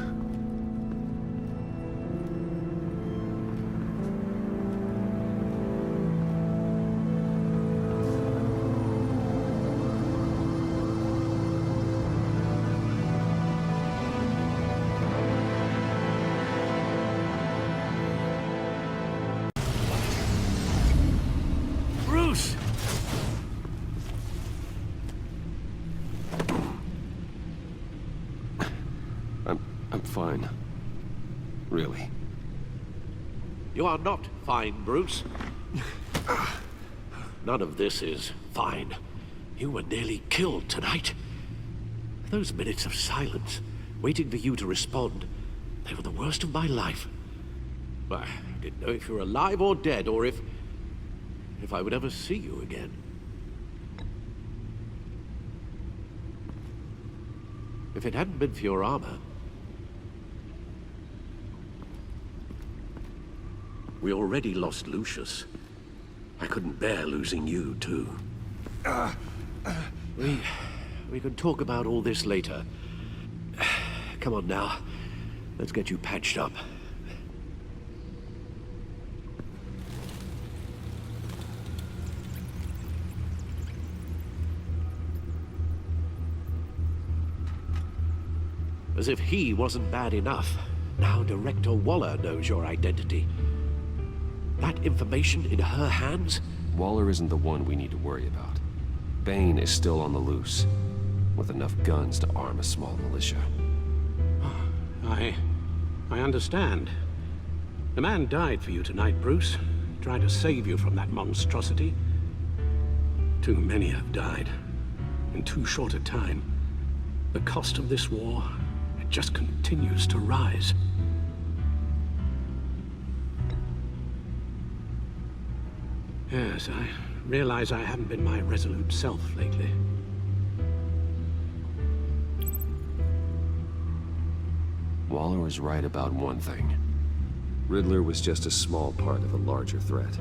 Bruce! I'm fine. Really. You are not fine, Bruce. None of this is fine. You were nearly killed tonight. Those minutes of silence, waiting for you to respond, they were the worst of my life. I didn't know if you were alive or dead, or if I would ever see you again. If it hadn't been for your armor, we already lost Lucius. I couldn't bear losing you, too. We can talk about all this later. Come on now. Let's get you patched up. As if he wasn't bad enough, now Director Waller knows your identity. That information in her hands? Waller isn't the one we need to worry about. Bane is still on the loose, with enough guns to arm a small militia. I understand. The man died for you tonight, Bruce. Trying to save you from that monstrosity. Too many have died. In too short a time. The cost of this war, it just continues to rise. Yes, I realize I haven't been my resolute self lately. Waller was right about one thing. Riddler was just a small part of a larger threat.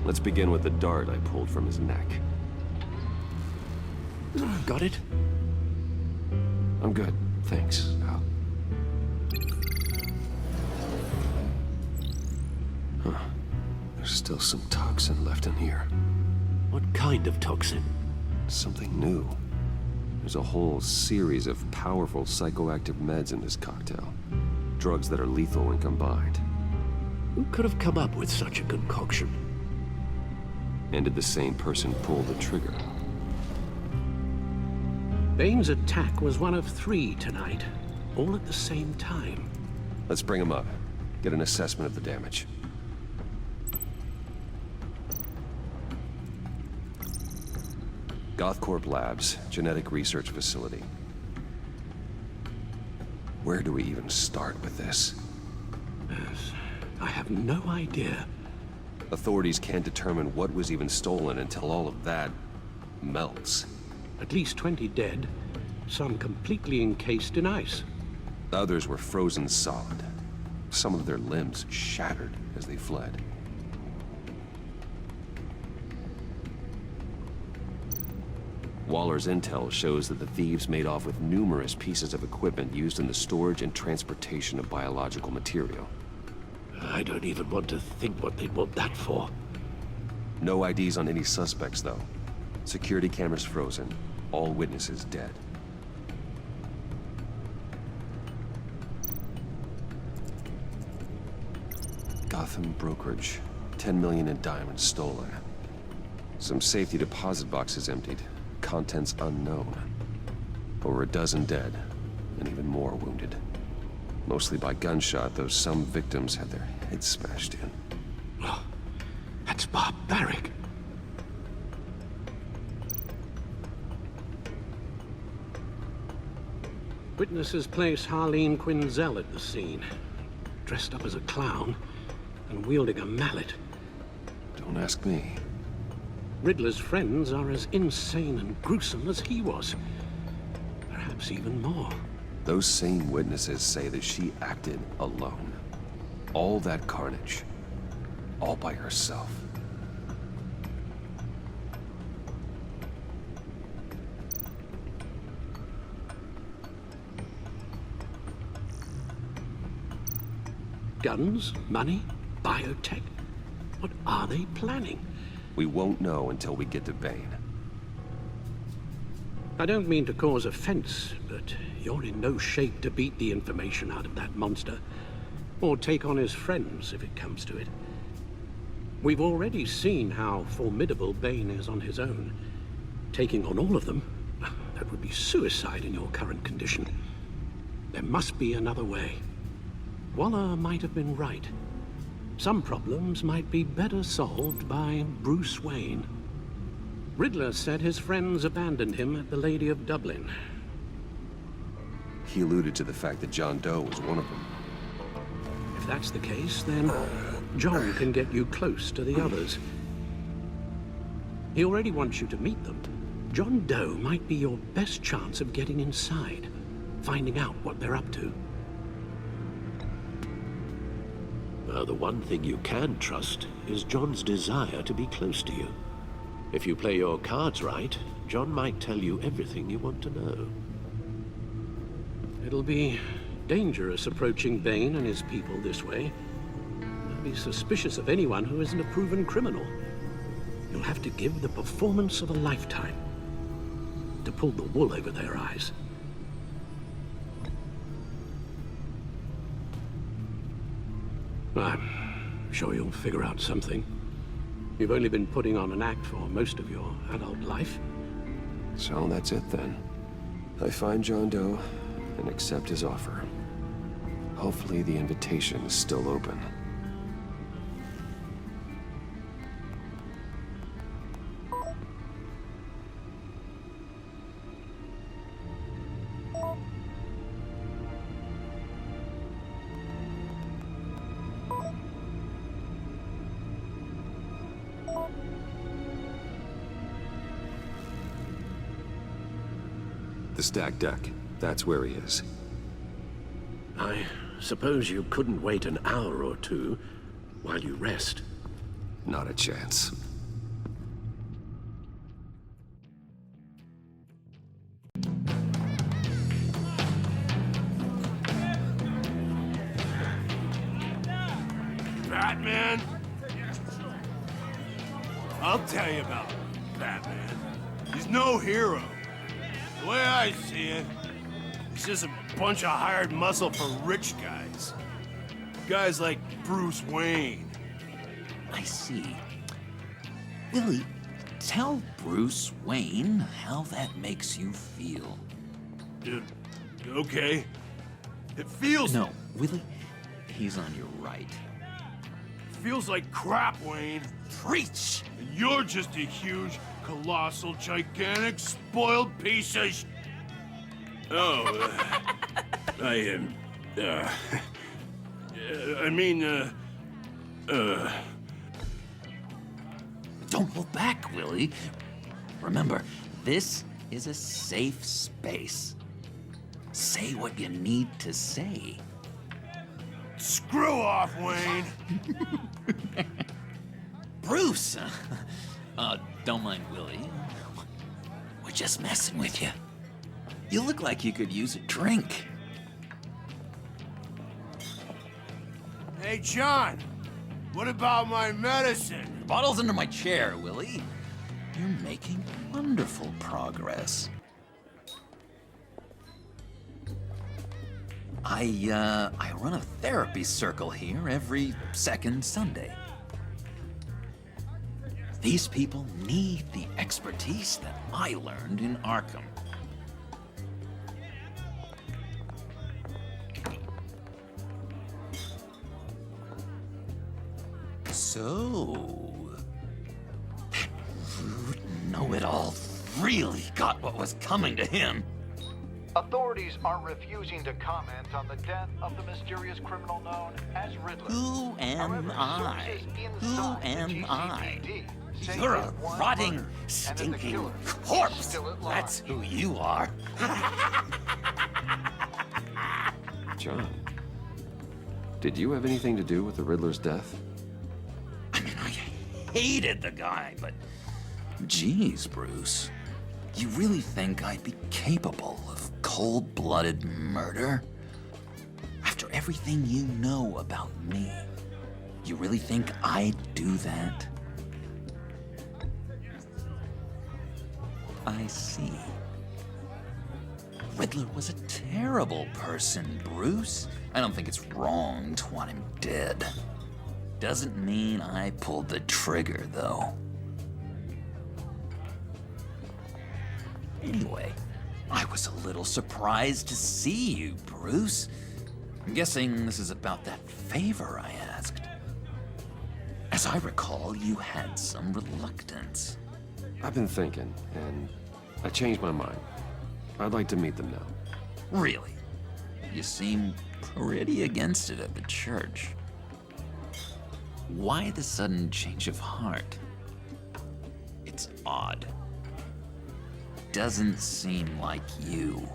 Let's begin with the dart I pulled from his neck. Got it? I'm good, thanks. Huh. There's still some toxin left in here. What kind of toxin? Something new. There's a whole series of powerful psychoactive meds in this cocktail. Drugs that are lethal when combined. Who could have come up with such a concoction? And did the same person pull the trigger? Bane's attack was one of 3 tonight, all at the same time. Let's bring him up. Get an assessment of the damage. Gothcorp Labs, genetic research facility. Where do we even start with this? Yes, I have no idea. Authorities can't determine what was even stolen until all of that melts. At least 20 dead, some completely encased in ice. Others were frozen solid. Some of their limbs shattered as they fled. Waller's intel shows that the thieves made off with numerous pieces of equipment used in the storage and transportation of biological material. I don't even want to think what they'd want that for. No IDs on any suspects, though. Security cameras frozen. All witnesses dead. Gotham brokerage. 10 million in diamonds stolen. Some safety deposit boxes emptied. Contents unknown. Over a dozen dead, and even more wounded. Mostly by gunshot, though some victims had their heads smashed in. Oh, that's barbaric. Witnesses place Harleen Quinzel at the scene, dressed up as a clown and wielding a mallet. Don't ask me. Riddler's friends are as insane and gruesome as he was. Perhaps even more. Those same witnesses say that she acted alone. All that carnage. All by herself. Guns, money, biotech. What are they planning? We won't know until we get to Bane. I don't mean to cause offense, but you're in no shape to beat the information out of that monster, or take on his friends if it comes to it. We've already seen how formidable Bane is on his own. Taking on all of them, that would be suicide in your current condition. There must be another way. Waller might have been right. Some problems might be better solved by Bruce Wayne. Riddler said his friends abandoned him at the Lady of Dublin. He alluded to the fact that John Doe was one of them. If that's the case, then John can get you close to the others. He already wants you to meet them. John Doe might be your best chance of getting inside, finding out what they're up to. The one thing you can trust is John's desire to be close to you. If you play your cards right, John might tell you everything you want to know. It'll be dangerous approaching Bane and his people this way. They'll be suspicious of anyone who isn't a proven criminal. You'll have to give the performance of a lifetime to pull the wool over their eyes. I'm sure you'll figure out something. You've only been putting on an act for most of your adult life. So that's it then. I find John Doe and accept his offer. Hopefully the invitation is still open. The stacked deck. That's where he is. I suppose you couldn't wait an hour or two while you rest. Not a chance. Batman? I'll tell you about Batman. He's no hero. The way I see it, he's just a bunch of hired muscle for rich guys. Guys like Bruce Wayne. I see. Willie, tell Bruce Wayne how that makes you feel. Okay. It feels... No, Willie, he's on your right. Feels like crap, Wayne. Preach! And you're just a huge, colossal, gigantic, spoiled piece of Oh, I am... Don't hold back, Willie. Remember, this is a safe space. Say what you need to say. Screw off, Wayne! Bruce! Don't mind Willie. We're just messing with you. You look like you could use a drink. Hey, John! What about my medicine? The bottle's under my chair, Willie. You're making wonderful progress. I run a therapy circle here every second Sunday. These people need the expertise that I learned in Arkham. So, that rude know-it-all really got what was coming to him. Authorities are refusing to comment on the death of the mysterious criminal known as Riddler. Who am I? Who am I? You're a rotting, stinking corpse. That's who you are. John, did you have anything to do with the Riddler's death? Hated the guy, but geez, Bruce, you really think I'd be capable of cold-blooded murder? After everything you know about me, you really think I'd do that? I see. Riddler was a terrible person, Bruce. I don't think it's wrong to want him dead. Doesn't mean I pulled the trigger, though. Anyway, I was a little surprised to see you, Bruce. I'm guessing this is about that favor I asked. As I recall, you had some reluctance. I've been thinking, and I changed my mind. I'd like to meet them now. Really? You seem pretty against it at the church. Why the sudden change of heart? It's odd. Doesn't seem like you.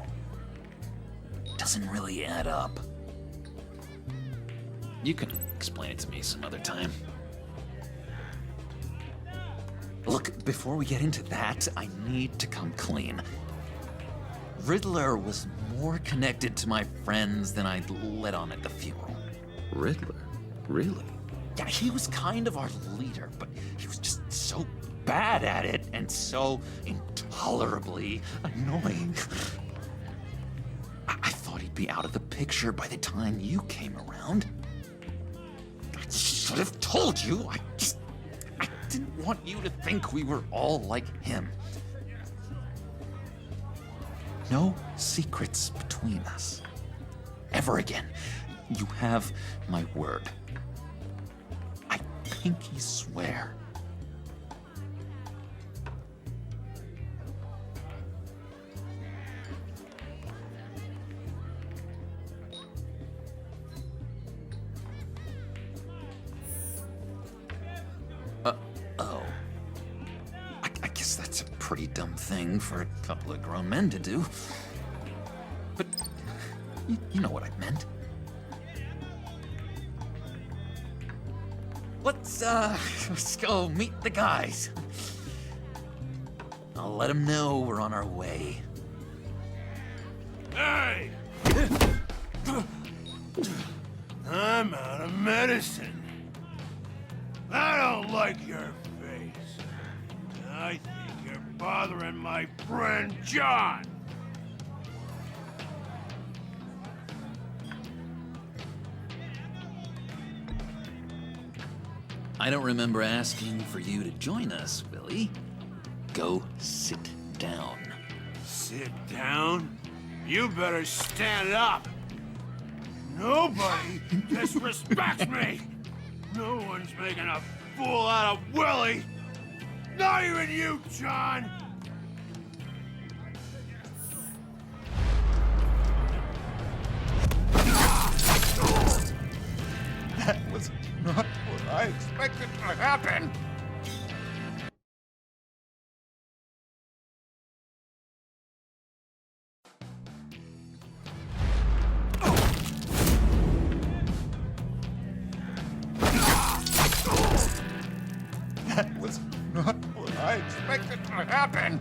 Doesn't really add up. You can explain it to me some other time. Look, before we get into that, I need to come clean. Riddler was more connected to my friends than I'd let on at the funeral. Riddler? Really? Yeah, he was kind of our leader, but he was just so bad at it and so intolerably annoying. I thought he'd be out of the picture by the time you came around. I should have told you. I didn't want you to think we were all like him. No secrets between us. Ever again. You have my word. I pinky swear. Oh. I guess that's a pretty dumb thing for a couple of grown men to do. But you know what I meant. Let's go meet the guys. I'll let them know we're on our way. Hey! I'm out of medicine. I don't like your face. I think you're bothering my friend John. I don't remember asking for you to join us, Willie. Go sit down. Sit down? You better stand up. Nobody disrespects me. No one's making a fool out of Willie. Not even you, John. That was not what I expected to happen. That was not what I expected to happen.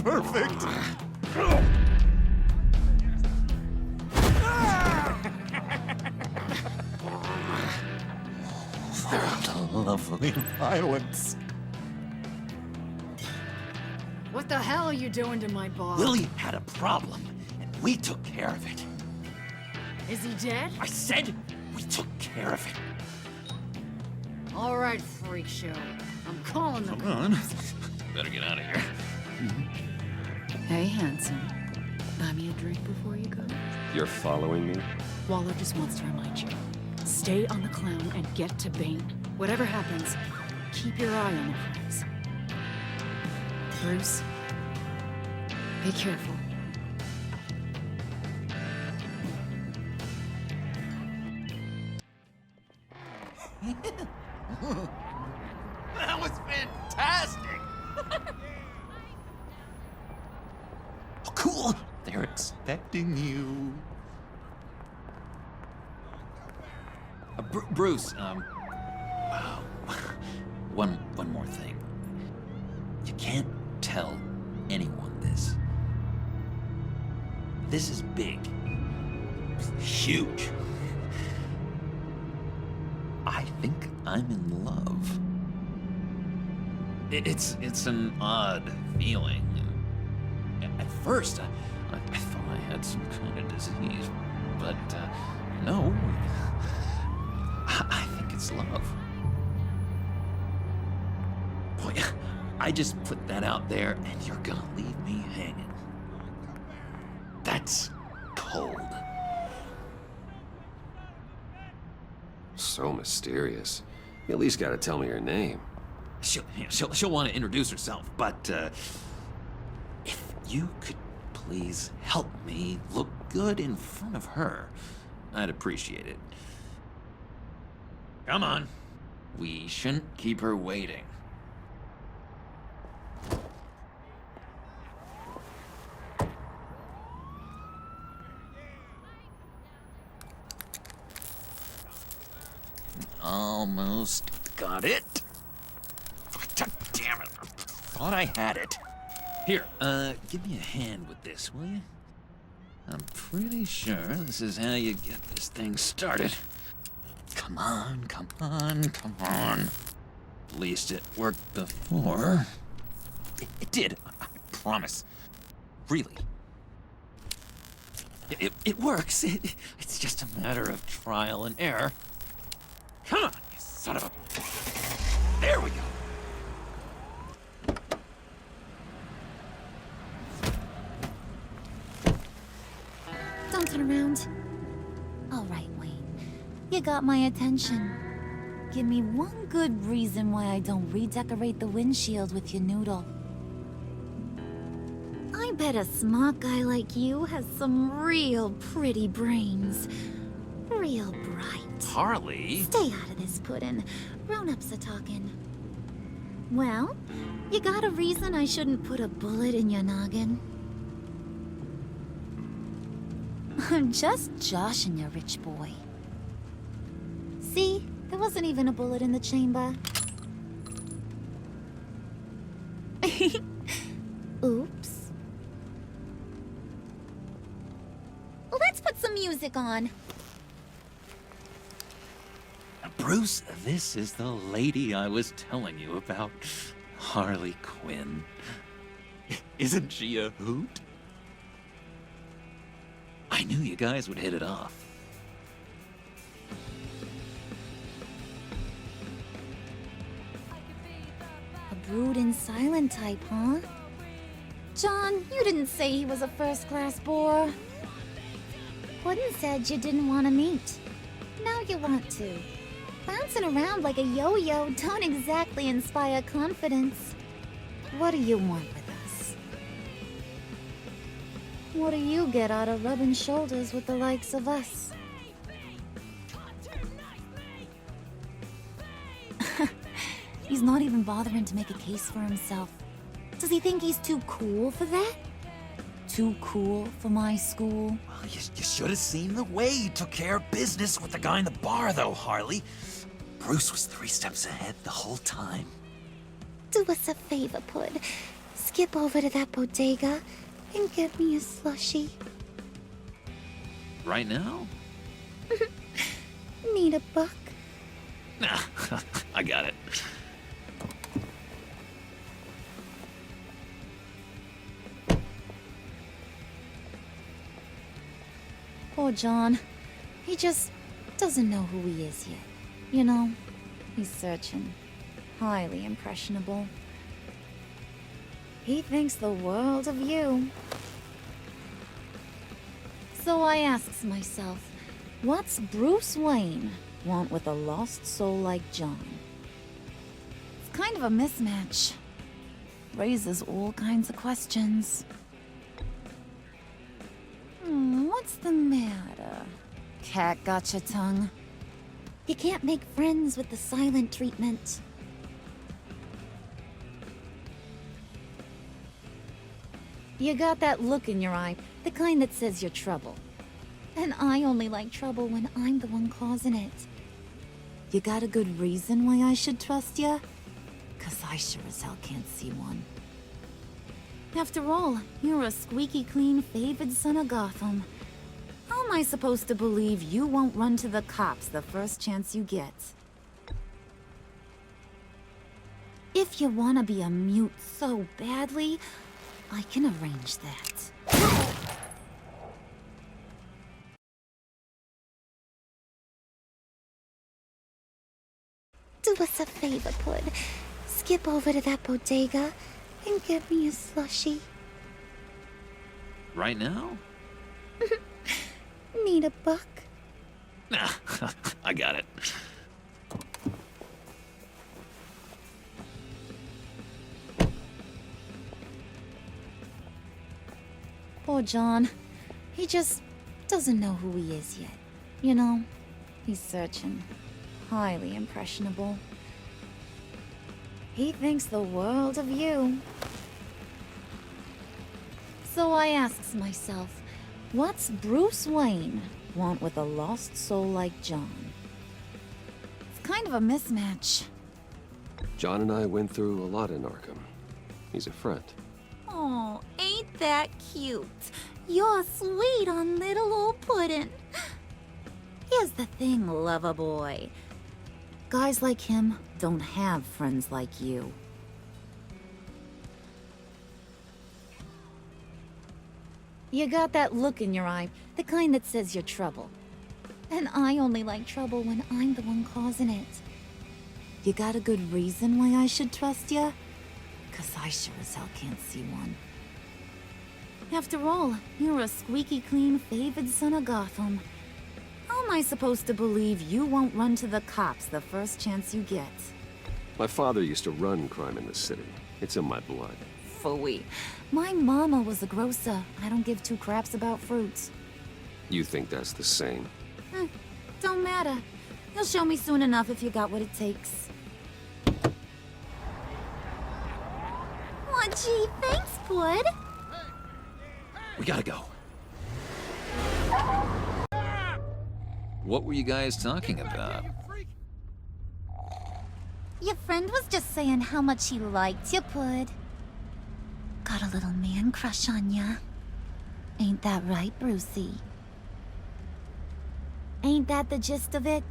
Perfect. Lovely violence. What the hell are you doing to my boss? Willie had a problem, and we took care of it. Is he dead? I said we took care of it. All right, freak show. I'm calling the... Come on. Better get out of here. Hey, handsome. Buy me a drink before you go. You're following me? Waller just wants to remind you. Stay on the clown and get to Bane. Whatever happens, keep your eye on the prize. Bruce, be careful. That was fantastic. Oh, cool. They're expecting you. Bruce, one more thing. You can't tell anyone this. This is big. Huge. I think I'm in love. It's an odd feeling. At first, I thought I had some kind of disease, but no. I think it's love. Boy, I just put that out there, and you're gonna leave me hanging. That's cold. So mysterious. You at least gotta tell me your name. She'll want to introduce herself, but if you could please help me look good in front of her, I'd appreciate it. Come on. We shouldn't keep her waiting. Almost got it. God damn it. I thought I had it. Here, give me a hand with this, will you? I'm pretty sure this is how you get this thing started. Come on, come on, come on. At least it worked before. It did, I promise. Really. It works. It's just a matter of trial and error. Come on, you son of a... There we go. Don't turn around. All right, Wayne. You got my attention. Give me one good reason why I don't redecorate the windshield with your noodle. I bet a smart guy like you has some real pretty brains. Real bright. Harley? Stay out of this, Puddin'. Grown-ups are talking. Well, you got a reason I shouldn't put a bullet in your noggin? I'm just joshing you, rich boy. See? There wasn't even a bullet in the chamber. Oops. Let's put some music on. Bruce, this is the lady I was telling you about. Harley Quinn. Isn't she a hoot? I knew you guys would hit it off. A brood and silent type, huh? John, you didn't say he was a first-class bore. Puddin said you didn't want to meet. Now you want to. Bouncing around like a yo-yo don't exactly inspire confidence. What do you want with us? What do you get out of rubbing shoulders with the likes of us? He's not even bothering to make a case for himself. Does he think he's too cool for that? Too cool for my school? Well, you should have seen the way you took care of business with the guy in the bar, though, Harley. Bruce was 3 steps ahead the whole time. Do us a favor, Pud. Skip over to that bodega and get me a slushie. Right now? Need a buck? Nah, I got it. Poor John. He just doesn't know who he is yet. You know, he's searching. Highly impressionable. He thinks the world of you. So I asks myself, what's Bruce Wayne want with a lost soul like John? It's kind of a mismatch. Raises all kinds of questions. What's the matter? Cat got your tongue? You can't make friends with the silent treatment. You got that look in your eye, the kind that says you're trouble. And I only like trouble when I'm the one causing it. You got a good reason why I should trust you? 'Cause I sure as hell can't see one. After all, you're a squeaky clean favored son of Gotham. How am I supposed to believe you won't run to the cops the first chance you get? If you want to be a mute so badly, I can arrange that. Do us a favor, Pud. Skip over to that bodega and get me a slushie. Right now? Need a buck? Nah, I got it. Poor John. He just doesn't know who he is yet. You know, he's searching. Highly impressionable. He thinks the world of you. So I asks myself, what's Bruce Wayne want with a lost soul like John? It's kind of a mismatch. John and I went through a lot in Arkham. He's a friend. Oh, ain't that cute? You're sweet on little old Puddin'. Here's the thing, lover boy. Guys like him don't have friends like you. You got that look in your eye, the kind that says you're trouble. And I only like trouble when I'm the one causing it. You got a good reason why I should trust you? 'Cause I sure as hell can't see one. After all, you're a squeaky clean favored son of Gotham. How am I supposed to believe you won't run to the cops the first chance you get? My father used to run crime in the city. It's in my blood. Phooey. My mama was a grocer. I don't give 2 craps about fruits. You think that's the same? Don't matter. You'll show me soon enough if you got what it takes. Aw, gee, thanks, Pud. We gotta go. What were you guys talking about? Your friend was just saying how much he liked you, Pud. Got a little man crush on ya. Ain't that right, Brucey? Ain't that the gist of it?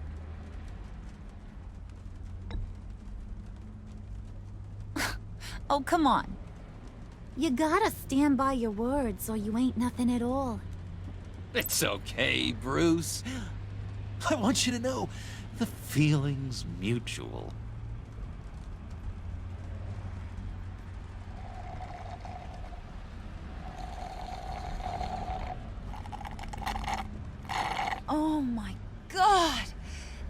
Oh, come on. You gotta stand by your words or you ain't nothing at all. It's okay, Bruce. I want you to know the feeling's mutual. Oh my God!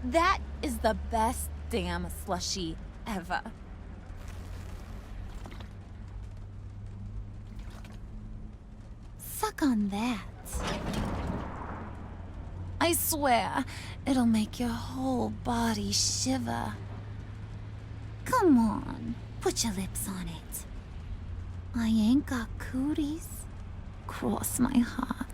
That is the best damn slushie ever. Suck on that. I swear, it'll make your whole body shiver. Come on, put your lips on it. I ain't got cooties. Cross my heart.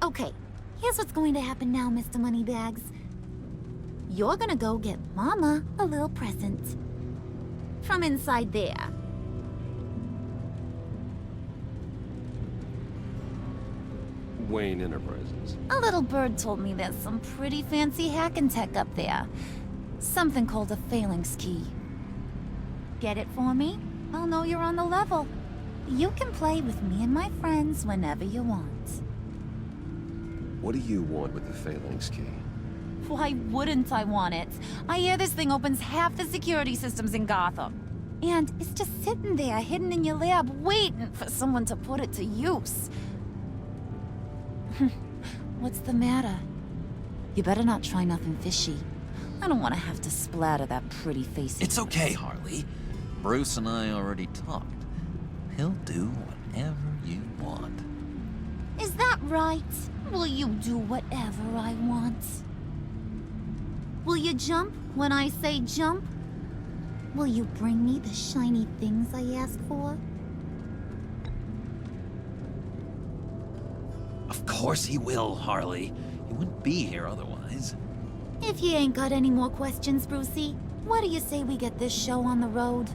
Okay, here's what's going to happen now, Mr. Moneybags. You're gonna go get Mama a little present. From inside there. Wayne Enterprises. A little bird told me there's some pretty fancy hacking tech up there. Something called a phalanx key. Get it for me? I'll know you're on the level. You can play with me and my friends whenever you want. What do you want with the phalanx key? Why wouldn't I want it? I hear this thing opens half the security systems in Gotham. And it's just sitting there, hidden in your lab, waiting for someone to put it to use. What's the matter? You better not try nothing fishy. I don't want to have to splatter that pretty face. It's okay, Harley. Bruce and I already talked. He'll do whatever you want. Is that right? Will you do whatever I want? Will you jump when I say jump? Will you bring me the shiny things I asked for? Of course he will, Harley. He wouldn't be here otherwise. If you ain't got any more questions, Brucey, what do you say we get this show on the road?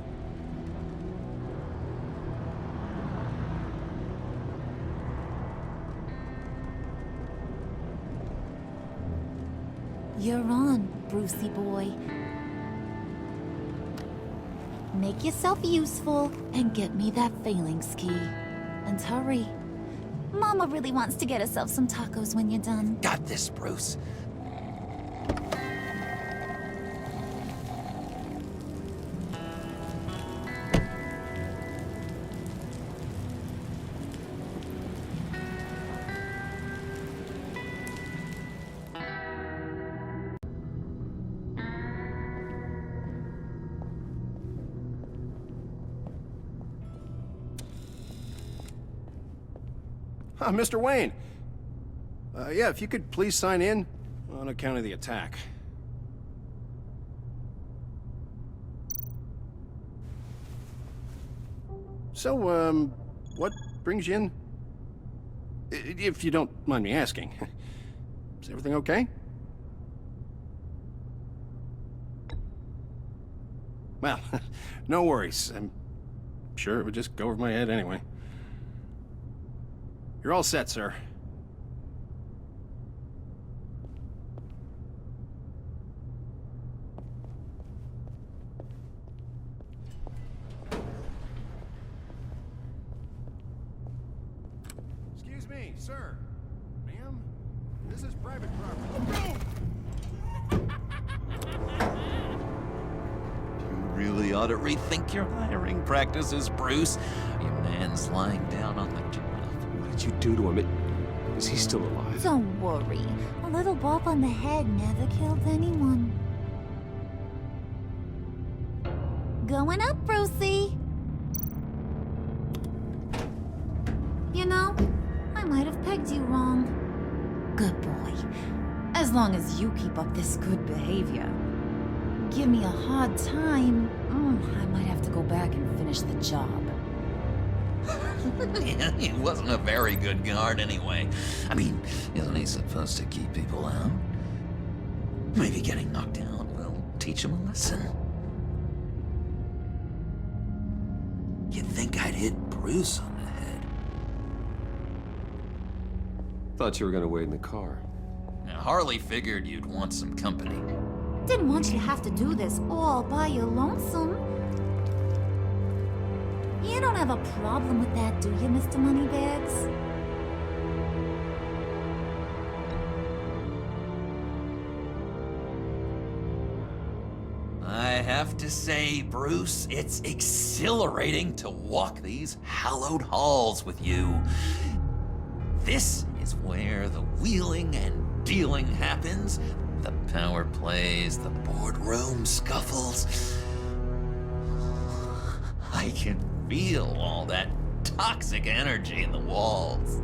You're on, Brucey boy. Make yourself useful and get me that phalanx key. And hurry. Mama really wants to get herself some tacos when you're done. Got this, Bruce. Mr. Wayne. Yeah, if you could please sign in on account of the attack. So, what brings you in? If you don't mind me asking. Is everything okay? Well, no worries. I'm sure it would just go over my head anyway. You're all set, sir. Excuse me, sir. Ma'am, this is private property. You really ought to rethink your hiring practices, Bruce. Your man's lying down on the job. What did you do to him? Is he still alive? Don't worry. A little bump on the head never killed anyone. Going up, Brucey. You know, I might have pegged you wrong. Good boy. As long as you keep up this good behavior. Give me a hard time, I might have to go back and finish the job. He wasn't a very good guard anyway. I mean, isn't he supposed to keep people out? Maybe getting knocked out will teach him a lesson. You'd think I'd hit Bruce on the head. Thought you were gonna wait in the car. Now, Harley figured you'd want some company. Didn't want you to have to do this all by your lonesome. You don't have a problem with that, do you, Mr. Moneybags? I have to say, Bruce, it's exhilarating to walk these hallowed halls with you. This is where the wheeling and dealing happens, the power plays, the boardroom scuffles. I can feel all that toxic energy in the walls.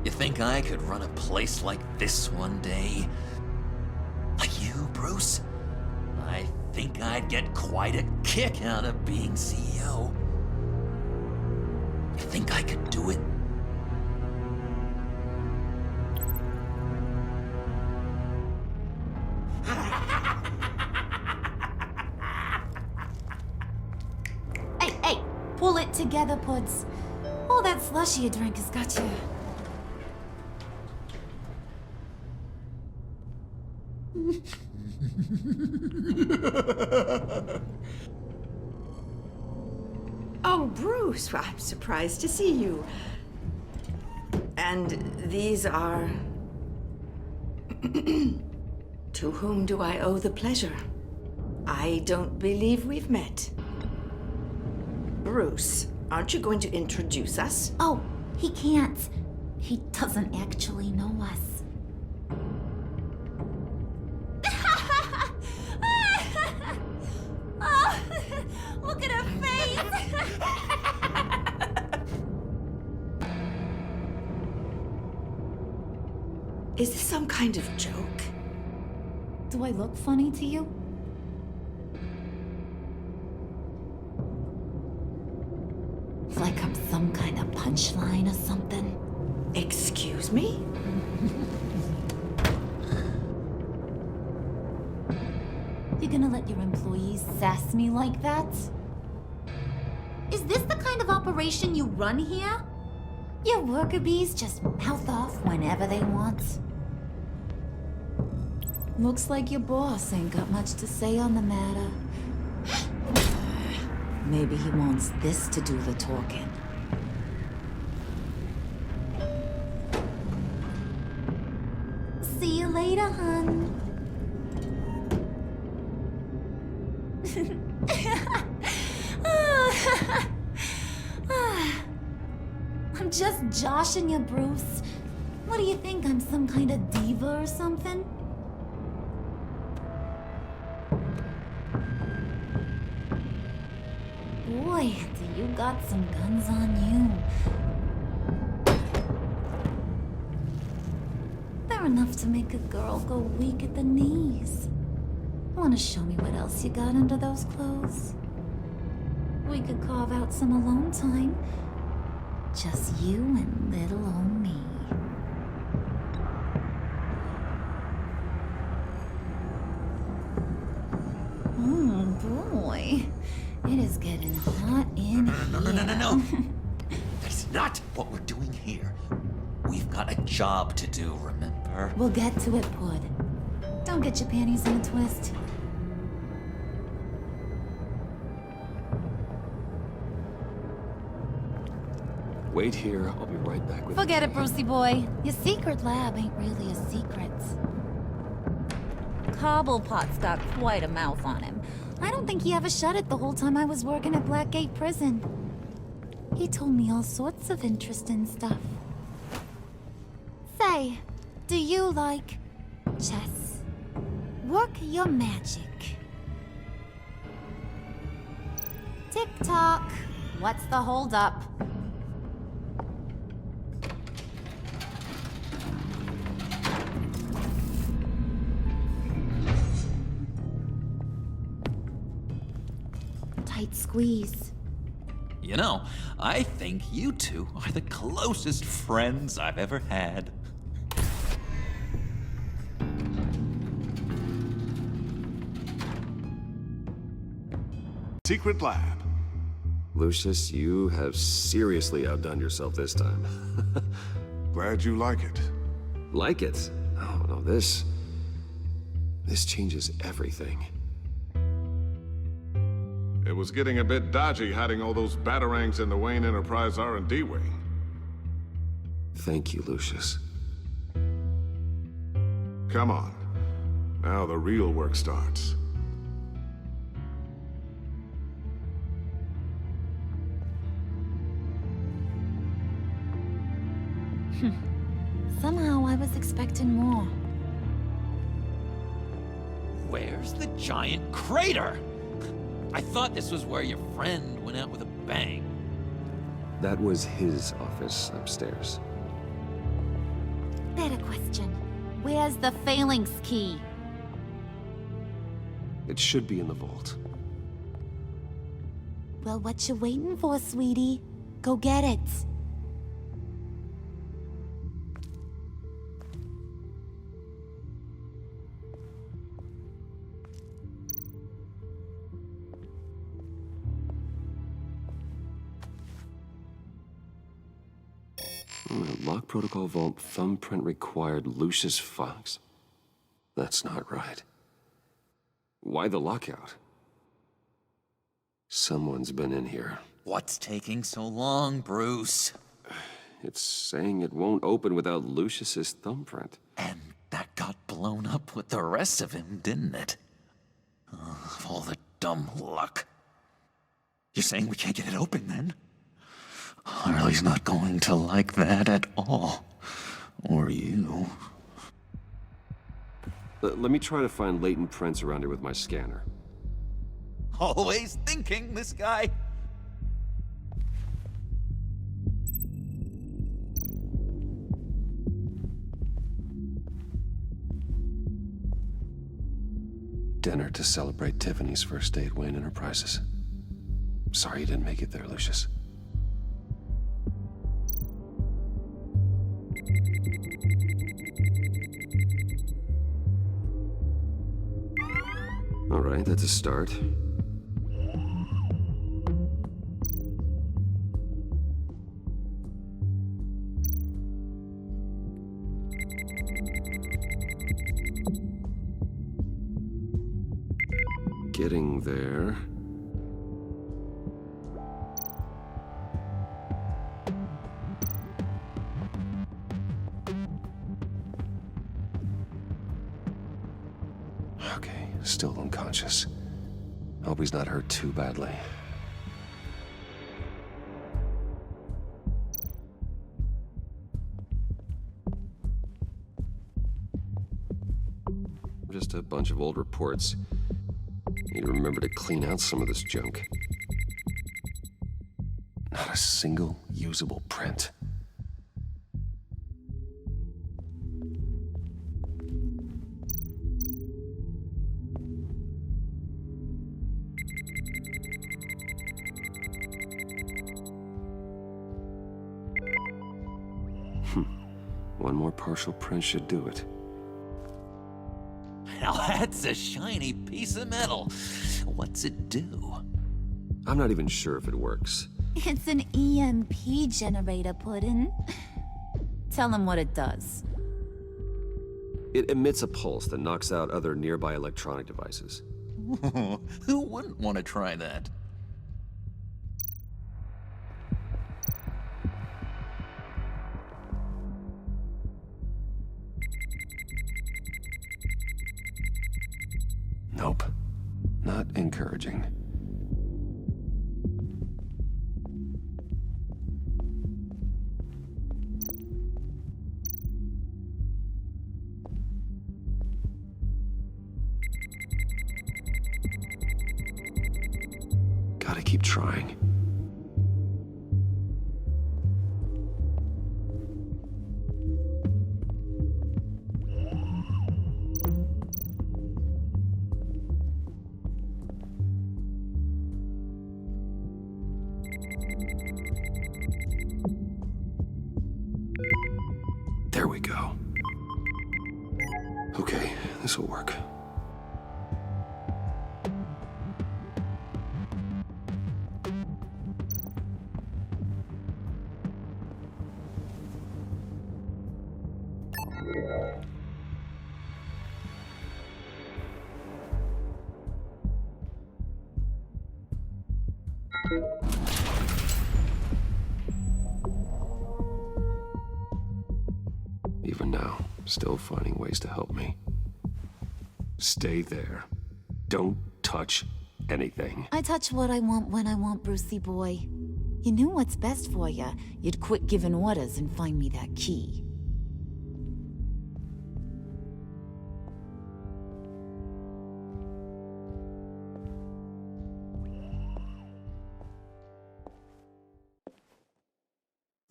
You think I could run a place like this one day? Like you, Bruce? I think I'd get quite a kick out of being CEO. You think I could do it? Hey, pull it together, Puds. All that slushy you drank has got you. Oh, Bruce, well, I'm surprised to see you. And these are... To whom do I owe the pleasure? I don't believe we've met. Bruce, aren't you going to introduce us? Oh, he can't. He doesn't actually know us. Oh, look at her face! Is this some kind of joke? Do I look funny to you? Like I'm some kind of punchline or something? Excuse me? You're gonna let your employees sass me like that? Is this the kind of operation you run here? Your worker bees just mouth off whenever they want. Looks like your boss ain't got much to say on the matter. Maybe he wants this to do the talking. See you later, hun. I'm just joshing you, Bruce. What do you think? I'm some kind of diva or something? Boy, do you got some guns on you. They're enough to make a girl go weak at the knees. Want to show me what else you got under those clothes? We could carve out some alone time. Just you and little old me. Oh boy, it is getting hot in here. No. That's not what we're doing here. We've got a job to do, remember? We'll get to it, Pud. Don't get your panties in a twist. Wait here, I'll be right back with you. Forget it, Brucey boy. Your secret lab ain't really a secret. Cobblepot's got quite a mouth on him. I don't think he ever shut it the whole time I was working at Blackgate Prison. He told me all sorts of interesting stuff. Say, do you like chess? Work your magic. Tick-tock. What's the holdup? Tight squeeze. You know, I think you two are the closest friends I've ever had. Secret lab. Lucius, you have seriously outdone yourself this time. Glad you like it. Like it? Oh, no, this changes everything. It was getting a bit dodgy hiding all those batarangs in the Wayne Enterprise R&D wing. Thank you, Lucius. Come on. Now the real work starts. Somehow I was expecting more. Where's the giant crater? I thought this was where your friend went out with a bang. That was his office upstairs. Better question. Where's the phalanx key? It should be in the vault. Well, what you waiting for, sweetie? Go get it. Lock protocol vault thumbprint required Lucius Fox. That's not right. Why the lockout? Someone's been in here. What's taking so long, Bruce? It's saying it won't open without Lucius's thumbprint. And that got blown up with the rest of him, didn't it? Oh, all the dumb luck. You're saying we can't get it open, then? Harley's not going to like that at all. Or you. Let me try to find latent prints around here with my scanner. Always thinking, this guy. Dinner to celebrate Tiffany's first day at Wayne Enterprises. Sorry you didn't make it there, Lucius. All right, that's a start. Getting there. Okay, still unconscious. Hope he's not hurt too badly. Just a bunch of old reports. Need to remember to clean out some of this junk. Not a single usable print. One more partial print should do it. Now that's a shiny piece of metal. What's it do? I'm not even sure if it works. It's an EMP generator, Puddin'. Tell him what it does. It emits a pulse that knocks out other nearby electronic devices. Who wouldn't want to try that? Nope. Not encouraging. Gotta keep trying. There we go. Okay, this will work. Even now, still finding ways to help me. Stay there. Don't touch anything. I touch what I want when I want, Brucey boy. You knew what's best for you. You'd quit giving orders and find me that key.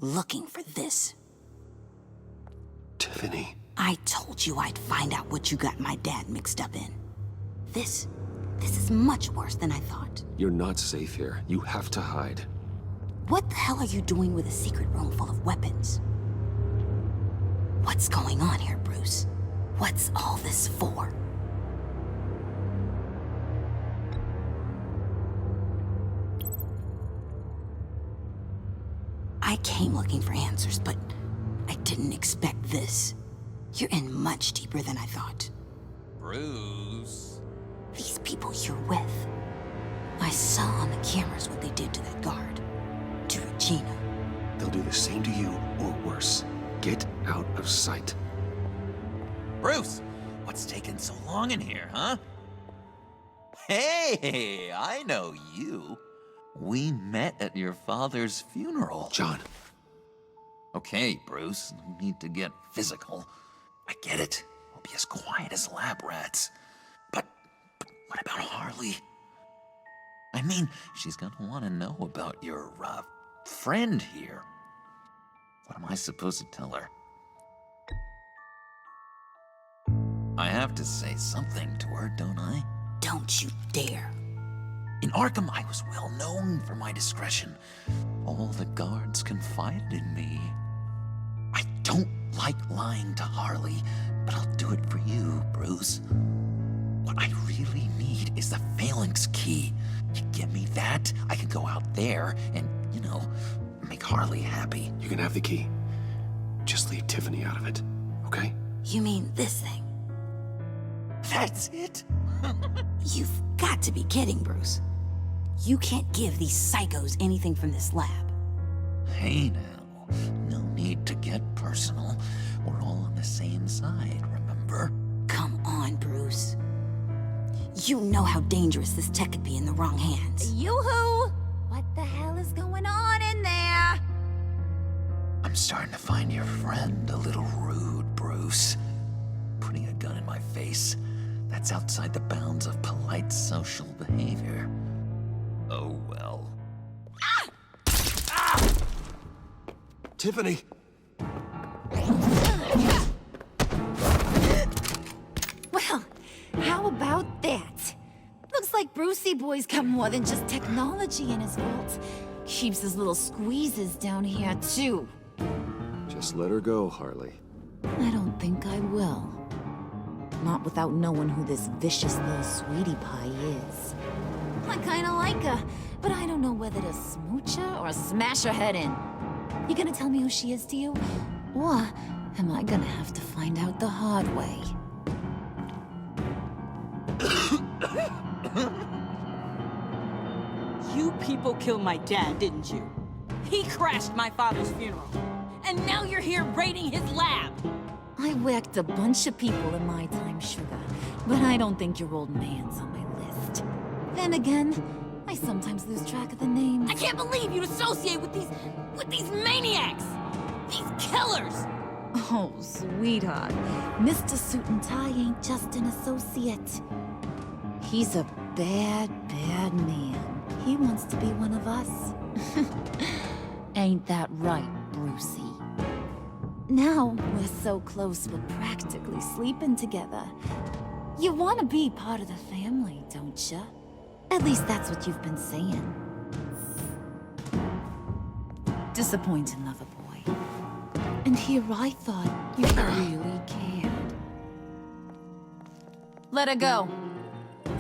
Looking for this. Tiffany. I told you I'd find out what you got my dad mixed up in. This is much worse than I thought. You're not safe here. You have to hide. What the hell are you doing with a secret room full of weapons? What's going on here, Bruce? What's all this for? I came looking for answers, but I didn't expect this. You're in much deeper than I thought. Bruce. These people you're with. I saw on the cameras what they did to that guard. To Regina. They'll do the same to you, or worse. Get out of sight. Bruce, what's taking so long in here, huh? Hey, I know you. We met at your father's funeral. John. Okay, Bruce, no need to get physical. I get it. We'll be as quiet as lab rats. But what about Harley? I mean, she's gonna want to know about your, friend here. What am I supposed to tell her? I have to say something to her, don't I? Don't you dare. In Arkham, I was well known for my discretion. All the guards confided in me. I don't like lying to Harley, but I'll do it for you, Bruce. What I really need is the phalanx key. You give me that, I can go out there and, you know, make Harley happy. You can have the key. Just leave Tiffany out of it, okay? You mean this thing? That's it? You've got to be kidding, Bruce. You can't give these psychos anything from this lab. Hey now, no need to get personal. We're all on the same side, remember? Come on, Bruce. You know how dangerous this tech could be in the wrong hands. Yoo-hoo! What the hell is going on in there? I'm starting to find your friend a little rude, Bruce. Putting a gun in my face, that's outside the bounds of polite social behavior. Oh well. Tiffany! Well, how about that? Looks like Brucey boy's got more than just technology in his vault. Keeps his little squeezes down here, too. Just let her go, Harley. I don't think I will. Not without knowing who this vicious little sweetie pie is. I kinda like her, but I don't know whether to smooch her or smash her head in. You gonna tell me who she is to you? Or am I gonna have to find out the hard way? You people killed my dad, didn't you? He crashed my father's funeral. And now you're here raiding his lab! I whacked a bunch of people in my time, sugar. But I don't think your old man's on my list. Then again, I sometimes lose track of the names. I can't believe you'd associate with these maniacs! These killers! Oh, sweetheart. Mr. Suit and Tie ain't just an associate. He's a bad, bad man. He wants to be one of us. Ain't that right, Brucey? Now we're so close we're practically sleeping together. You want to be part of the family, don't you? At least that's what you've been saying. Disappointing, lover boy. And here I thought you really cared. Let her go.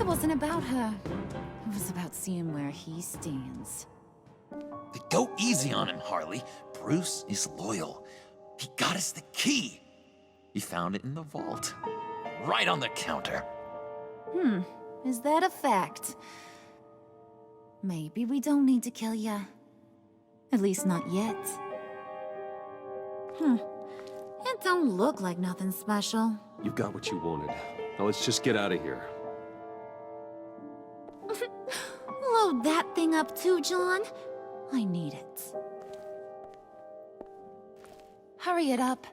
It wasn't about her. It was about seeing where he stands. Go easy on him, Harley. Bruce is loyal. He got us the key. He found it in the vault. Right on the counter. Is that a fact? Maybe we don't need to kill ya. At least not yet. It don't look like nothing special. You've got what you wanted. Now let's just get out of here. Load that thing up too, John. I need it. Hurry it up.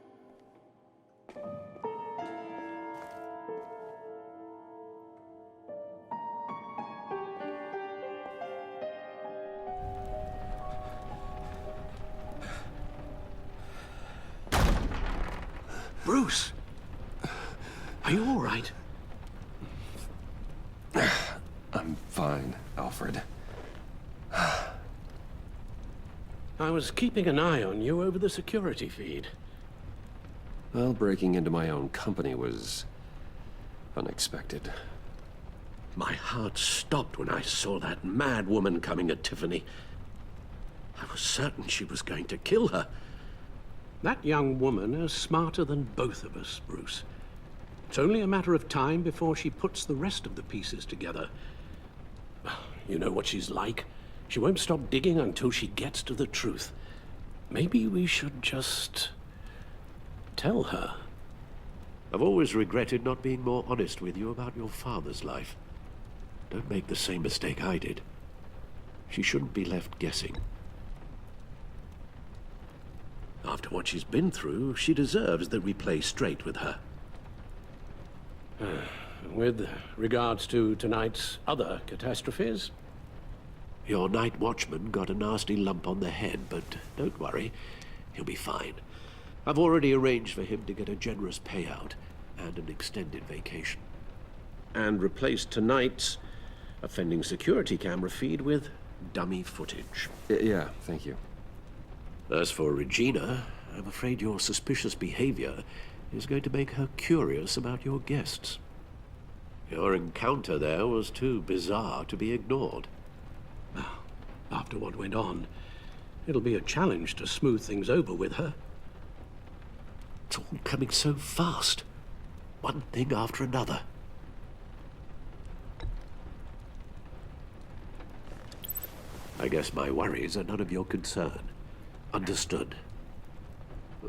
Bruce! Are you all right? I'm fine, Alfred. I was keeping an eye on you over the security feed. Well, breaking into my own company was unexpected. My heart stopped when I saw that mad woman coming at Tiffany. I was certain she was going to kill her. That young woman is smarter than both of us, Bruce. It's only a matter of time before she puts the rest of the pieces together. You know what she's like. She won't stop digging until she gets to the truth. Maybe we should just tell her. I've always regretted not being more honest with you about your father's life. Don't make the same mistake I did. She shouldn't be left guessing. After what she's been through, she deserves that we play straight with her. With regards to tonight's other catastrophes? Your night watchman got a nasty lump on the head, but don't worry, he'll be fine. I've already arranged for him to get a generous payout and an extended vacation. And replaced tonight's offending security camera feed with dummy footage. Yeah, thank you. As for Regina, I'm afraid your suspicious behavior is going to make her curious about your guests. Your encounter there was too bizarre to be ignored. After what went on, it'll be a challenge to smooth things over with her. It's all coming so fast. One thing after another. I guess my worries are none of your concern. Understood.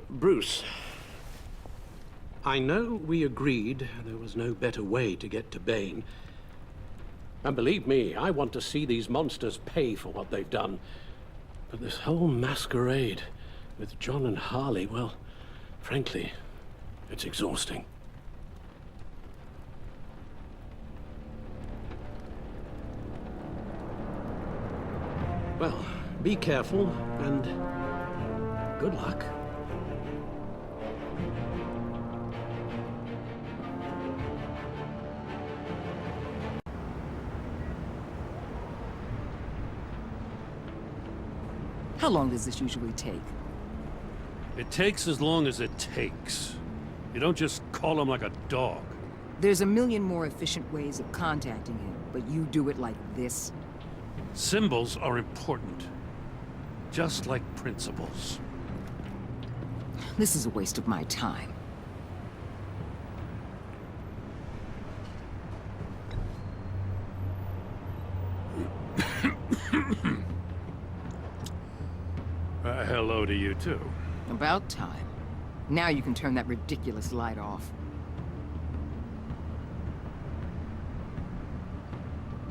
Bruce. I know we agreed there was no better way to get to Bane. And believe me, I want to see these monsters pay for what they've done. But this whole masquerade with John and Harley, well, frankly, it's exhausting. Well, be careful and good luck. How long does this usually take? It takes as long as it takes. You don't just call him like a dog. There's a million more efficient ways of contacting him, but you do it like this? Symbols are important. Just like principles. This is a waste of my time. Hello to you, too. About time. Now you can turn that ridiculous light off.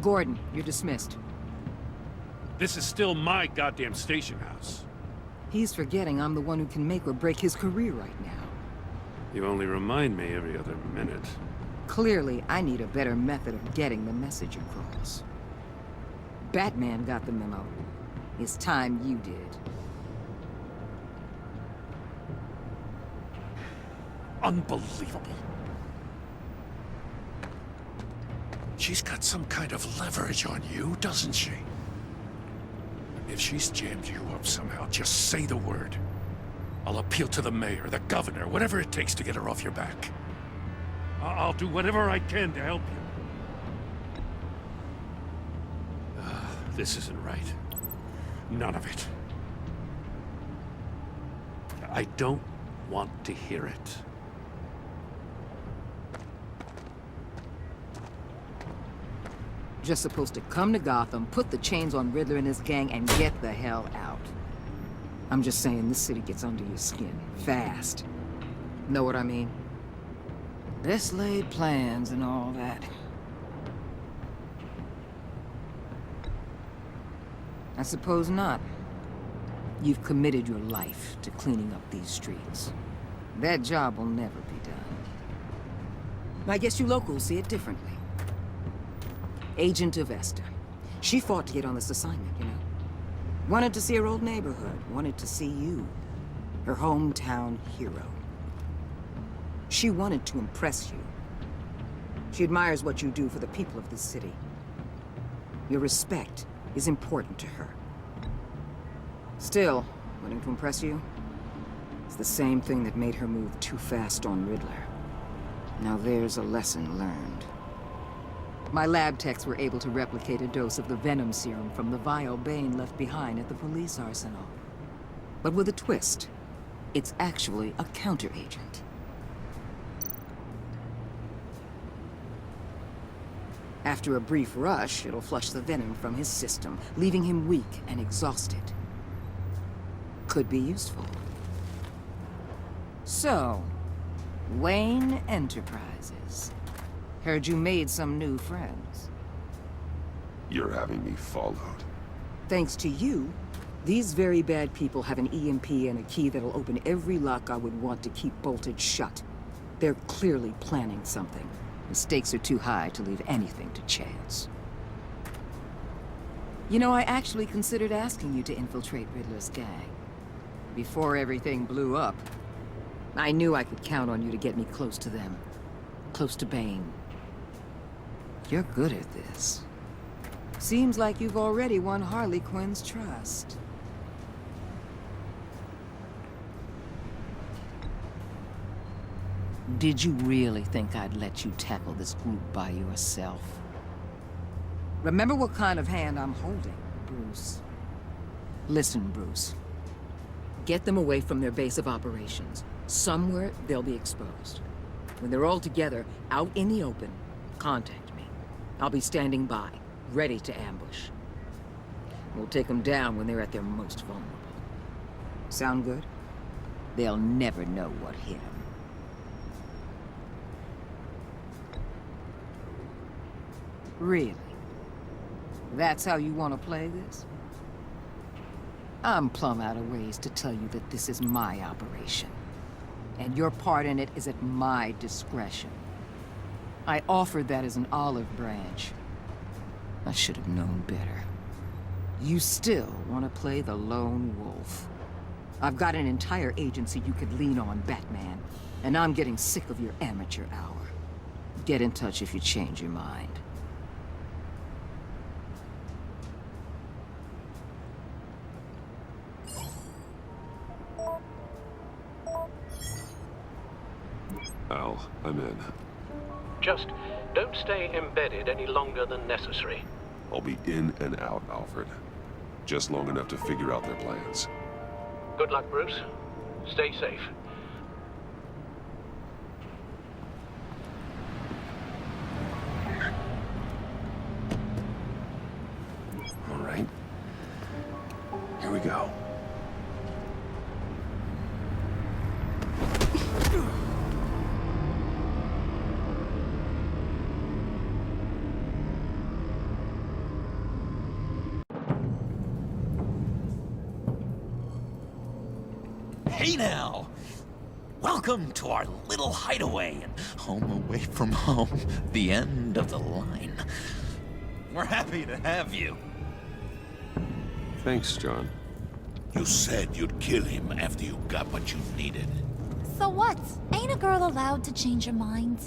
Gordon, you're dismissed. This is still my goddamn station house. He's forgetting I'm the one who can make or break his career right now. You only remind me every other minute. Clearly, I need a better method of getting the message across. Batman got the memo. It's time you did. Unbelievable. She's got some kind of leverage on you, doesn't she? If she's jammed you up somehow, just say the word. I'll appeal to the mayor, the governor, whatever it takes to get her off your back. I'll do whatever I can to help you. This isn't right. None of it. I don't want to hear it. Just supposed to come to Gotham, put the chains on Riddler and his gang, and get the hell out. I'm just saying, this city gets under your skin. Fast. Know what I mean? Best laid plans and all that. I suppose not. You've committed your life to cleaning up these streets. That job will never be done. I guess you locals see it differently. Agent of Vesta. She fought to get on this assignment, you know? Wanted to see her old neighborhood. Wanted to see you. Her hometown hero. She wanted to impress you. She admires what you do for the people of this city. Your respect is important to her. Still, wanting to impress you is the same thing that made her move too fast on Riddler. Now there's a lesson learned. My lab techs were able to replicate a dose of the venom serum from the vial Bane left behind at the police arsenal. But with a twist. It's actually a counter-agent. After a brief rush, it'll flush the venom from his system, leaving him weak and exhausted. Could be useful. So, Wayne Enterprises. Heard you made some new friends. You're having me followed. Thanks to you, these very bad people have an EMP and a key that'll open every lock I would want to keep bolted shut. They're clearly planning something. The stakes are too high to leave anything to chance. You know, I actually considered asking you to infiltrate Riddler's gang. Before everything blew up, I knew I could count on you to get me close to them. Close to Bane. You're good at this. Seems like you've already won Harley Quinn's trust. Did you really think I'd let you tackle this group by yourself? Remember what kind of hand I'm holding, Bruce. Listen, Bruce. Get them away from their base of operations. Somewhere they'll be exposed. When they're all together, out in the open, contact me. I'll be standing by, ready to ambush. We'll take them down when they're at their most vulnerable. Sound good? They'll never know what hit them. Really? That's how you want to play this? I'm plumb out of ways to tell you that this is my operation. And your part in it is at my discretion. I offered that as an olive branch. I should have known better. You still want to play the lone wolf. I've got an entire agency you could lean on, Batman. And I'm getting sick of your amateur hour. Get in touch if you change your mind. Al, I'm in. Just don't stay embedded any longer than necessary. I'll be in and out, Alfred. Just long enough to figure out their plans. Good luck, Bruce. Stay safe. All right. Here we go. Hey now! Welcome to our little hideaway and home away from home, the end of the line. We're happy to have you. Thanks, John. You said you'd kill him after you got what you needed. So what? Ain't a girl allowed to change her mind?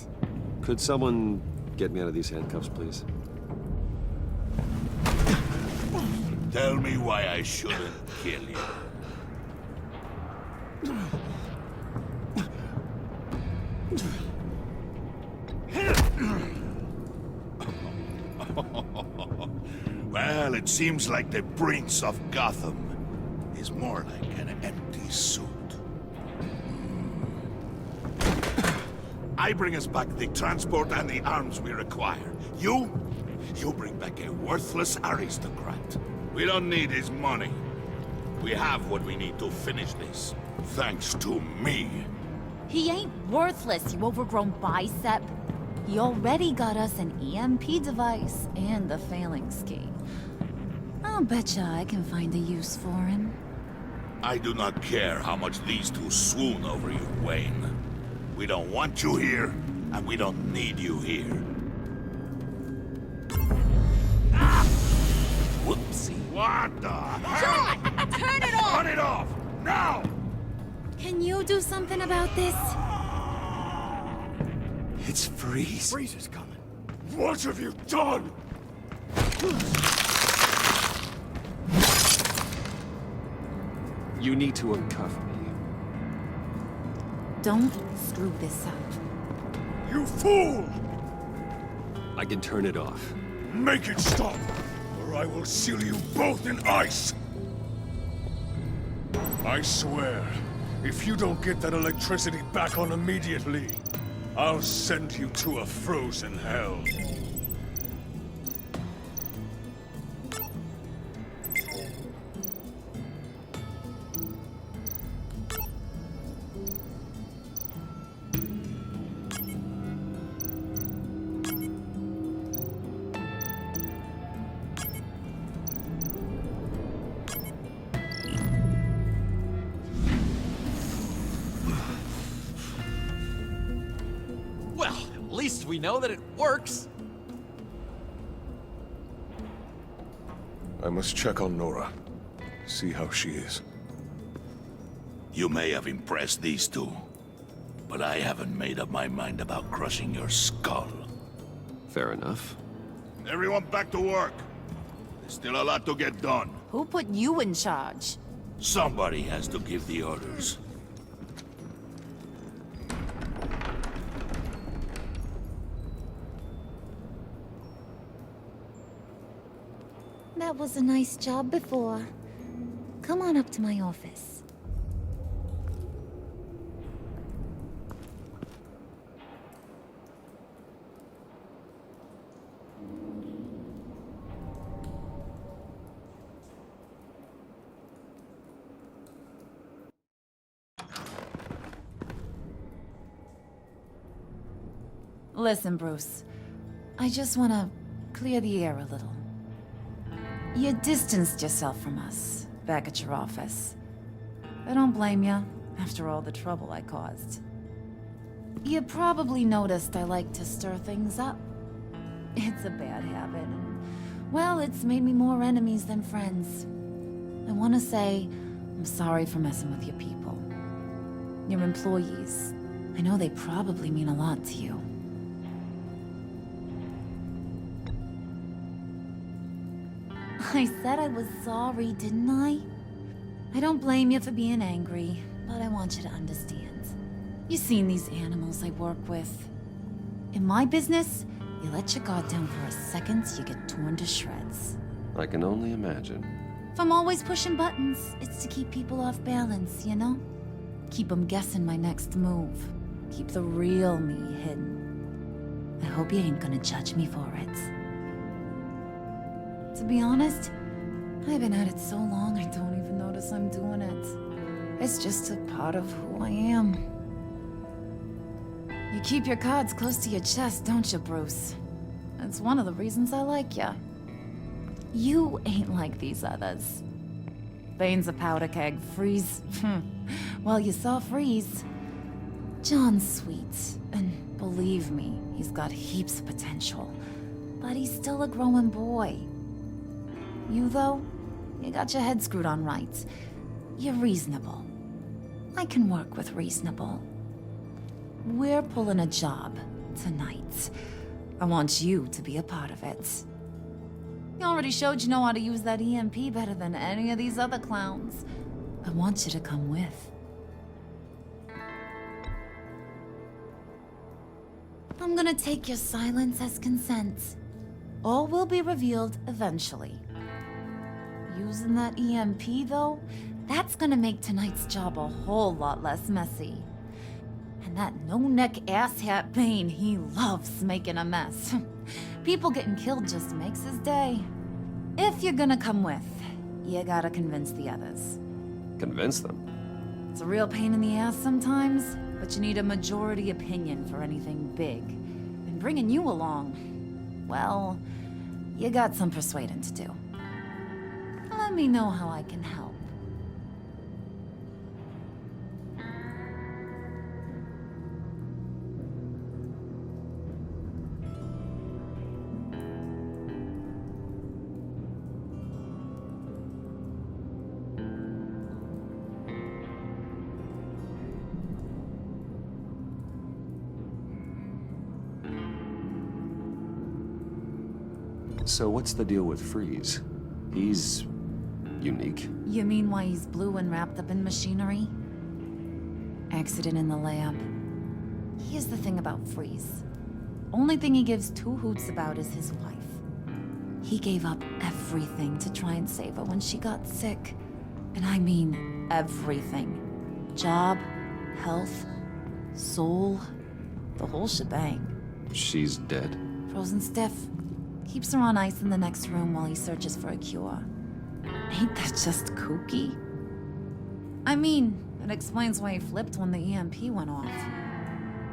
Could someone get me out of these handcuffs, please? Tell me why I shouldn't kill you. Well, it seems like the Prince of Gotham is more like an empty suit. I bring us back the transport and the arms we require. You You bring back a worthless aristocrat. We don't need his money. We have what we need to finish this. Thanks to me. He ain't worthless, you overgrown bicep. He already got us an EMP device and the phalanx key. I'll betcha I can find a use for him. I do not care how much these two swoon over you, Wayne. We don't want you here, and we don't need you here. Whoopsie. What the John! Turn it off! Turn it off! Now! Can you do something about this? It's Freeze. Freeze is coming. What have you done? You need to uncuff me. Don't screw this up. You fool! I can turn it off. Make it stop, or I will seal you both in ice! I swear, if you don't get that electricity back on immediately, I'll send you to a frozen hell. Well, at least we know that it works. I must check on Nora. See how she is. You may have impressed these two, but I haven't made up my mind about crushing your skull. Fair enough. Everyone back to work. There's still a lot to get done. Who put you in charge? Somebody has to give the orders. That was a nice job before. Come on up to my office. Listen, Bruce. I just want to clear the air a little. You distanced yourself from us, back at your office. I don't blame you, after all the trouble I caused. You probably noticed I like to stir things up. It's a bad habit, and, well, it's made me more enemies than friends. I want to say, I'm sorry for messing with your people. Your employees. I know they probably mean a lot to you. I said I was sorry, didn't I? I don't blame you for being angry, but I want you to understand. You've seen these animals I work with. In my business, you let your guard down for a second, you get torn to shreds. I can only imagine. If I'm always pushing buttons, it's to keep people off balance, you know? Keep them guessing my next move. Keep the real me hidden. I hope you ain't gonna judge me for it. To be honest, I've been at it so long I don't even notice I'm doing it. It's just a part of who I am. You keep your cards close to your chest, don't you, Bruce? That's one of the reasons I like you. You ain't like these others. Bane's a powder keg. Freeze. Well, you saw Freeze. John's sweet, and believe me, he's got heaps of potential. But he's still a growing boy. You, though, you got your head screwed on right. You're reasonable. I can work with reasonable. We're pulling a job tonight. I want you to be a part of it. You already showed you know how to use that EMP better than any of these other clowns. I want you to come with. I'm gonna take your silence as consent. All will be revealed eventually. Using that EMP, though, that's gonna make tonight's job a whole lot less messy. And That no-neck asshat Bane, he loves making a mess. People getting killed just makes his day. If you're gonna come with, you gotta convince the others. Convince them? It's a real pain in the ass sometimes, but you need a majority opinion for anything big. And bringing you along, well, you got some persuading to do. Let me know how I can help. So what's the deal with Freeze? He's unique. You mean why he's blue and wrapped up in machinery? Accident in the lab. Here's the thing about Freeze. Only thing he gives two hoots about is his wife. He gave up everything to try and save her when she got sick. And I mean everything. Job, health, soul, the whole shebang. She's dead? Frozen stiff. Keeps her on ice in the next room while he searches for a cure. Ain't that just kooky? I mean, it explains why he flipped when the EMP went off.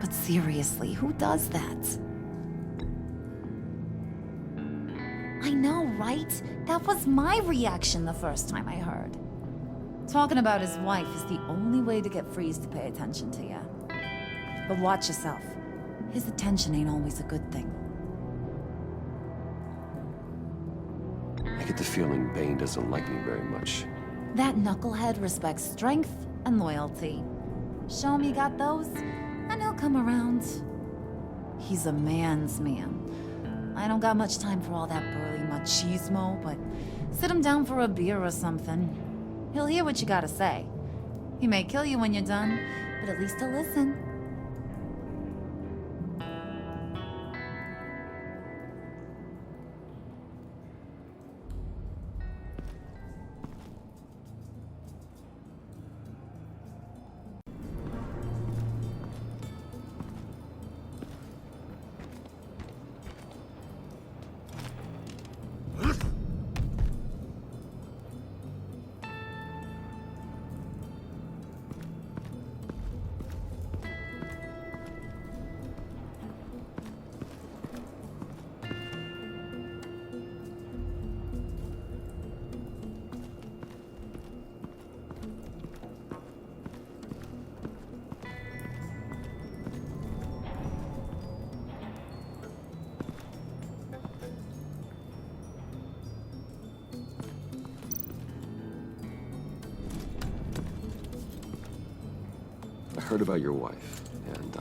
But seriously, who does that? I know, right? That was my reaction the first time I heard. Talking about his wife is the only way to get Freeze to pay attention to you. But watch yourself. His attention ain't always a good thing. I get the feeling Bane doesn't like me very much. That knucklehead respects strength and loyalty. Show him you got those, and he'll come around. He's a man's man. I don't got much time for all that burly machismo, but sit him down for a beer or something. He'll hear what you gotta say. He may kill you when you're done, but at least he'll listen. I heard about your wife, and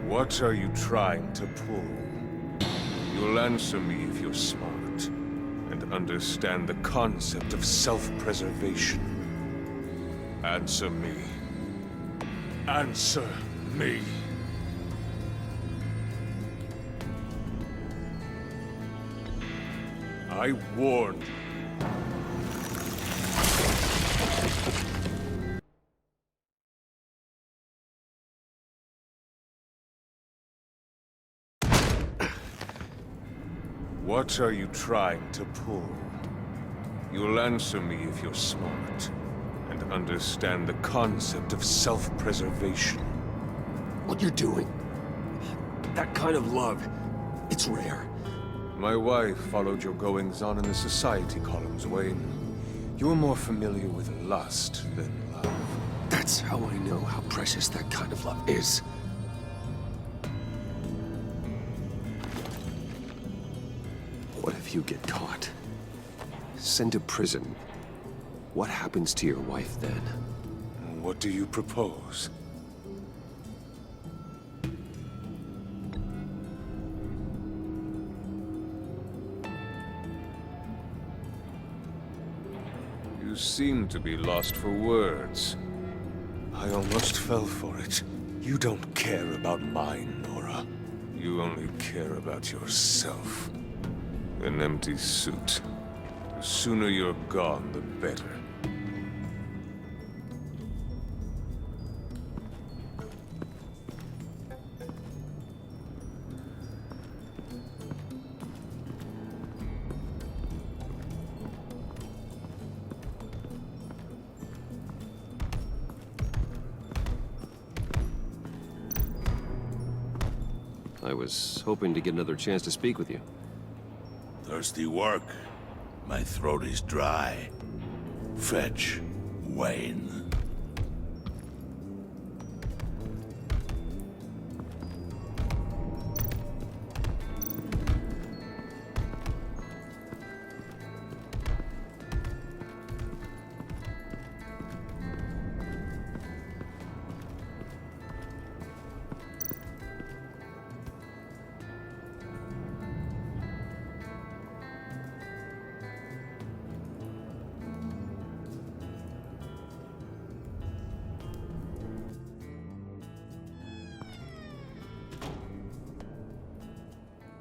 What are you trying to pull? You'll answer me if you're smart, and understand the concept of self-preservation. Answer me. Answer me. I warned you. What are you trying to pull? You'll answer me if you're smart, and understand the concept of self-preservation. what you're doing, that kind of love, it's rare. My wife followed your goings-on in the society columns, Wayne. You're more familiar with lust than love. That's how I know how precious that kind of love is. What if you get caught? Sent to prison. What happens to your wife then? What do you propose? You seem to be lost for words. I almost fell for it. You don't care about mine, Nora. You only care about yourself. An empty suit. The sooner you're gone, the better. I was hoping to get another chance to speak with you. Thirsty work? My throat is dry. Fetch Wayne.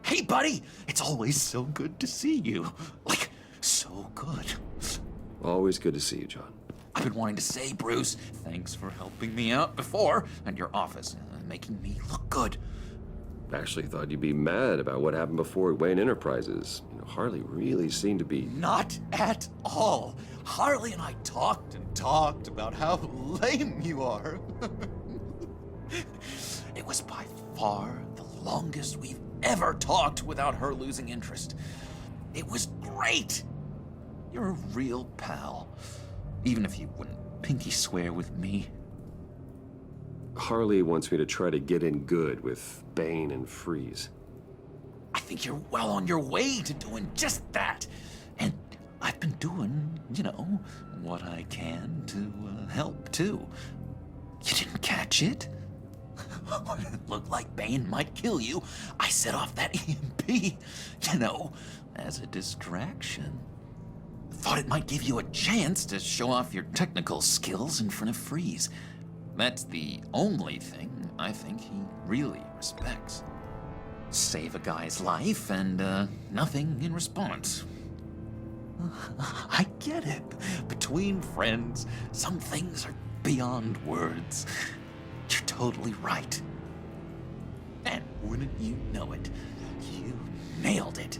Hey, buddy! It's always so good to see you. Like, so good. Always good to see you, John. I've been wanting to say, Bruce, thanks for helping me out before, and your office, making me look good. Actually thought you'd be mad about what happened before at Wayne Enterprises. You know, Harley really seemed to be... Not at all. Harley and I talked and talked about how lame you are. It was by far the longest we've ever talked without her losing interest. It was great. You're a real pal, even if you wouldn't pinky swear with me. Harley wants me to try to get in good with Bane and Freeze. I think you're well on your way to doing just that. And I've been doing, you know, what I can to help, too. You didn't catch it? When it looked like Bane might kill you, I set off that EMP, you know, as a distraction. Thought it might give you a chance to show off your technical skills in front of Freeze. That's the only thing I think he really respects. Save a guy's life and nothing in response. I get it. Between friends, some things are beyond words. You're totally right. And wouldn't you know it, you nailed it.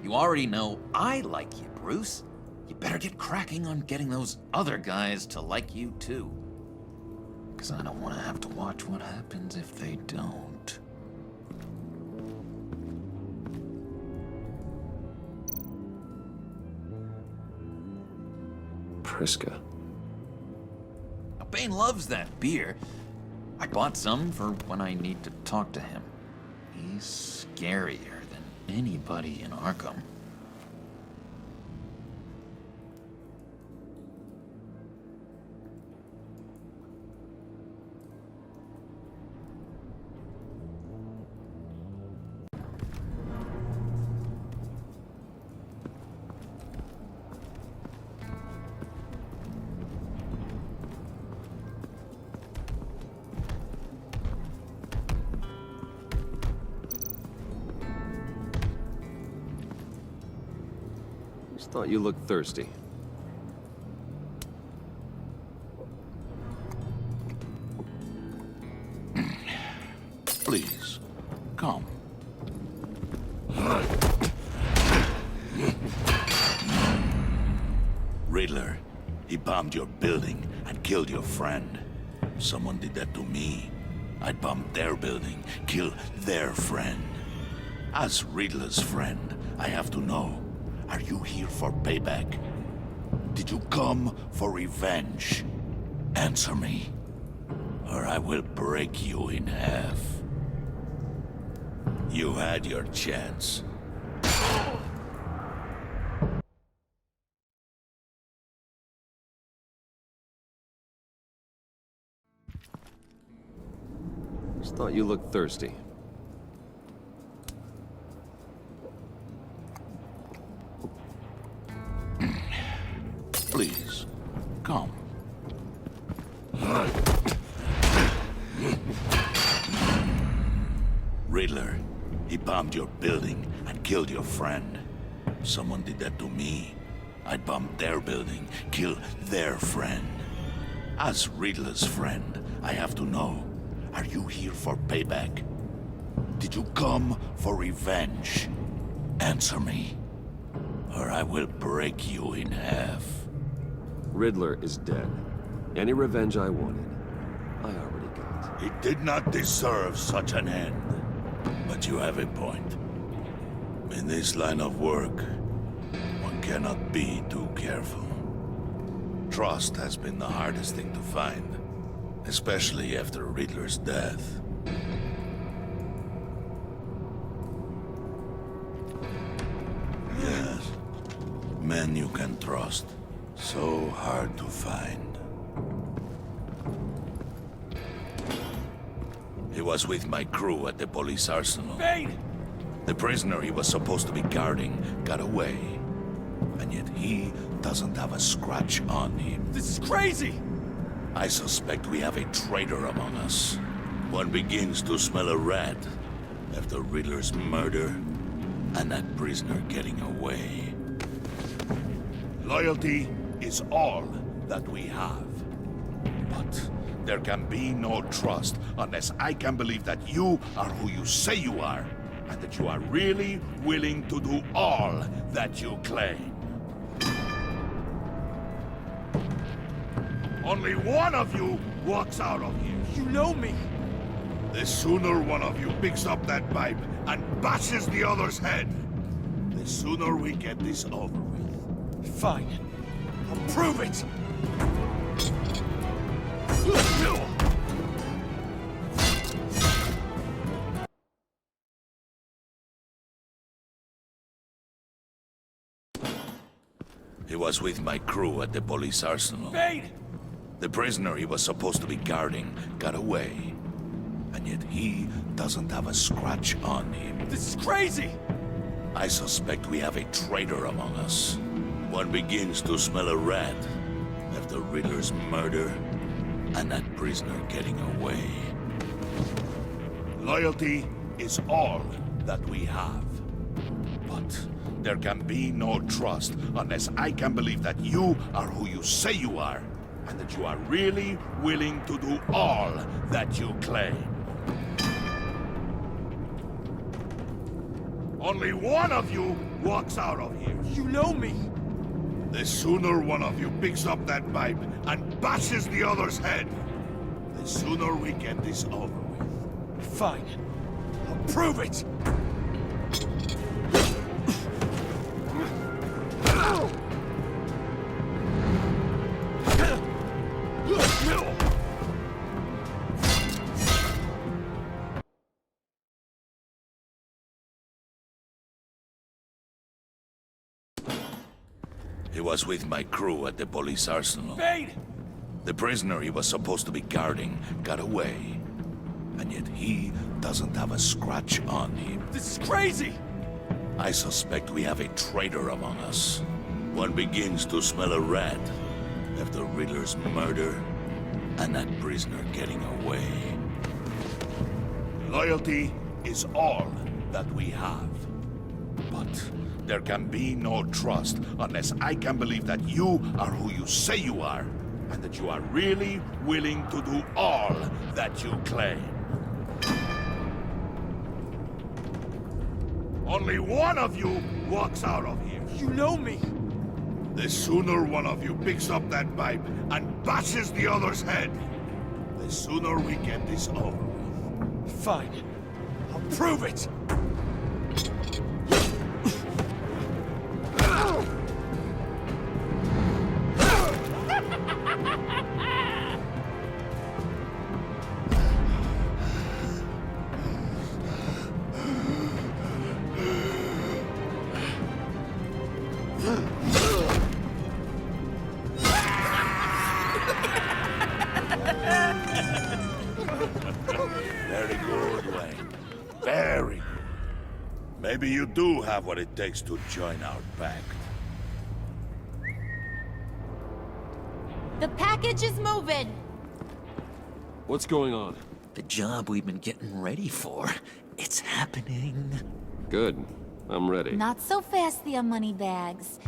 You already know I like you, Bruce. You better get cracking on getting those other guys to like you too. Because I don't want to have to watch what happens if they don't. Priska. Bane loves that beer. I bought some for when I need to talk to him. He's scarier than anybody in Arkham. Thought you looked thirsty. Please, come. Riddler, he bombed your building and killed your friend. Someone did that to me. I'd bomb their building, kill their friend. As Riddler's friend, I have to know. Are you here for payback? Did you come for revenge? Answer me, or I will break you in half. You had your chance. Just thought you looked thirsty. Please, come. Riddler, he bombed your building and killed your friend. Someone did that to me. I'd bomb their building, kill their friend. As Riddler's friend, I have to know. Are you here for payback? Did you come for revenge? Answer me, or I will break you in half. Riddler is dead. Any revenge I wanted, I already got. He did not deserve such an end. But you have a point. In this line of work, one cannot be too careful. Trust has been the hardest thing to find, especially after Riddler's death. Yes, men you can trust. So hard to find. He was with my crew at the police arsenal. Bane! The prisoner he was supposed to be guarding got away. And yet he doesn't have a scratch on him. This is crazy! I suspect we have a traitor among us. One begins to smell a rat after Riddler's murder and that prisoner getting away. Loyalty is all that we have. But there can be no trust unless I can believe that you are who you say you are, and that you are really willing to do all that you claim. Only one of you walks out of here. You know me. The sooner one of you picks up that pipe and bashes the other's head, the sooner we get this over with. Fine. I'll prove it! He was with my crew at the police arsenal. Bane! The prisoner he was supposed to be guarding got away. And yet he doesn't have a scratch on him. This is crazy! I suspect we have a traitor among us. One begins to smell a rat after Riddler's murder and that prisoner getting away. Loyalty is all that we have. But there can be no trust unless I can believe that you are who you say you are, and that you are really willing to do all that you claim. Only one of you walks out of here. You know me. The sooner one of you picks up that pipe and bashes the other's head, the sooner we get this over with. Fine. I'll prove it! He was with my crew at the police arsenal. Bane! The prisoner he was supposed to be guarding got away. And yet he doesn't have a scratch on him. This is crazy! I suspect we have a traitor among us. One begins to smell a rat after Riddler's murder and that prisoner getting away. Loyalty is all that we have. But there can be no trust unless I can believe that you are who you say you are, and that you are really willing to do all that you claim. Only one of you walks out of here. You know me. The sooner one of you picks up that pipe and bashes the other's head, the sooner we get this over with. Fine. I'll prove it! Very good, Wayne. Very good. Maybe you do have what it takes to join our pact. The package is moving. What's going on? The job we've been getting ready for. It's happening. Good. I'm ready. Not so fast, the money bags.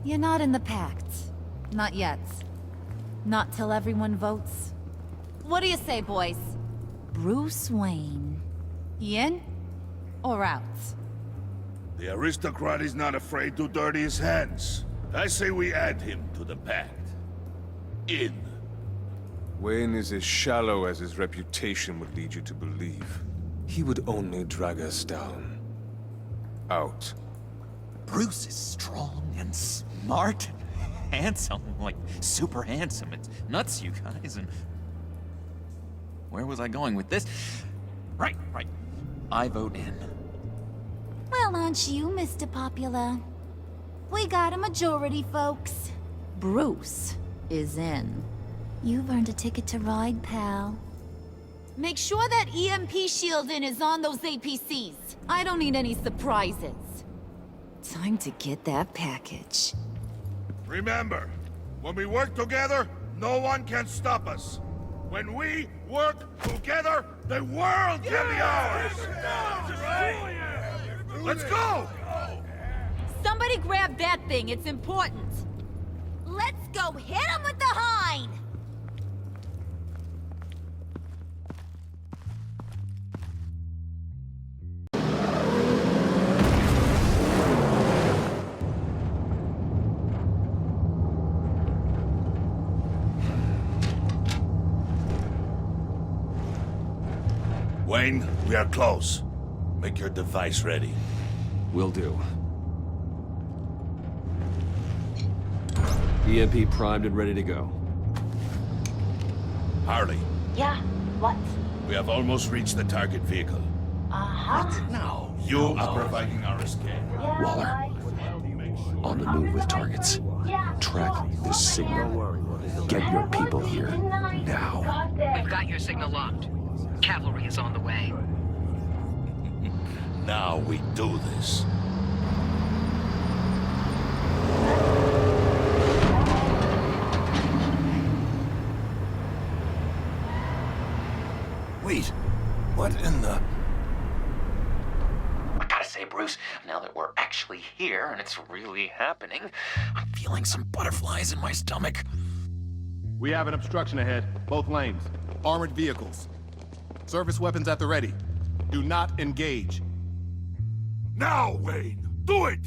You're not in the pact. Not yet. Not till everyone votes. What do you say, boys? Bruce Wayne. In or out? The aristocrat is not afraid to dirty his hands. I say we add him to the pact. In. Wayne is as shallow as his reputation would lead you to believe. he would only drag us down. Out. Bruce is strong and smart and handsome, like super handsome. It's nuts, you guys, and... Where was I going with this? Right. I vote in. Well, aren't you, Mr. Popular? We got a majority, folks. Bruce is in. You've earned a ticket to ride, pal. Make sure that EMP shielding is on those APCs. I don't need any surprises. Time to get that package. Remember, when we work together, no one can stop us. When we work together, the world can be ours! Let's go! Somebody grab that thing, it's important. Let's go hit him with the hind! Wayne, we are close. Make your device ready. Will do. EMP primed and ready to go. Harley, Yeah, what? we have almost reached the target vehicle. Uh-huh. No. You are providing our escape. Waller, on the move with targets. Track this signal. Get your people here, now. We've got your signal locked. Cavalry is on the way. Now we do this. Wait, what in the... I gotta say, Bruce, now that we're actually here and it's really happening, I'm feeling some butterflies in my stomach. We have an obstruction ahead, both lanes. Armored vehicles. Service weapons at the ready. Do not engage. Now, Wayne! Do it!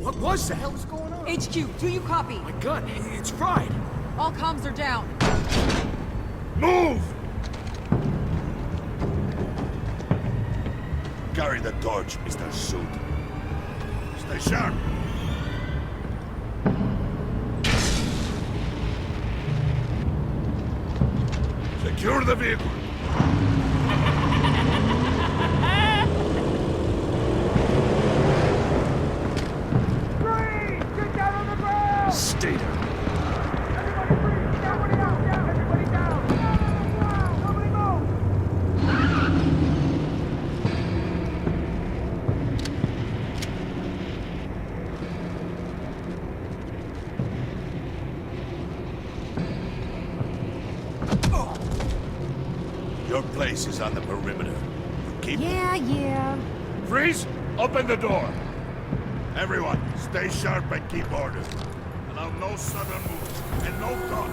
What was that? What the hell is going on? HQ, do you copy? My gun, it's fried. All comms are down. Move! Carry the torch, Mr. Suit. Stay sharp. Secure the vehicle. Stay down. Your place is on the perimeter. Keep... Yeah. Freeze! Open the door. Everyone, stay sharp and keep order. Allow no sudden moves and no talk.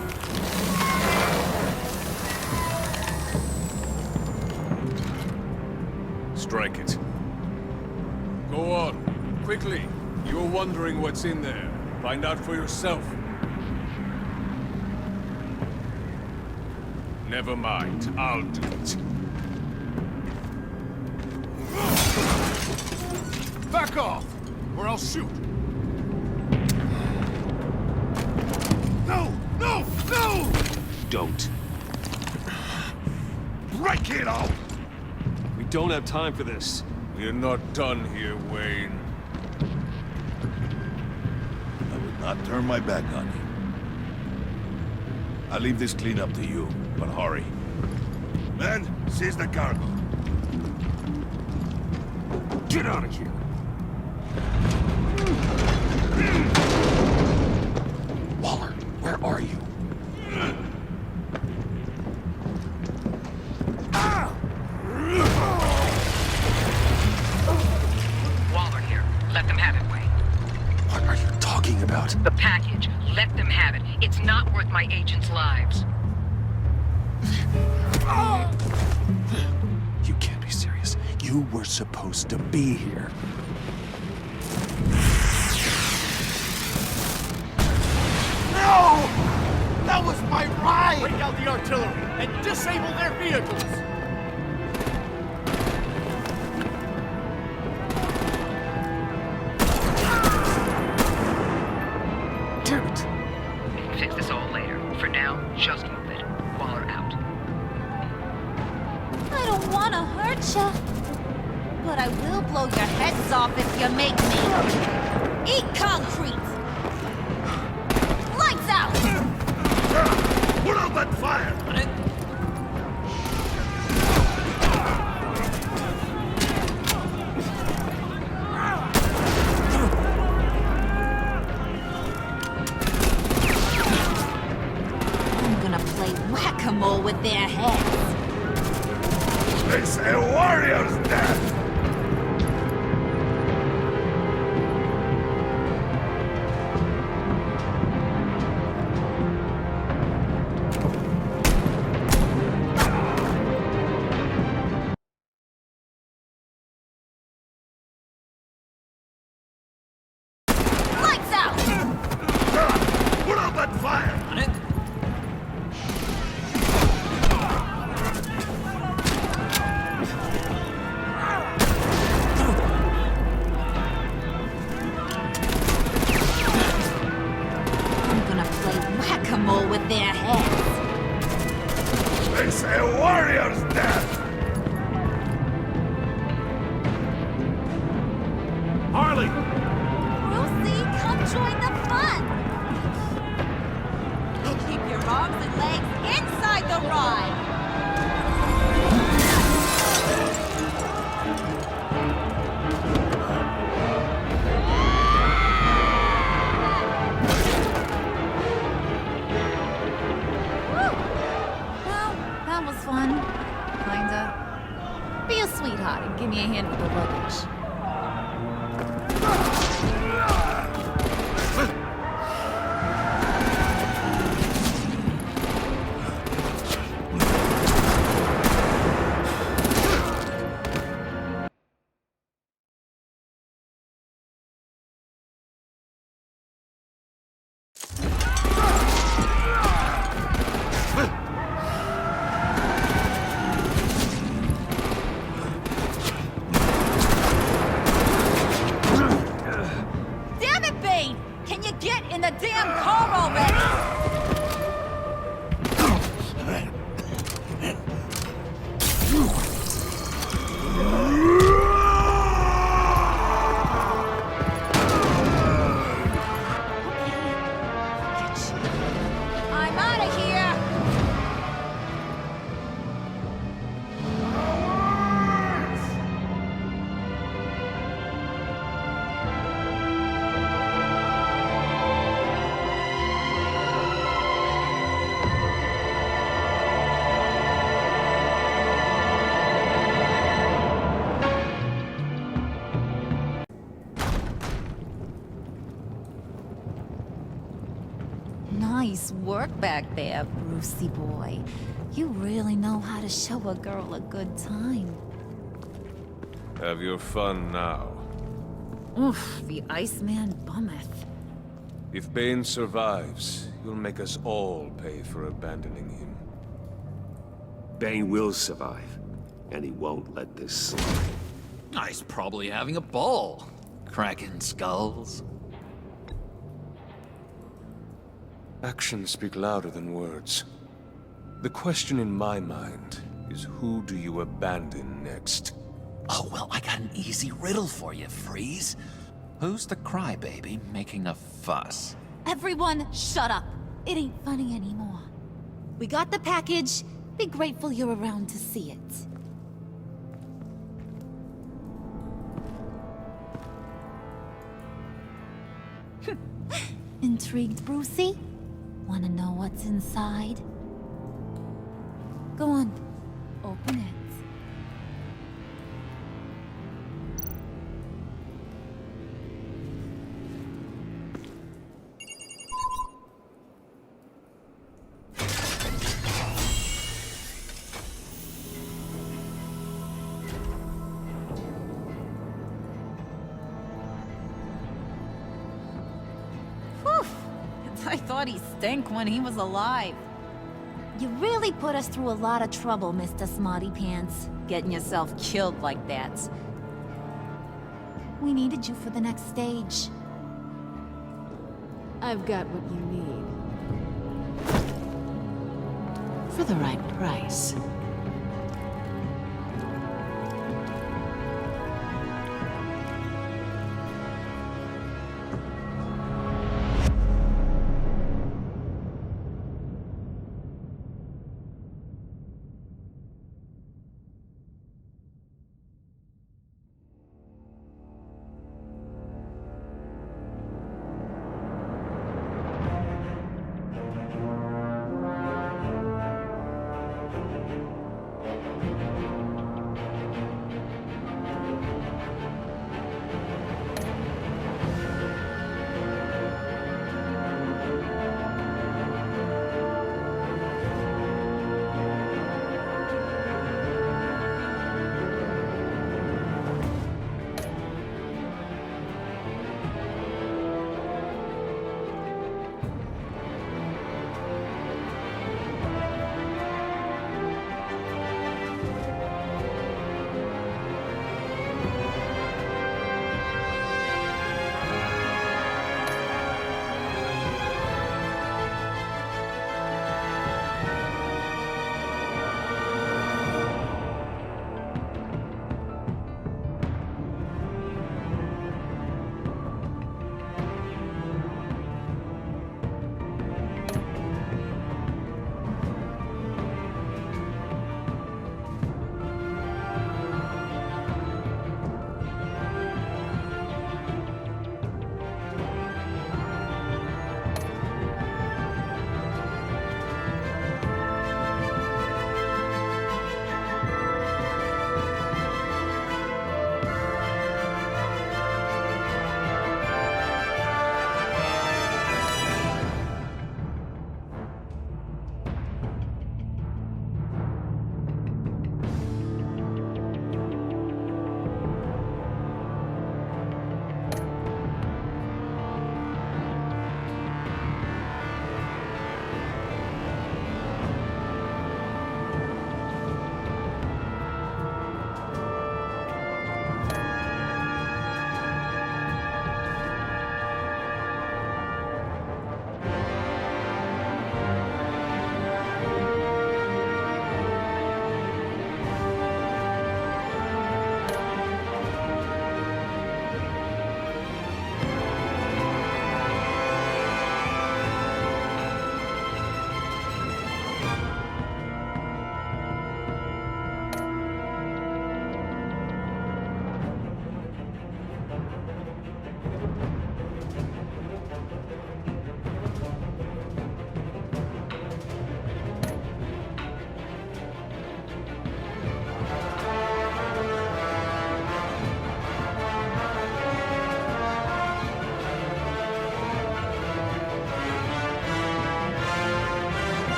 Strike it. Go on. Quickly. You're wondering what's in there. Find out for yourself. Never mind. I'll do it. Back off, or I'll shoot. No! Don't. Break it out! We don't have time for this. We're not done here, Wayne. I would not turn my back on you. I'll leave this clean up to you, but hurry. Men, seize the cargo. Get out of here. Waller, where are you? Waller here. Let them have it, Wayne. What are you talking about? The package. Let them have it. It's not worth my agents' lives. You can't be serious. You were supposed to be here. No! That was my ride! Break out the artillery and disable their vehicles! Damn it! Fix this all later. For now, just move it. Waller out. I don't want to hurt ya, but I will blow your heads off if you make me. Eat concrete! Lights out! Put out that fire! I'm gonna play whack-a-mole with their heads. It's a warrior's death! Lights out! Put out that fire! I'm gonna play whack-a-mole with their heads. It's a warrior's death! Harley! Lucy, come join the fun! Keep your arms and legs inside the ride! Woo! Well, that was fun. Kinda. Be a sweetheart and give me a hand with the luggage. Damn it, Bane! Can you get in the damn car already? I'm out of here! Nice work back there, Brucey boy. You really know how to show a girl a good time. Have your fun now. Oof, the Iceman bummeth. If Bane survives, you'll make us all pay for abandoning him. Bane will survive, and he won't let this slide. He's probably having a ball. Cracking skulls. Actions speak louder than words. The question in my mind is, who do you abandon next? Oh, well, I got an easy riddle for you, Freeze. Who's the crybaby making a fuss? Everyone, shut up. It ain't funny anymore. We got the package. Be grateful you're around to see it. Intrigued, Brucey? Wanna know what's inside? Go on, open it. thought he stank when he was alive. You really put us through a lot of trouble, Mr. Smarty Pants. Getting yourself killed like that. We needed you for the next stage. I've got what you need. For the right price.